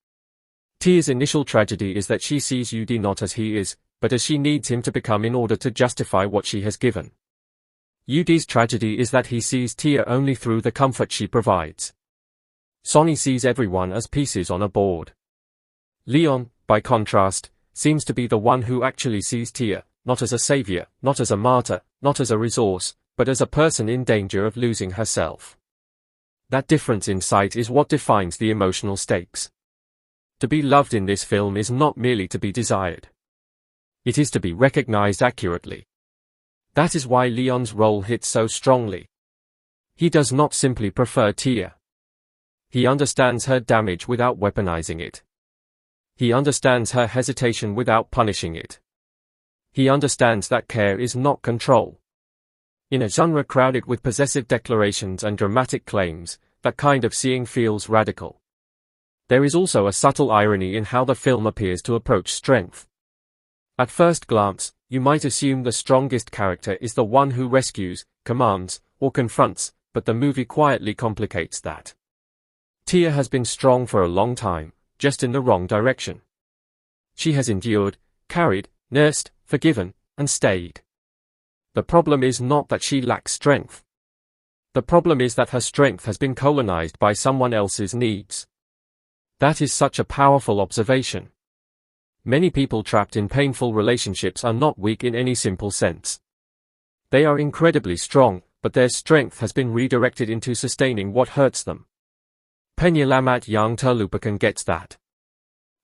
Tia's initial tragedy is that she sees Yudi not as he is, but as she needs him to become in order to justify what she has given. Yudi's tragedy is that he sees Tia only through the comfort she provides. Sonny sees everyone as pieces on a board. Leon, by contrast, seems to be the one who actually sees Tia, not as a savior, not as a martyr, not as a resource, but as a person in danger of losing herself. That difference in sight is what defines the emotional stakes. To be loved in this film is not merely to be desired. It is to be recognized accurately. That is why Leon's role hits so strongly. He does not simply prefer Tia. He understands her damage without weaponizing it. He understands her hesitation without punishing it. He understands that care is not control. In a genre crowded with possessive declarations and dramatic claims, that kind of seeing feels radical. There is also a subtle irony in how the film appears to approach strength. At first glance, you might assume the strongest character is the one who rescues, commands, or confronts, but the movie quietly complicates that. Tia has been strong for a long time, just in the wrong direction. She has endured, carried, nursed, forgiven, and stayed. The problem is not that she lacks strength. The problem is that her strength has been colonized by someone else's needs. That is such a powerful observation. Many people trapped in painful relationships are not weak in any simple sense. They are incredibly strong, but their strength has been redirected into sustaining what hurts them. Penyelamat yang Terlupakan gets that.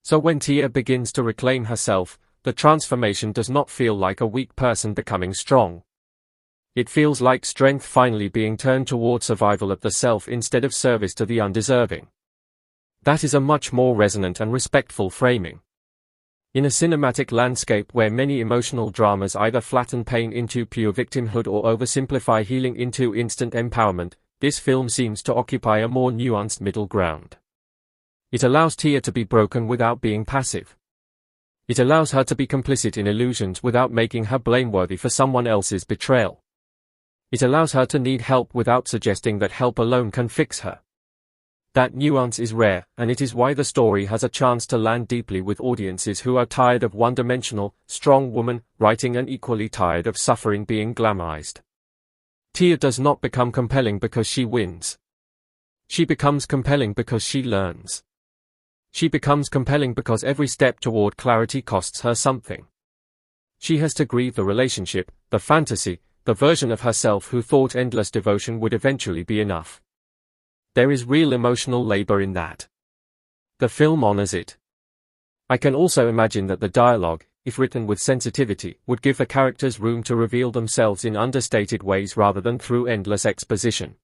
So when Tia begins to reclaim herself, the transformation does not feel like a weak person becoming strong. It feels like strength finally being turned toward survival of the self instead of service to the undeserving. That is a much more resonant and respectful framing. In a cinematic landscape where many emotional dramas either flatten pain into pure victimhood or oversimplify healing into instant empowerment, this film seems to occupy a more nuanced middle ground. It allows Tia to be broken without being passive. It allows her to be complicit in illusions without making her blameworthy for someone else's betrayal. It allows her to need help without suggesting that help alone can fix her. That nuance is rare, and it is why the story has a chance to land deeply with audiences who are tired of one-dimensional, strong woman writing and equally tired of suffering being glamorized. Tia does not become compelling because she wins. She becomes compelling because she learns. She becomes compelling because every step toward clarity costs her something. She has to grieve the relationship, the fantasy, the version of herself who thought endless devotion would eventually be enough. There is real emotional labor in that. The film honors it. I can also imagine that the dialogue, if written with sensitivity, would give the characters room to reveal themselves in understated ways rather than through endless exposition.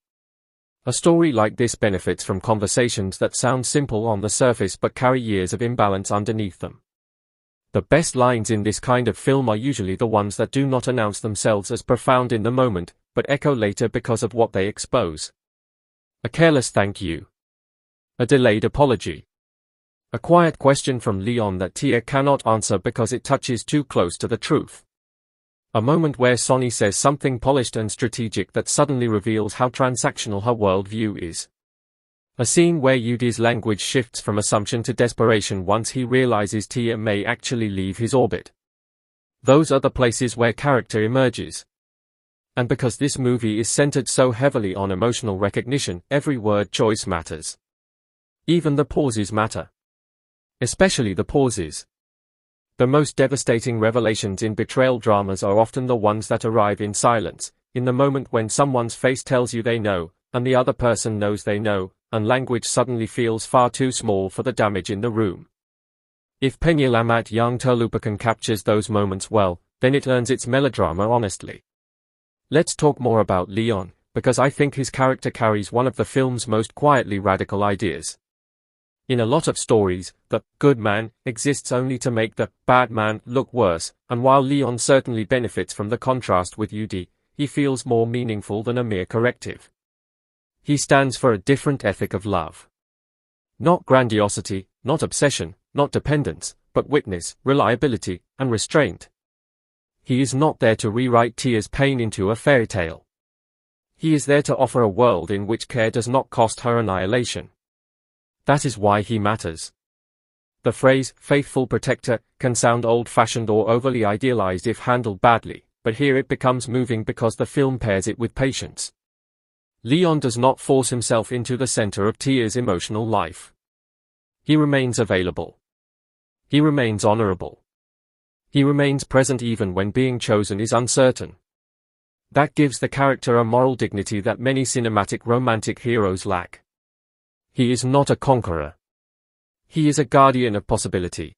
A story like this benefits from conversations that sound simple on the surface but carry years of imbalance underneath them. The best lines in this kind of film are usually the ones that do not announce themselves as profound in the moment, but echo later because of what they expose. A careless thank you. A delayed apology. A quiet question from Leon that Tia cannot answer because it touches too close to the truth. A moment where Sonny says something polished and strategic that suddenly reveals how transactional her worldview is. A scene where Yudi's language shifts from assumption to desperation once he realizes Tia may actually leave his orbit. Those are the places where character emerges. And because this movie is centered so heavily on emotional recognition, every word choice matters. Even the pauses matter. Especially the pauses. The most devastating revelations in betrayal dramas are often the ones that arrive in silence, in the moment when someone's face tells you they know, and the other person knows they know, and language suddenly feels far too small for the damage in the room. If Penyelamat yang Terlupakan captures those moments well, then it earns its melodrama honestly. Let's talk more about Leon, because I think his character carries one of the film's most quietly radical ideas. In a lot of stories, the good man exists only to make the bad man look worse, and while Leon certainly benefits from the contrast with Yudi, he feels more meaningful than a mere corrective. He stands for a different ethic of love. Not grandiosity, not obsession, not dependence, but witness, reliability, and restraint. He is not there to rewrite Tia's pain into a fairy tale. He is there to offer a world in which care does not cost her annihilation. That is why he matters. The phrase, faithful protector, can sound old-fashioned or overly idealized if handled badly, but here it becomes moving because the film pairs it with patience. Leon does not force himself into the center of Tia's emotional life. He remains available. He remains honorable. He remains present even when being chosen is uncertain. That gives the character a moral dignity that many cinematic romantic heroes lack. He is not a conqueror. He is a guardian of possibility.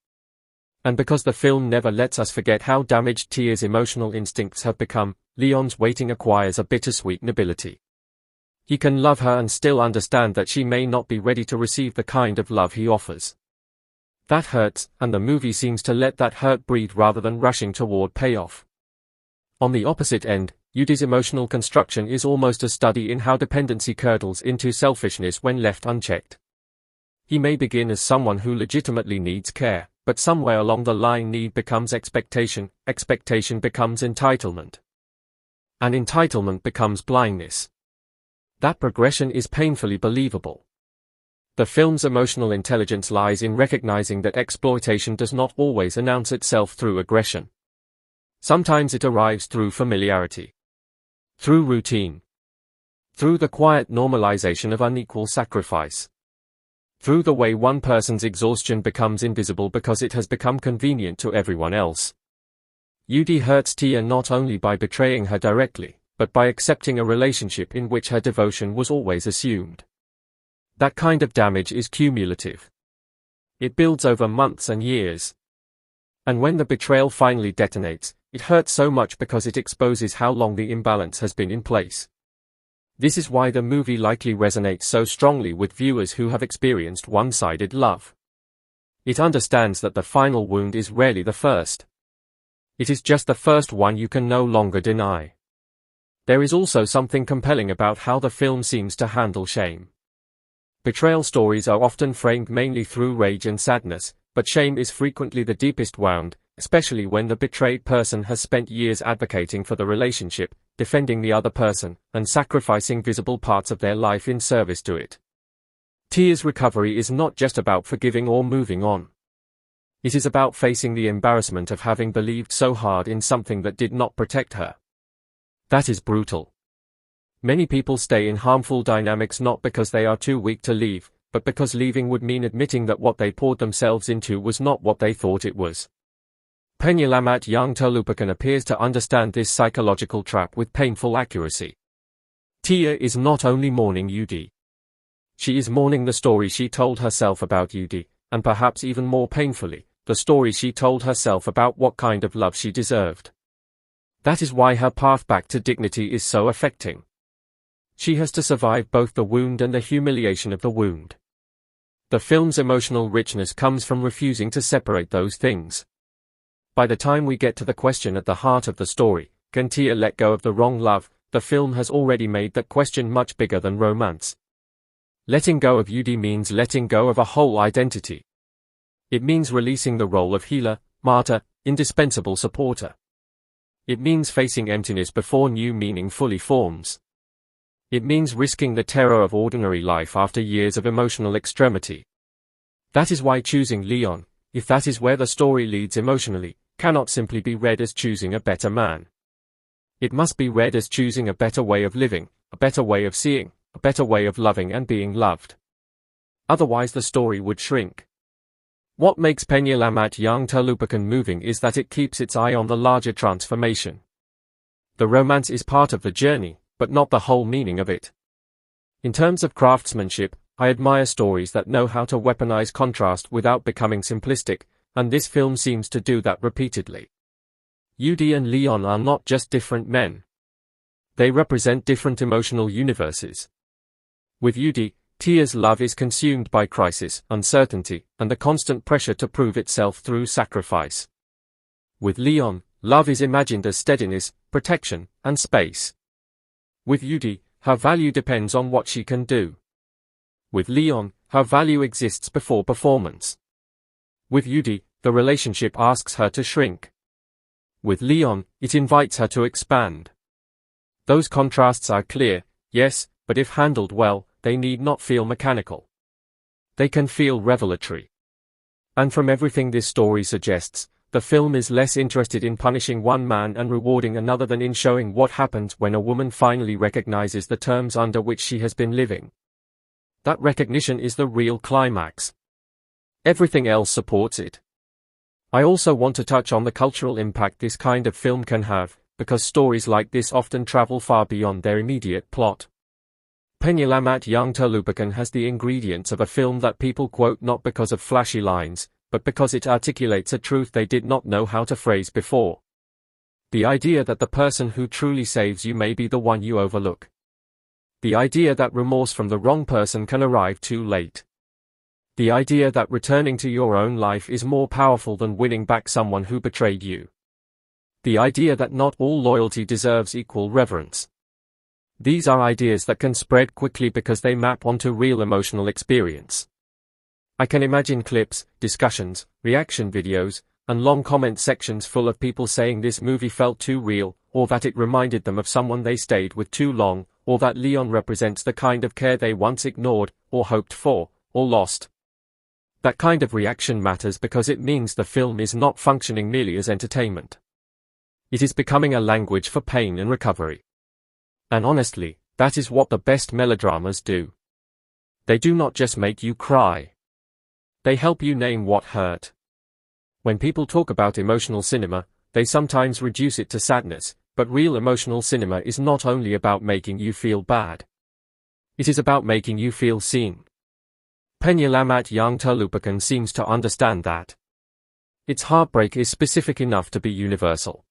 And because the film never lets us forget how damaged Tia's emotional instincts have become, Leon's waiting acquires a bittersweet nobility. He can love her and still understand that she may not be ready to receive the kind of love he offers. That hurts, and the movie seems to let that hurt breathe rather than rushing toward payoff. On the opposite end, Yudi's emotional construction is almost a study in how dependency curdles into selfishness when left unchecked. He may begin as someone who legitimately needs care, but somewhere along the line need becomes expectation, expectation becomes entitlement. And entitlement becomes blindness. That progression is painfully believable. The film's emotional intelligence lies in recognizing that exploitation does not always announce itself through aggression. Sometimes it arrives through familiarity, through routine, through the quiet normalization of unequal sacrifice, through the way one person's exhaustion becomes invisible because it has become convenient to everyone else. Yudi hurts Tia not only by betraying her directly, but by accepting a relationship in which her devotion was always assumed. That kind of damage is cumulative. It builds over months and years. And when the betrayal finally detonates, it hurts so much because it exposes how long the imbalance has been in place. This is why the movie likely resonates so strongly with viewers who have experienced one-sided love. It understands that the final wound is rarely the first. It is just the first one you can no longer deny. There is also something compelling about how the film seems to handle shame. Betrayal stories are often framed mainly through rage and sadness, but shame is frequently the deepest wound, especially when the betrayed person has spent years advocating for the relationship, defending the other person, and sacrificing visible parts of their life in service to it. Tia's recovery is not just about forgiving or moving on. It is about facing the embarrassment of having believed so hard in something that did not protect her. That is brutal. Many people stay in harmful dynamics not because they are too weak to leave, but because leaving would mean admitting that what they poured themselves into was not what they thought it was. Penyelamat young Terlupakan appears to understand this psychological trap with painful accuracy. Tia is not only mourning Yudi. She is mourning the story she told herself about Yudi, and perhaps even more painfully, the story she told herself about what kind of love she deserved. That is why her path back to dignity is so affecting. She has to survive both the wound and the humiliation of the wound. The film's emotional richness comes from refusing to separate those things. By the time we get to the question at the heart of the story, can Tia let go of the wrong love, the film has already made that question much bigger than romance. Letting go of Yudi means letting go of a whole identity. It means releasing the role of healer, martyr, indispensable supporter. It means facing emptiness before new meaning fully forms. It means risking the terror of ordinary life after years of emotional extremity. That is why choosing Leon, if that is where the story leads emotionally, cannot simply be read as choosing a better man. It must be read as choosing a better way of living, a better way of seeing, a better way of loving and being loved. Otherwise the story would shrink. What makes Penyelamat young Terlupakan moving is that it keeps its eye on the larger transformation. The romance is part of the journey, but not the whole meaning of it. In terms of craftsmanship, I admire stories that know how to weaponize contrast without becoming simplistic, and this film seems to do that repeatedly. Yudi and Leon are not just different men. They represent different emotional universes. With Yudi, Tia's love is consumed by crisis, uncertainty, and the constant pressure to prove itself through sacrifice. With Leon, love is imagined as steadiness, protection, and space. With Yudi, her value depends on what she can do. With Leon, her value exists before performance. With Yudi, the relationship asks her to shrink. With Leon, it invites her to expand. Those contrasts are clear, yes, but if handled well, they need not feel mechanical. They can feel revelatory. And from everything this story suggests, the film is less interested in punishing one man and rewarding another than in showing what happens when a woman finally recognizes the terms under which she has been living. That recognition is the real climax. Everything else supports it. I also want to touch on the cultural impact this kind of film can have, because stories like this often travel far beyond their immediate plot. Penyelamat young Terlupakan has the ingredients of a film that people quote not because of flashy lines, but because it articulates a truth they did not know how to phrase before. The idea that the person who truly saves you may be the one you overlook. The idea that remorse from the wrong person can arrive too late. The idea that returning to your own life is more powerful than winning back someone who betrayed you. The idea that not all loyalty deserves equal reverence. These are ideas that can spread quickly because they map onto real emotional experience. I can imagine clips, discussions, reaction videos, and long comment sections full of people saying this movie felt too real, or that it reminded them of someone they stayed with too long, or that Leon represents the kind of care they once ignored, or hoped for, or lost. That kind of reaction matters because it means the film is not functioning merely as entertainment. It is becoming a language for pain and recovery. And honestly, that is what the best melodramas do. They do not just make you cry. They help you name what hurt. When people talk about emotional cinema, they sometimes reduce it to sadness, but real emotional cinema is not only about making you feel bad. It is about making you feel seen. Penyelamat yang Terlupakan seems to understand that. Its heartbreak is specific enough to be universal.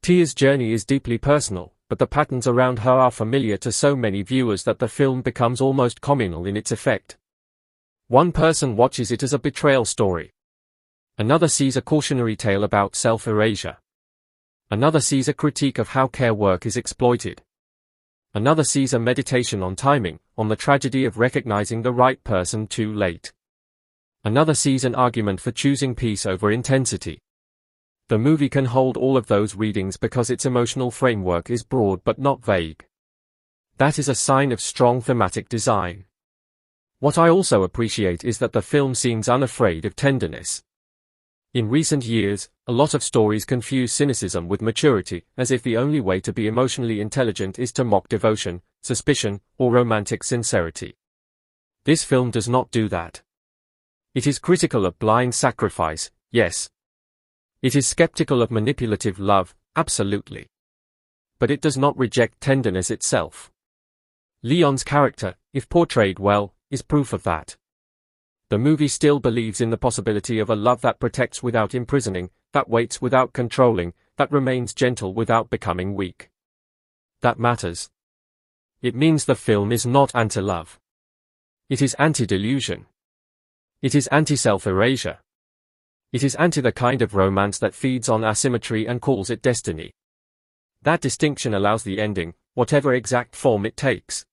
Tia's journey is deeply personal, but the patterns around her are familiar to so many viewers that the film becomes almost communal in its effect. One person watches it as a betrayal story. Another sees a cautionary tale about self-erasure. Another sees a critique of how care work is exploited. Another sees a meditation on timing, on the tragedy of recognizing the right person too late. Another sees an argument for choosing peace over intensity. The movie can hold all of those readings because its emotional framework is broad but not vague. That is a sign of strong thematic design. What I also appreciate is that the film seems unafraid of tenderness. In recent years, a lot of stories confuse cynicism with maturity, as if the only way to be emotionally intelligent is to mock devotion, suspicion, or romantic sincerity. This film does not do that. It is critical of blind sacrifice, yes. It is skeptical of manipulative love, absolutely. But it does not reject tenderness itself. Leon's character, if portrayed well, is proof of that. The movie still believes in the possibility of a love that protects without imprisoning, that waits without controlling, that remains gentle without becoming weak. That matters. It means the film is not anti-love. It is anti-delusion. It is anti-self-erasure. It is anti the kind of romance that feeds on asymmetry and calls it destiny. That distinction allows the ending, whatever exact form it takes,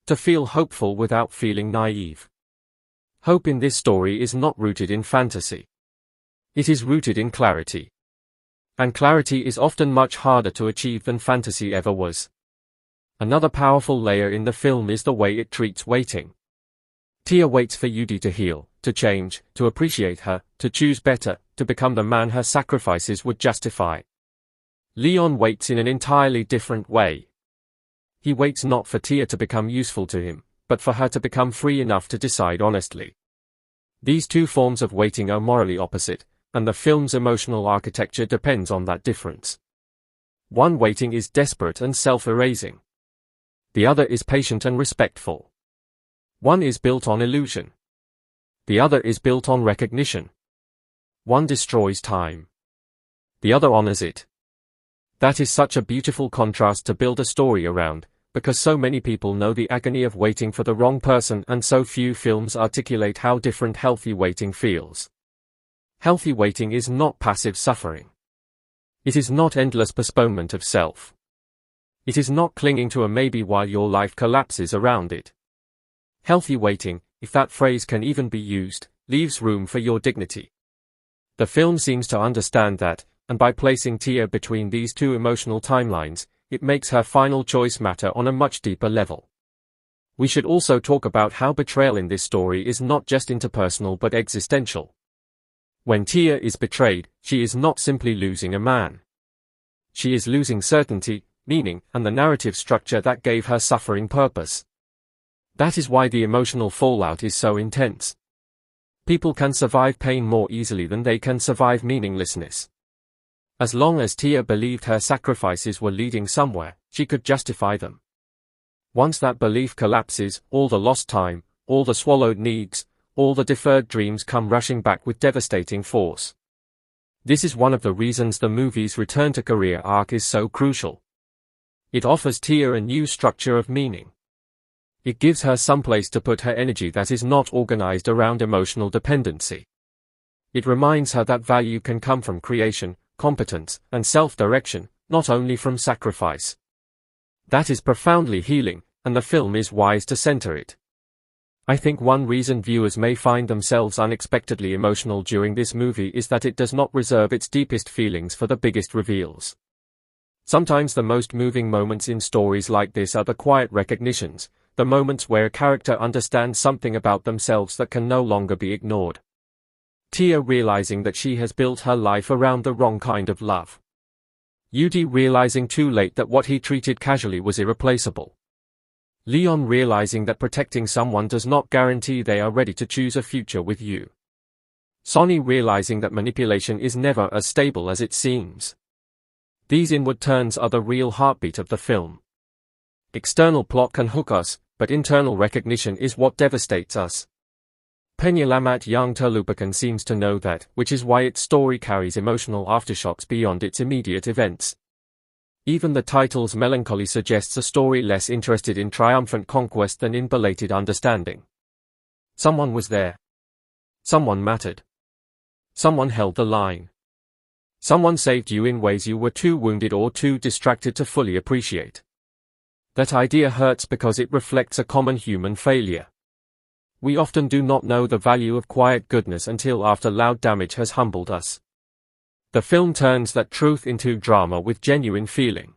to feel hopeful without feeling naive. Hope in this story is not rooted in fantasy. It is rooted in clarity. And clarity is often much harder to achieve than fantasy ever was. Another powerful layer in the film is the way it treats waiting. Tia waits for Yudi to heal, to change, to appreciate her, to choose better, to become the man her sacrifices would justify. Leon waits in an entirely different way. He waits not for Tia to become useful to him, but for her to become free enough to decide honestly. These two forms of waiting are morally opposite, and the film's emotional architecture depends on that difference. One waiting is desperate and self-erasing. The other is patient and respectful. One is built on illusion. The other is built on recognition. One destroys time. The other honors it. That is such a beautiful contrast to build a story around, because so many people know the agony of waiting for the wrong person and so few films articulate how different healthy waiting feels. Healthy waiting is not passive suffering. It is not endless postponement of self. It is not clinging to a maybe while your life collapses around it. Healthy waiting, if that phrase can even be used, leaves room for your dignity. The film seems to understand that, and by placing Tia between these two emotional timelines, it makes her final choice matter on a much deeper level. We should also talk about how betrayal in this story is not just interpersonal but existential. When Tia is betrayed, she is not simply losing a man. She is losing certainty, meaning, and the narrative structure that gave her suffering purpose. That is why the emotional fallout is so intense. People can survive pain more easily than they can survive meaninglessness. As long as Tia believed her sacrifices were leading somewhere, she could justify them. Once that belief collapses, all the lost time, all the swallowed needs, all the deferred dreams come rushing back with devastating force. This is one of the reasons the movie's return to career arc is so crucial. It offers Tia a new structure of meaning. It gives her some place to put her energy that is not organized around emotional dependency. It reminds her that value can come from creation, competence, and self-direction, not only from sacrifice. That is profoundly healing, and the film is wise to center it. I think one reason viewers may find themselves unexpectedly emotional during this movie is that it does not reserve its deepest feelings for the biggest reveals. Sometimes the most moving moments in stories like this are the quiet recognitions, the moments where a character understands something about themselves that can no longer be ignored. Tia realizing that she has built her life around the wrong kind of love. Yudi realizing too late that what he treated casually was irreplaceable. Leon realizing that protecting someone does not guarantee they are ready to choose a future with you. Sonny realizing that manipulation is never as stable as it seems. These inward turns are the real heartbeat of the film. External plot can hook us, but internal recognition is what devastates us. Penyelamat Yang Terlupakan seems to know that, which is why its story carries emotional aftershocks beyond its immediate events. Even the title's melancholy suggests a story less interested in triumphant conquest than in belated understanding. Someone was there. Someone mattered. Someone held the line. Someone saved you in ways you were too wounded or too distracted to fully appreciate. That idea hurts because it reflects a common human failure. We often do not know the value of quiet goodness until after loud damage has humbled us. The film turns that truth into drama with genuine feeling.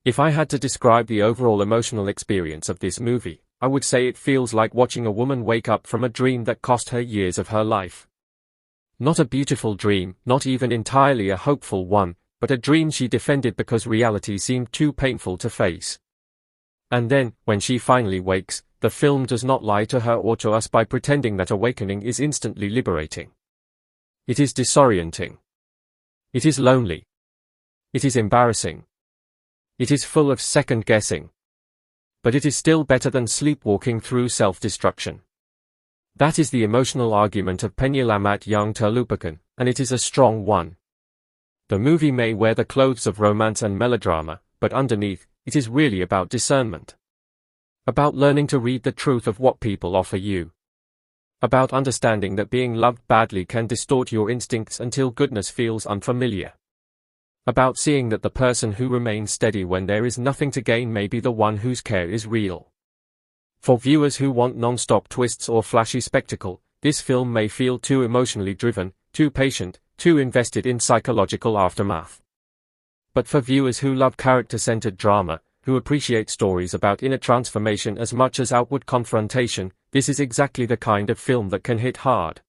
If I had to describe the overall emotional experience of this movie, I would say it feels like watching a woman wake up from a dream that cost her years of her life. Not a beautiful dream, not even entirely a hopeful one, but a dream she defended because reality seemed too painful to face. And then, when she finally wakes, the film does not lie to her or to us by pretending that awakening is instantly liberating. It is disorienting. It is lonely. It is embarrassing. It is full of second-guessing. But it is still better than sleepwalking through self-destruction. That is the emotional argument of Penyelamat Yang Terlupakan, and it is a strong one. The movie may wear the clothes of romance and melodrama, but underneath, it is really about discernment. About learning to read the truth of what people offer you. About understanding that being loved badly can distort your instincts until goodness feels unfamiliar. About seeing that the person who remains steady when there is nothing to gain may be the one whose care is real. For viewers who want non-stop twists or flashy spectacle, this film may feel too emotionally driven, too patient, too invested in psychological aftermath. But for viewers who love character-centered drama, who appreciate stories about inner transformation as much as outward confrontation, this is exactly the kind of film that can hit hard.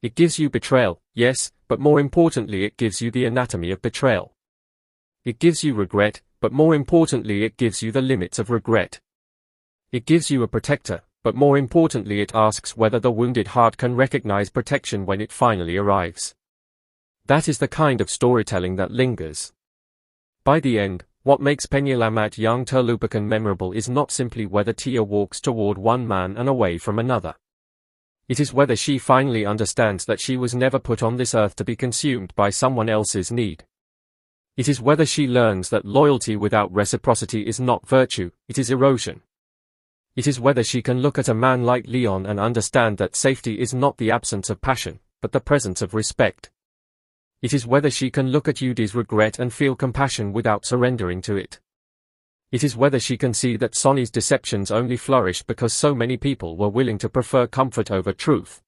It gives you betrayal, yes, but more importantly it gives you the anatomy of betrayal. It gives you regret, but more importantly it gives you the limits of regret. It gives you a protector, but more importantly it asks whether the wounded heart can recognize protection when it finally arrives. That is the kind of storytelling that lingers. By the end, what makes Penyelamat Yang Terlupakan memorable is not simply whether Tia walks toward one man and away from another. It is whether she finally understands that she was never put on this earth to be consumed by someone else's need. It is whether she learns that loyalty without reciprocity is not virtue, it is erosion. It is whether she can look at a man like Leon and understand that safety is not the absence of passion, but the presence of respect. It is whether she can look at Yudi's regret and feel compassion without surrendering to it. It is whether she can see that Sonny's deceptions only flourished because so many people were willing to prefer comfort over truth.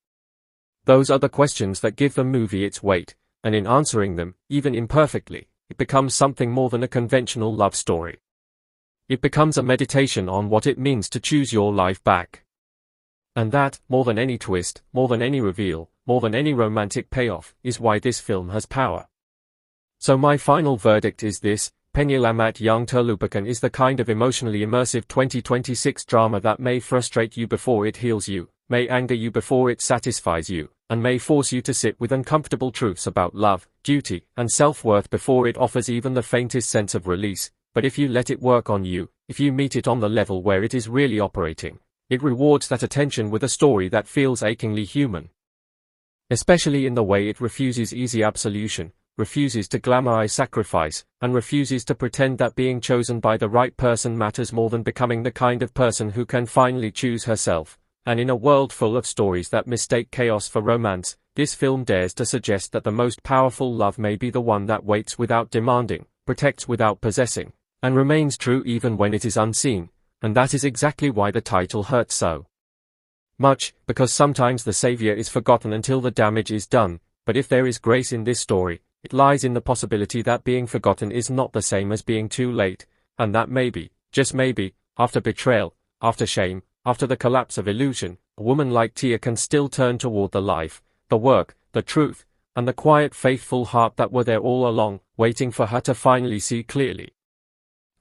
Those are the questions that give the movie its weight, and in answering them, even imperfectly, it becomes something more than a conventional love story. It becomes a meditation on what it means to choose your life back. And that, more than any twist, more than any reveal, more than any romantic payoff, is why this film has power. So my final verdict is this: Penyelamat Yang Terlupakan is the kind of emotionally immersive 2026 drama that may frustrate you before it heals you, may anger you before it satisfies you, and may force you to sit with uncomfortable truths about love, duty, and self-worth before it offers even the faintest sense of release. But if you let it work on you, if you meet it on the level where it is really operating, it rewards that attention with a story that feels achingly human. Especially in the way it refuses easy absolution, refuses to glamorize sacrifice, and refuses to pretend that being chosen by the right person matters more than becoming the kind of person who can finally choose herself. And in a world full of stories that mistake chaos for romance, this film dares to suggest that the most powerful love may be the one that waits without demanding, protects without possessing, and remains true even when it is unseen, and that is exactly why the title hurts so much, because sometimes the savior is forgotten until the damage is done, but if there is grace in this story, it lies in the possibility that being forgotten is not the same as being too late, and that maybe, just maybe, after betrayal, after shame, after the collapse of illusion, a woman like Tia can still turn toward the life, the work, the truth, and the quiet faithful heart that were there all along, waiting for her to finally see clearly.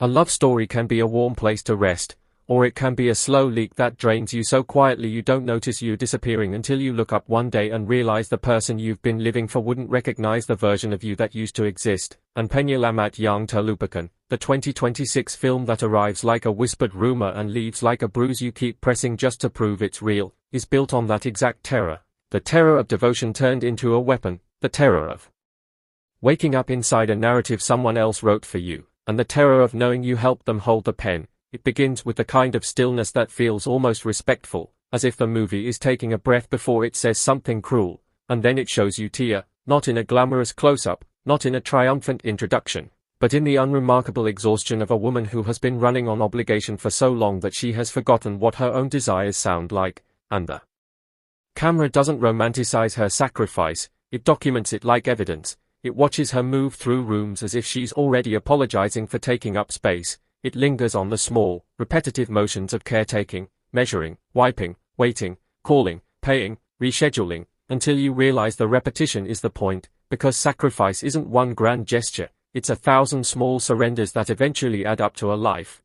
A love story can be a warm place to rest, or it can be a slow leak that drains you so quietly you don't notice you disappearing until you look up one day and realize the person you've been living for wouldn't recognize the version of you that used to exist. And Penyelamat yang Terlupakan, the 2026 film that arrives like a whispered rumor and leaves like a bruise you keep pressing just to prove it's real, is built on that exact terror. The terror of devotion turned into a weapon, the terror of waking up inside a narrative someone else wrote for you, and the terror of knowing you helped them hold the pen. It begins with the kind of stillness that feels almost respectful, as if the movie is taking a breath before it says something cruel, and then it shows you Tia, not in a glamorous close-up, not in a triumphant introduction, but in the unremarkable exhaustion of a woman who has been running on obligation for so long that she has forgotten what her own desires sound like, and the camera doesn't romanticize her sacrifice, it documents it like evidence. It watches her move through rooms as if she's already apologizing for taking up space. It lingers on the small, repetitive motions of caretaking, measuring, wiping, waiting, calling, paying, rescheduling, until you realize the repetition is the point, because sacrifice isn't one grand gesture, it's 1,000 small surrenders that eventually add up to a life.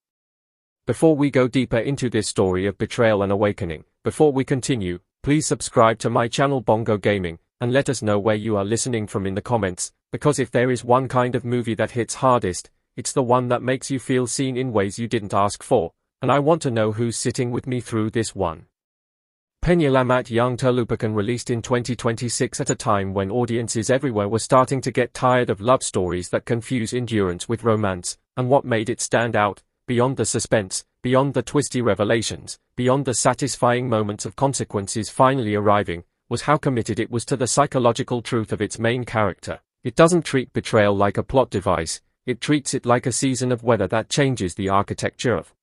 Before we go deeper into this story of betrayal and awakening, before we continue, please subscribe to my channel Bongo Gaming, and let us know where you are listening from in the comments, because if there is one kind of movie that hits hardest, it's the one that makes you feel seen in ways you didn't ask for, and I want to know who's sitting with me through this one. Penyelamat yang Terlupakan released in 2026 at a time when audiences everywhere were starting to get tired of love stories that confuse endurance with romance, and what made it stand out, beyond the suspense, beyond the twisty revelations, beyond the satisfying moments of consequences finally arriving, was how committed it was to the psychological truth of its main character. It doesn't treat betrayal like a plot device, it treats it like a season of weather that changes the architecture of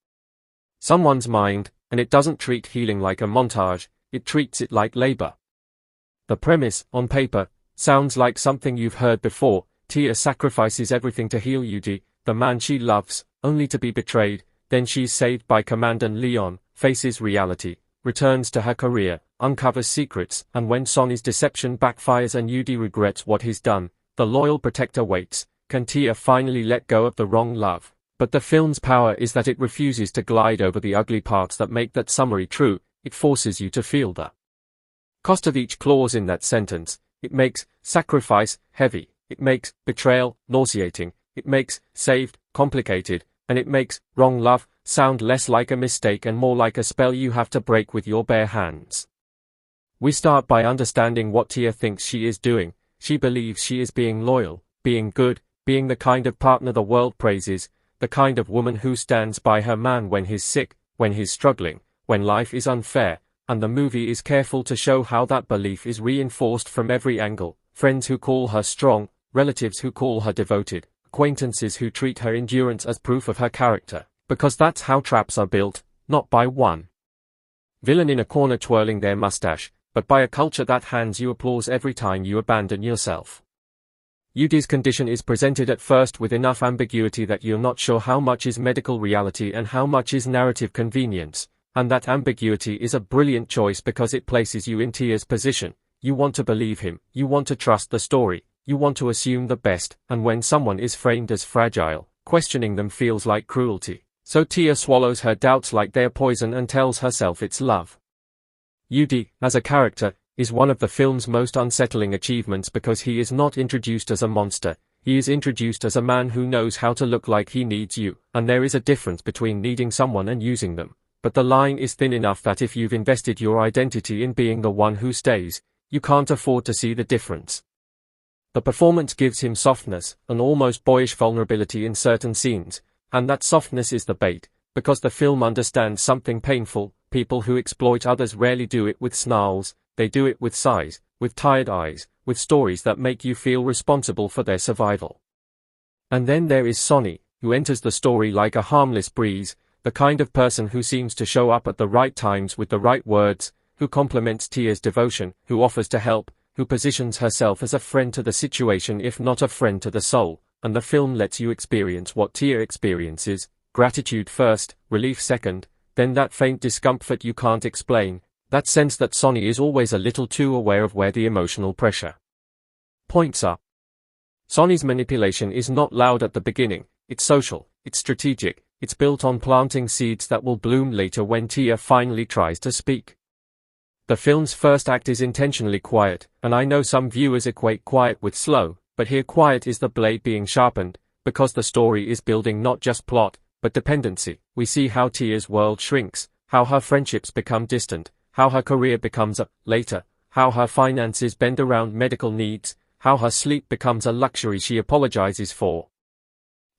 someone's mind, and it doesn't treat healing like a montage, it treats it like labor. The premise, on paper, sounds like something you've heard before. Tia sacrifices everything to heal Yudi, the man she loves, only to be betrayed, then she's saved by Commandant Leon, faces reality, returns to her career, uncovers secrets, and when Sonny's deception backfires and Yudi regrets what he's done, the loyal protector waits. Can Tia finally let go of the wrong love? But the film's power is that it refuses to glide over the ugly parts that make that summary true, it forces you to feel the cost of each clause in that sentence. It makes sacrifice heavy, it makes betrayal nauseating, it makes saved complicated, and it makes wrong love sound less like a mistake and more like a spell you have to break with your bare hands. We start by understanding what Tia thinks she is doing. She believes she is being loyal, being good, being the kind of partner the world praises, the kind of woman who stands by her man when he's sick, when he's struggling, when life is unfair, and the movie is careful to show how that belief is reinforced from every angle. Friends who call her strong, relatives who call her devoted, acquaintances who treat her endurance as proof of her character, because that's how traps are built, not by one villain in a corner twirling their mustache, but by a culture that hands you applause every time you abandon yourself. Yudi's condition is presented at first with enough ambiguity that you're not sure how much is medical reality and how much is narrative convenience, and that ambiguity is a brilliant choice because it places you in Tia's position. You want to believe him, you want to trust the story, you want to assume the best, and when someone is framed as fragile, questioning them feels like cruelty. So Tia swallows her doubts like they're poison and tells herself it's love. Yudi, as a character, is one of the film's most unsettling achievements because he is not introduced as a monster, he is introduced as a man who knows how to look like he needs you, and there is a difference between needing someone and using them, but the line is thin enough that if you've invested your identity in being the one who stays, you can't afford to see the difference. The performance gives him softness, an almost boyish vulnerability in certain scenes, and that softness is the bait, because the film understands something painful. People who exploit others rarely do it with snarls, they do it with sighs, with tired eyes, with stories that make you feel responsible for their survival. And then there is Sonny, who enters the story like a harmless breeze, the kind of person who seems to show up at the right times with the right words, who complements Tia's devotion, who offers to help, who positions herself as a friend to the situation if not a friend to the soul, and the film lets you experience what Tia experiences, gratitude first, relief second, then that faint discomfort you can't explain, that sense that Sonny is always a little too aware of where the emotional pressure points are. Sonny's manipulation is not loud at the beginning, it's social, it's strategic, it's built on planting seeds that will bloom later when Tia finally tries to speak. The film's first act is intentionally quiet, and I know some viewers equate quiet with slow, but here quiet is the blade being sharpened, because the story is building not just plot, but dependency. We see how Tia's world shrinks, how her friendships become distant, how her career becomes a later, how her finances bend around medical needs, how her sleep becomes a luxury she apologizes for.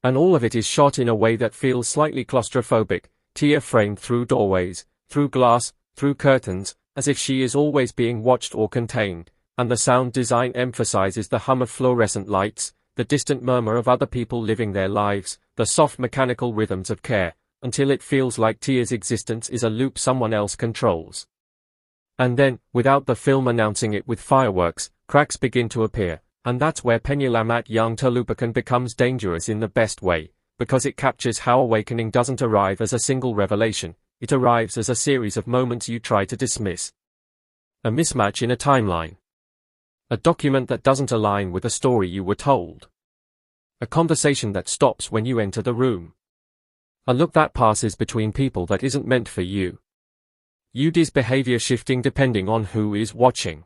And all of it is shot in a way that feels slightly claustrophobic, Tia framed through doorways, through glass, through curtains, as if she is always being watched or contained, and the sound design emphasizes the hum of fluorescent lights, the distant murmur of other people living their lives, the soft mechanical rhythms of care, until it feels like Tia's existence is a loop someone else controls. And then, without the film announcing it with fireworks, cracks begin to appear, and that's where Penyelamat young Terlupakan becomes dangerous in the best way, because it captures how awakening doesn't arrive as a single revelation, it arrives as a series of moments you try to dismiss. A mismatch in a timeline. A document that doesn't align with the story you were told. A conversation that stops when you enter the room. A look that passes between people that isn't meant for you. Yudi's behavior shifting depending on who is watching.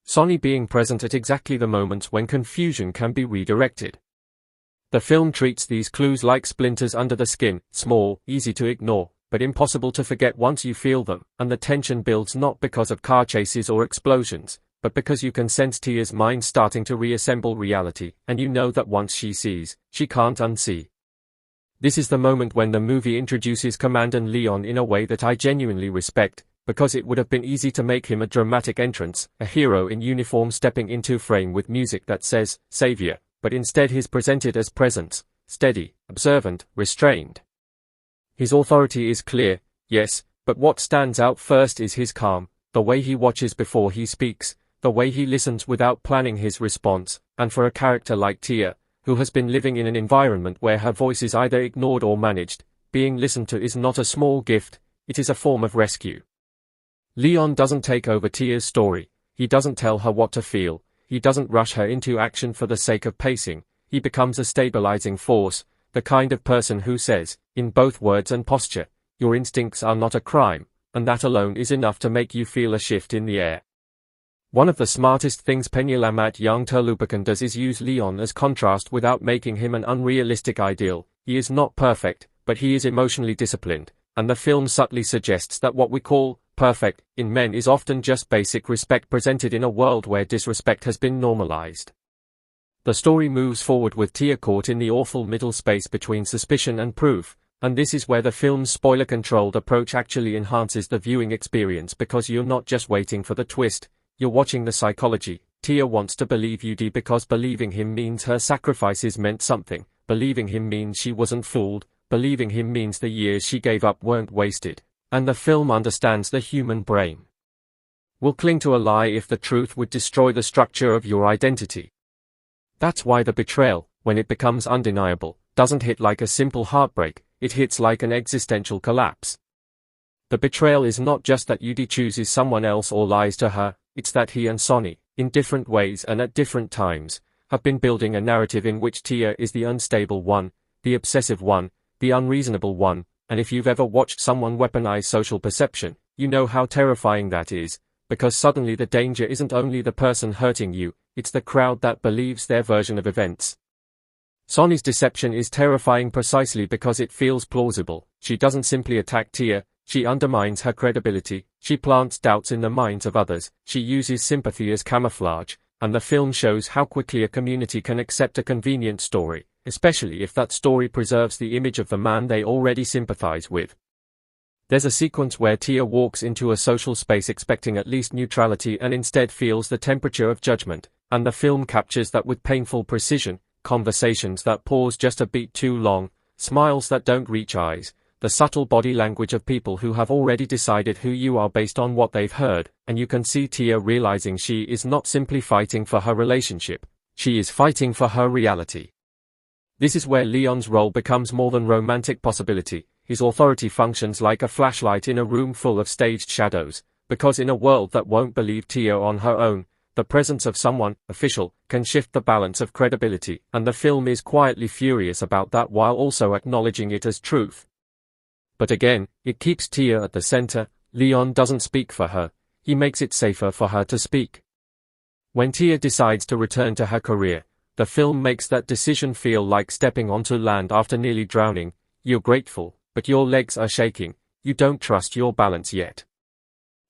Sonny being present at exactly the moments when confusion can be redirected. The film treats these clues like splinters under the skin, small, easy to ignore, but impossible to forget once you feel them, and the tension builds not because of car chases or explosions, but because you can sense Tia's mind starting to reassemble reality, and you know that once she sees, she can't unsee. This is the moment when the movie introduces Commander Leon in a way that I genuinely respect, because it would have been easy to make him a dramatic entrance, a hero in uniform stepping into frame with music that says, Savior, but instead he's presented as presence, steady, observant, restrained. His authority is clear, yes, but what stands out first is his calm, the way he watches before he speaks, the way he listens without planning his response, and for a character like Tia, who has been living in an environment where her voice is either ignored or managed, being listened to is not a small gift, it is a form of rescue. Leon doesn't take over Tia's story, he doesn't tell her what to feel, he doesn't rush her into action for the sake of pacing, he becomes a stabilizing force, the kind of person who says, in both words and posture, your instincts are not a crime, and that alone is enough to make you feel a shift in the air. One of the smartest things Penyelamat young Terlupakan does is use Leon as contrast without making him an unrealistic ideal. He is not perfect, but he is emotionally disciplined, and the film subtly suggests that what we call perfect in men is often just basic respect presented in a world where disrespect has been normalized. The story moves forward with Tia caught in the awful middle space between suspicion and proof, and this is where the film's spoiler-controlled approach actually enhances the viewing experience because you're not just waiting for the twist, you're watching the psychology. Tia wants to believe Yudi because believing him means her sacrifices meant something, believing him means she wasn't fooled, believing him means the years she gave up weren't wasted, and the film understands the human brain. Will cling to a lie if the truth would destroy the structure of your identity. That's why the betrayal, when it becomes undeniable, doesn't hit like a simple heartbreak, it hits like an existential collapse. The betrayal is not just that Yudi chooses someone else or lies to her, it's that he and Sonny, in different ways and at different times, have been building a narrative in which Tia is the unstable one, the obsessive one, the unreasonable one, and if you've ever watched someone weaponize social perception, you know how terrifying that is, because suddenly the danger isn't only the person hurting you, it's the crowd that believes their version of events. Sonny's deception is terrifying precisely because it feels plausible. She doesn't simply attack Tia, she undermines her credibility, she plants doubts in the minds of others, she uses sympathy as camouflage, and the film shows how quickly a community can accept a convenient story, especially if that story preserves the image of the man they already sympathize with. There's a sequence where Tia walks into a social space expecting at least neutrality and instead feels the temperature of judgment, and the film captures that with painful precision. Conversations that pause just a beat too long, smiles that don't reach eyes, the subtle body language of people who have already decided who you are based on what they've heard, and you can see Tia realizing she is not simply fighting for her relationship, she is fighting for her reality. This is where Leon's role becomes more than romantic possibility. His authority functions like a flashlight in a room full of staged shadows, because in a world that won't believe Tia on her own, the presence of someone official can shift the balance of credibility, and the film is quietly furious about that while also acknowledging it as truth. But again, it keeps Tia at the center. Leon doesn't speak for her, he makes it safer for her to speak. When Tia decides to return to her career, the film makes that decision feel like stepping onto land after nearly drowning. You're grateful, but your legs are shaking, you don't trust your balance yet.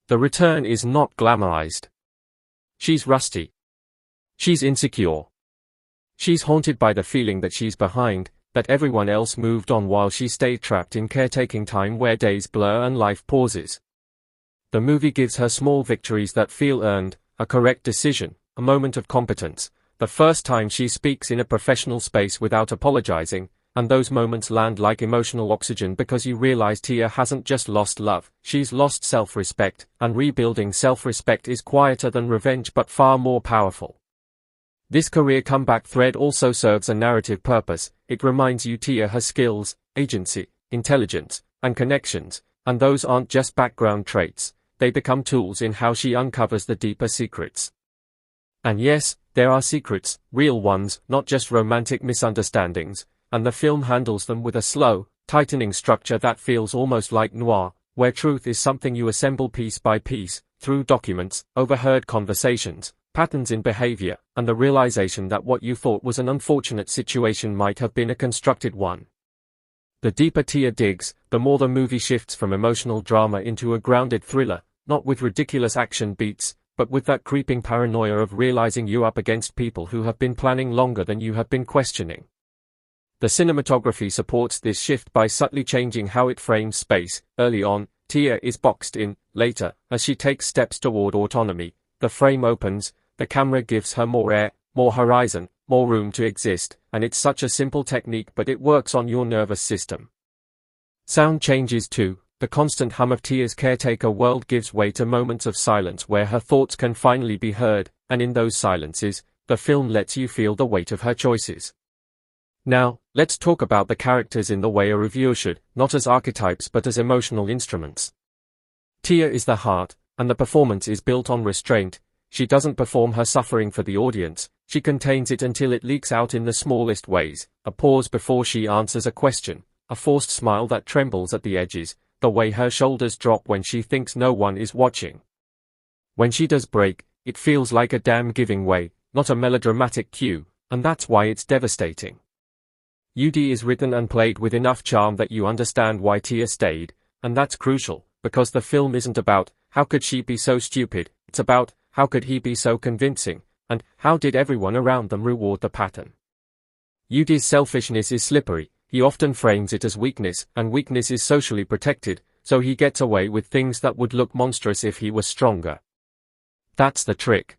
The return is not glamorized. She's rusty. She's insecure. She's haunted by the feeling that she's behind, that everyone else moved on while she stayed trapped in caretaking time where days blur and life pauses. The movie gives her small victories that feel earned, a correct decision, a moment of competence, the first time she speaks in a professional space without apologizing, and those moments land like emotional oxygen because you realize Tia hasn't just lost love, she's lost self-respect, and rebuilding self-respect is quieter than revenge but far more powerful. This career comeback thread also serves a narrative purpose. It reminds you Tia has skills, agency, intelligence, and connections, and those aren't just background traits, they become tools in how she uncovers the deeper secrets. And yes, there are secrets, real ones, not just romantic misunderstandings, and the film handles them with a slow, tightening structure that feels almost like noir, where truth is something you assemble piece by piece, through documents, overheard conversations, patterns in behavior, and the realization that what you thought was an unfortunate situation might have been a constructed one. The deeper Tia digs, the more the movie shifts from emotional drama into a grounded thriller, not with ridiculous action beats, but with that creeping paranoia of realizing you're up against people who have been planning longer than you have been questioning. The cinematography supports this shift by subtly changing how it frames space. Early on, Tia is boxed in. Later, as she takes steps toward autonomy, the frame opens, the camera gives her more air, more horizon, more room to exist, and it's such a simple technique but it works on your nervous system. Sound changes too. The constant hum of Tia's caretaker world gives way to moments of silence where her thoughts can finally be heard, and in those silences, the film lets you feel the weight of her choices. Now, let's talk about the characters in the way a reviewer should, not as archetypes but as emotional instruments. Tia is the heart, and the performance is built on restraint. She doesn't perform her suffering for the audience, she contains it until it leaks out in the smallest ways, a pause before she answers a question, a forced smile that trembles at the edges, the way her shoulders drop when she thinks no one is watching. When she does break, it feels like a dam giving way, not a melodramatic cue, and that's why it's devastating. UD is written and played with enough charm that you understand why Tia stayed, and that's crucial, because the film isn't about, how could she be so stupid, it's about, how could he be so convincing, and how did everyone around them reward the pattern. UD's selfishness is slippery, he often frames it as weakness, and weakness is socially protected, so he gets away with things that would look monstrous if he was stronger. That's the trick.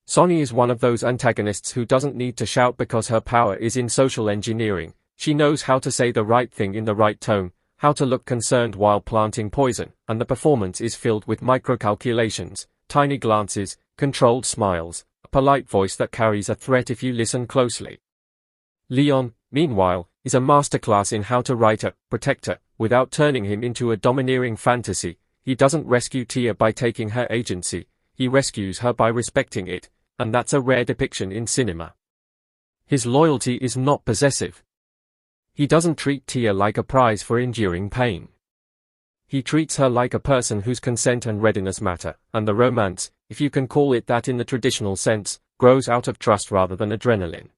Sonny is one of those antagonists who doesn't need to shout because her power is in social engineering. She knows how to say the right thing in the right tone, how to look concerned while planting poison, and the performance is filled with microcalculations, tiny glances, controlled smiles, a polite voice that carries a threat if you listen closely. Leon, meanwhile, is a masterclass in how to write a protector without turning him into a domineering fantasy. He doesn't rescue Tia by taking her agency, he rescues her by respecting it, and that's a rare depiction in cinema. His loyalty is not possessive. He doesn't treat Tia like a prize for enduring pain. He treats her like a person whose consent and readiness matter, and the romance, if you can call it that in the traditional sense, grows out of trust rather than adrenaline.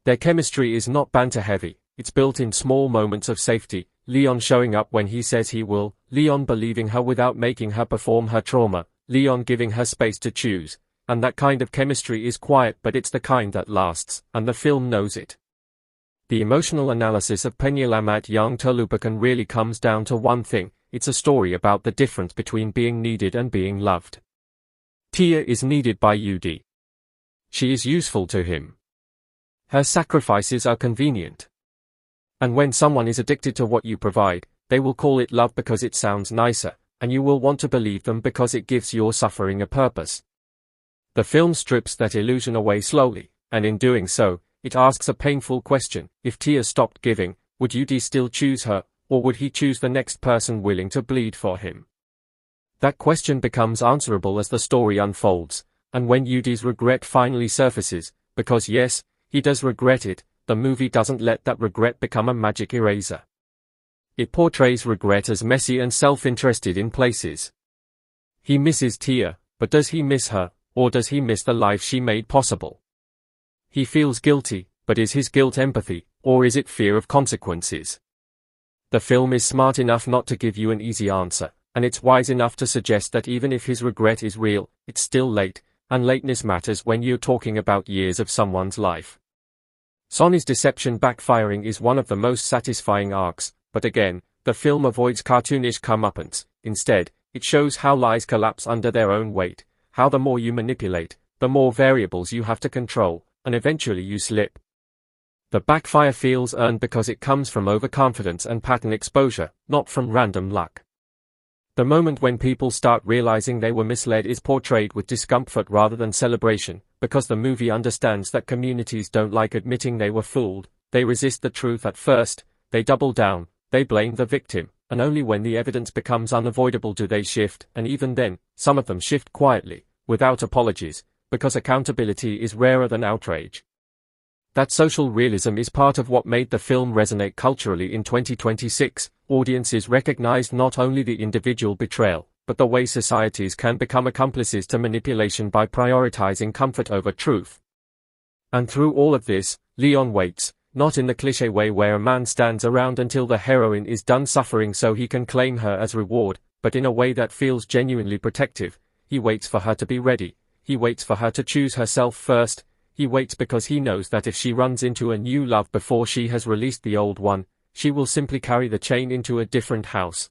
Their chemistry is not banter-heavy, it's built in small moments of safety, Leon showing up when he says he will, Leon believing her without making her perform her trauma, Leon giving her space to choose, and that kind of chemistry is quiet but it's the kind that lasts, and the film knows it. The emotional analysis of Penyelamat Yang Terlupakan really comes down to one thing, it's a story about the difference between being needed and being loved. Tia is needed by Yudi. She is useful to him. Her sacrifices are convenient. And when someone is addicted to what you provide, they will call it love because it sounds nicer, and you will want to believe them because it gives your suffering a purpose. The film strips that illusion away slowly, and in doing so, it asks a painful question: if Tia stopped giving, would Yudi still choose her, or would he choose the next person willing to bleed for him? That question becomes answerable as the story unfolds, and when Yudi's regret finally surfaces, because yes, he does regret it, the movie doesn't let that regret become a magic eraser. It portrays regret as messy and self-interested in places. He misses Tia, but does he miss her, or does he miss the life she made possible? He feels guilty, but is his guilt empathy, or is it fear of consequences? The film is smart enough not to give you an easy answer, and it's wise enough to suggest that even if his regret is real, it's still late, and lateness matters when you're talking about years of someone's life. Sonny's deception backfiring is one of the most satisfying arcs, but again, the film avoids cartoonish comeuppance. Instead, it shows how lies collapse under their own weight, how the more you manipulate, the more variables you have to control, and eventually you slip. The backfire feels earned because it comes from overconfidence and pattern exposure, not from random luck. The moment when people start realizing they were misled is portrayed with discomfort rather than celebration, because the movie understands that communities don't like admitting they were fooled. They resist the truth at first, they double down, they blame the victim, and only when the evidence becomes unavoidable do they shift, and even then, some of them shift quietly, without apologies, because accountability is rarer than outrage. That social realism is part of what made the film resonate culturally in 2026. Audiences recognized not only the individual betrayal, but the way societies can become accomplices to manipulation by prioritizing comfort over truth. And through all of this, Leon waits, not in the cliché way where a man stands around until the heroine is done suffering so he can claim her as reward, but in a way that feels genuinely protective. He waits for her to be ready. He waits for her to choose herself first. He waits because he knows that if she runs into a new love before she has released the old one, she will simply carry the chain into a different house.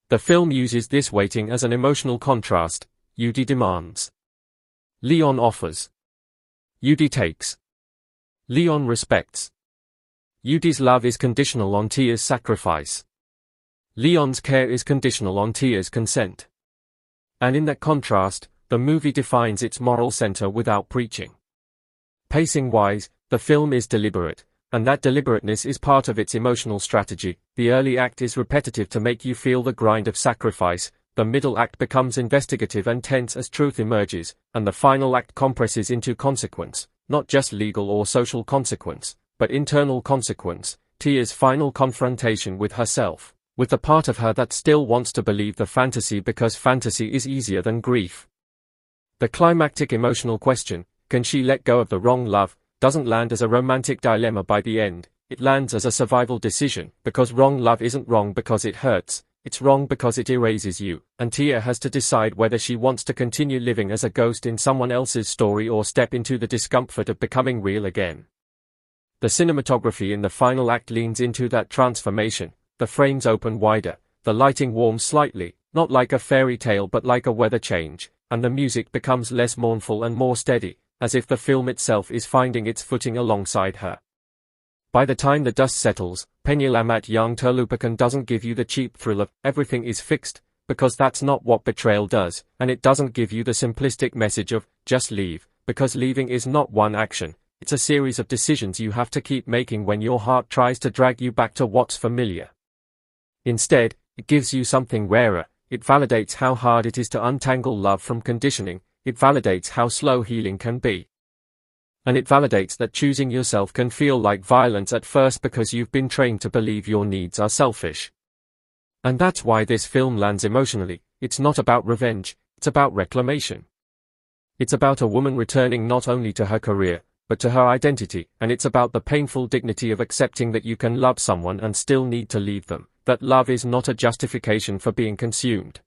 The film uses this waiting as an emotional contrast. Yudi demands. Leon offers. Yudi takes. Leon respects. Yudi's love is conditional on Tia's sacrifice. Leon's care is conditional on Tia's consent. And in that contrast, the movie defines its moral center without preaching. Pacing-wise, the film is deliberate, and that deliberateness is part of its emotional strategy. The early act is repetitive to make you feel the grind of sacrifice, the middle act becomes investigative and tense as truth emerges, and the final act compresses into consequence, not just legal or social consequence, but internal consequence, Tia's final confrontation with herself, with the part of her that still wants to believe the fantasy because fantasy is easier than grief. The climactic emotional question, can she let go of the wrong love, doesn't land as a romantic dilemma by the end, it lands as a survival decision, because wrong love isn't wrong because it hurts, it's wrong because it erases you, and Tia has to decide whether she wants to continue living as a ghost in someone else's story or step into the discomfort of becoming real again. The cinematography in the final act leans into that transformation, the frames open wider, the lighting warms slightly, not like a fairy tale but like a weather change, and the music becomes less mournful and more steady, as if the film itself is finding its footing alongside her. By the time the dust settles, Penyelamat young Terlupakan doesn't give you the cheap thrill of everything is fixed, because that's not what betrayal does, and it doesn't give you the simplistic message of just leave, because leaving is not one action, it's a series of decisions you have to keep making when your heart tries to drag you back to what's familiar. Instead, it gives you something rarer. It validates how hard it is to untangle love from conditioning. It validates how slow healing can be. And it validates that choosing yourself can feel like violence at first because you've been trained to believe your needs are selfish. And that's why this film lands emotionally. It's not about revenge, it's about reclamation. It's about a woman returning not only to her career, but to her identity, and it's about the painful dignity of accepting that you can love someone and still need to leave them, that love is not a justification for being consumed.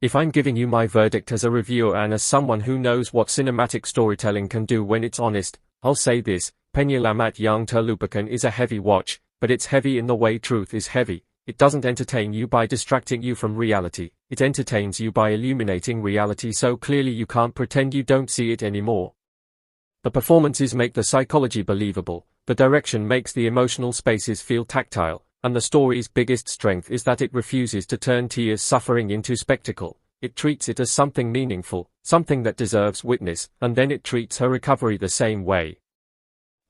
If I'm giving you my verdict as a reviewer and as someone who knows what cinematic storytelling can do when it's honest, I'll say this: Penyelamat young Terlupakan is a heavy watch, but it's heavy in the way truth is heavy. It doesn't entertain you by distracting you from reality, it entertains you by illuminating reality so clearly you can't pretend you don't see it anymore. The performances make the psychology believable, the direction makes the emotional spaces feel tactile, and the story's biggest strength is that it refuses to turn Tia's suffering into spectacle. It treats it as something meaningful, something that deserves witness, and then it treats her recovery the same way.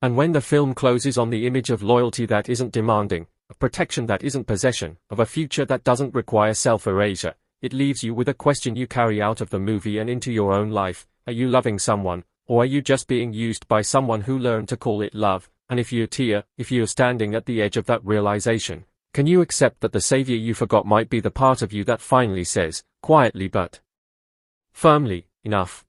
And when the film closes on the image of loyalty that isn't demanding, of protection that isn't possession, of a future that doesn't require self-erasure, it leaves you with a question you carry out of the movie and into your own life: are you loving someone, or are you just being used by someone who learned to call it love? And if you're Tia, if you're standing at the edge of that realization, can you accept that the savior you forgot might be the part of you that finally says, quietly but firmly, enough?